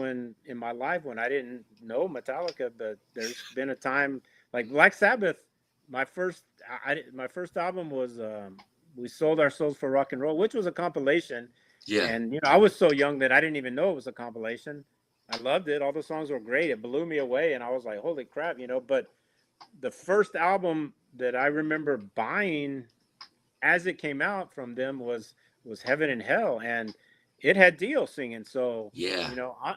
in my life when I didn't know Metallica, but there's been a time like Black Sabbath. My first album was We Sold Our Souls for Rock and Roll, which was a compilation. Yeah. And, I was so young that I didn't even know it was a compilation. I loved it. All the songs were great. It blew me away. And I was like, holy crap, but the first album that I remember buying as it came out from them was Heaven and Hell. And it had Dio singing. So,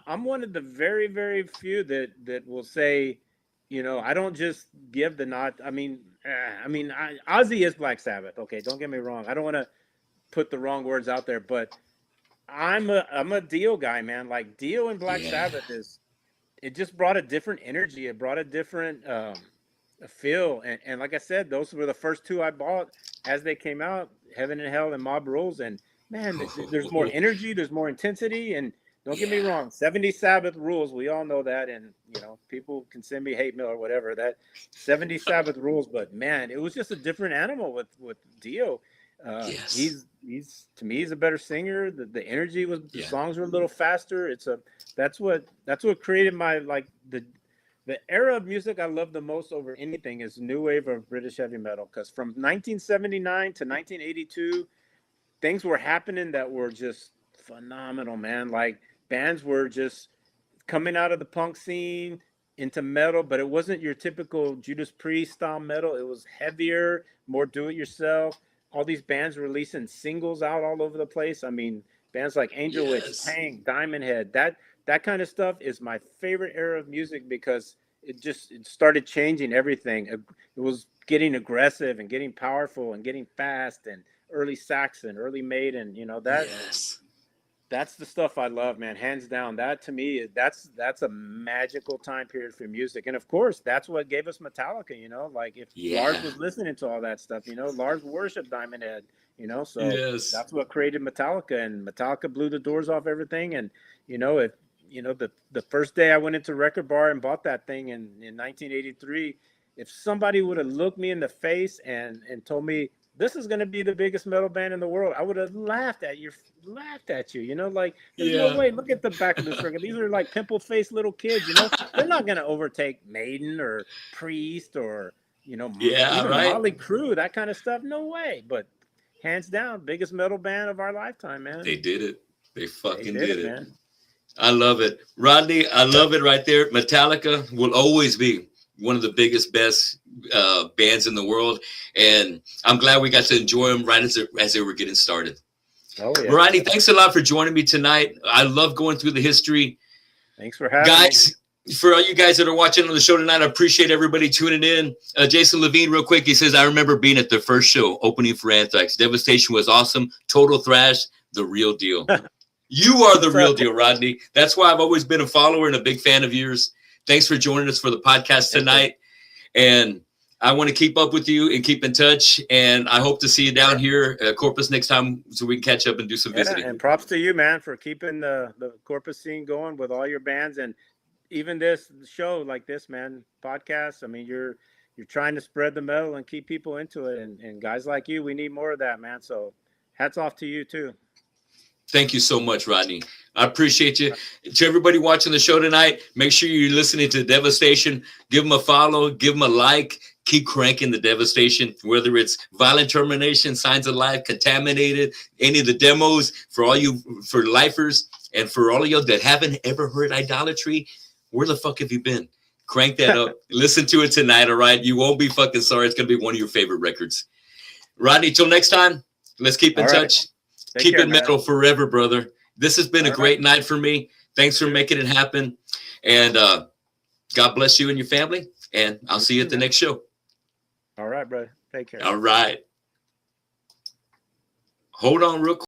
I'm one of the very, very few that will say, I don't just give the nod. Ozzy is Black Sabbath. Okay. Don't get me wrong. I don't want to put the wrong words out there, but I'm a Dio guy, man. Like Dio and Black Sabbath it just brought a different energy. It brought a different feel. And like I said, those were the first 2 I bought as they came out, Heaven and Hell and Mob Rules. And man, there's more energy, there's more intensity. And don't get me wrong, 70 Sabbath rules. We all know that. And, people can send me hate mail or whatever, that 70 Sabbath rules. But man, it was just a different animal with Dio. He's to me, he's a better singer. The energy was, the songs were a little faster. That's what created my, like the era of music I love the most over anything is new wave of British heavy metal. Because from 1979 to 1982, things were happening that were just phenomenal, man. Like bands were just coming out of the punk scene into metal, but it wasn't your typical Judas Priest style metal. It was heavier, more do-it-yourself. All these bands releasing singles out all over the place. I mean, bands like Angel Witch, Tank, Diamond Head, that kind of stuff is my favorite era of music because it started changing everything. It was getting aggressive and getting powerful and getting fast, and early Saxon, early Maiden, that's the stuff I love, man. Hands down. That to me, that's a magical time period for music. And of course, that's what gave us Metallica, like if Lars was listening to all that stuff, Lars worshiped Diamond Head, so that's what created Metallica, and Metallica blew the doors off everything. And, if, the first day I went into Record Bar and bought that thing in 1983, if somebody would have looked me in the face and told me, this is going to be the biggest metal band in the world, I would have laughed at you. Like, there's no way. Look at the back of this record. These are like pimple-faced little kids, They're not going to overtake Maiden or Priest or, Motley Crue, that kind of stuff. No way. But hands down, biggest metal band of our lifetime, man. They did it. They fucking did it, man. I love it. Rodney, I love it right there. Metallica will always be one of the biggest, best bands in the world. And I'm glad we got to enjoy them right as they were getting started. Oh, yeah. Rodney, thanks a lot for joining me tonight. I love going through the history. Thanks for having me. For all you guys that are watching on the show tonight, I appreciate everybody tuning in. Jason Levine, real quick, he says, I remember being at the first show, opening for Anthrax. Devastation was awesome. Total thrash, the real deal. You are the real deal, Rodney. That's why I've always been a follower and a big fan of yours. Thanks for joining us for the podcast tonight. And I want to keep up with you and keep in touch. And I hope to see you down here at Corpus next time so we can catch up and do some visiting. And props to you, man, for keeping the Corpus scene going with all your bands. And even this show like this, man, podcast. I mean, you're trying to spread the metal and keep people into it. And guys like you, we need more of that, man. So hats off to you too. Thank you so much, Rodney. I appreciate you. To everybody watching the show tonight, make sure you're listening to Devastation. Give them a follow, give them a like. Keep cranking the Devastation, whether it's Violent Termination, Signs of Life, Contaminated, any of the demos, for all you, for lifers, and for all of you that haven't ever heard Idolatry, where the fuck have you been? Crank that up. Listen to it tonight, all right? You won't be fucking sorry. It's going to be one of your favorite records. Rodney, till next time, let's keep in touch. Keep it metal forever, brother. This has been a great night for me. Thanks for making it happen. And God bless you and your family. And I'll see you at the next show. All right, brother. Take care. All right. Hold on real quick.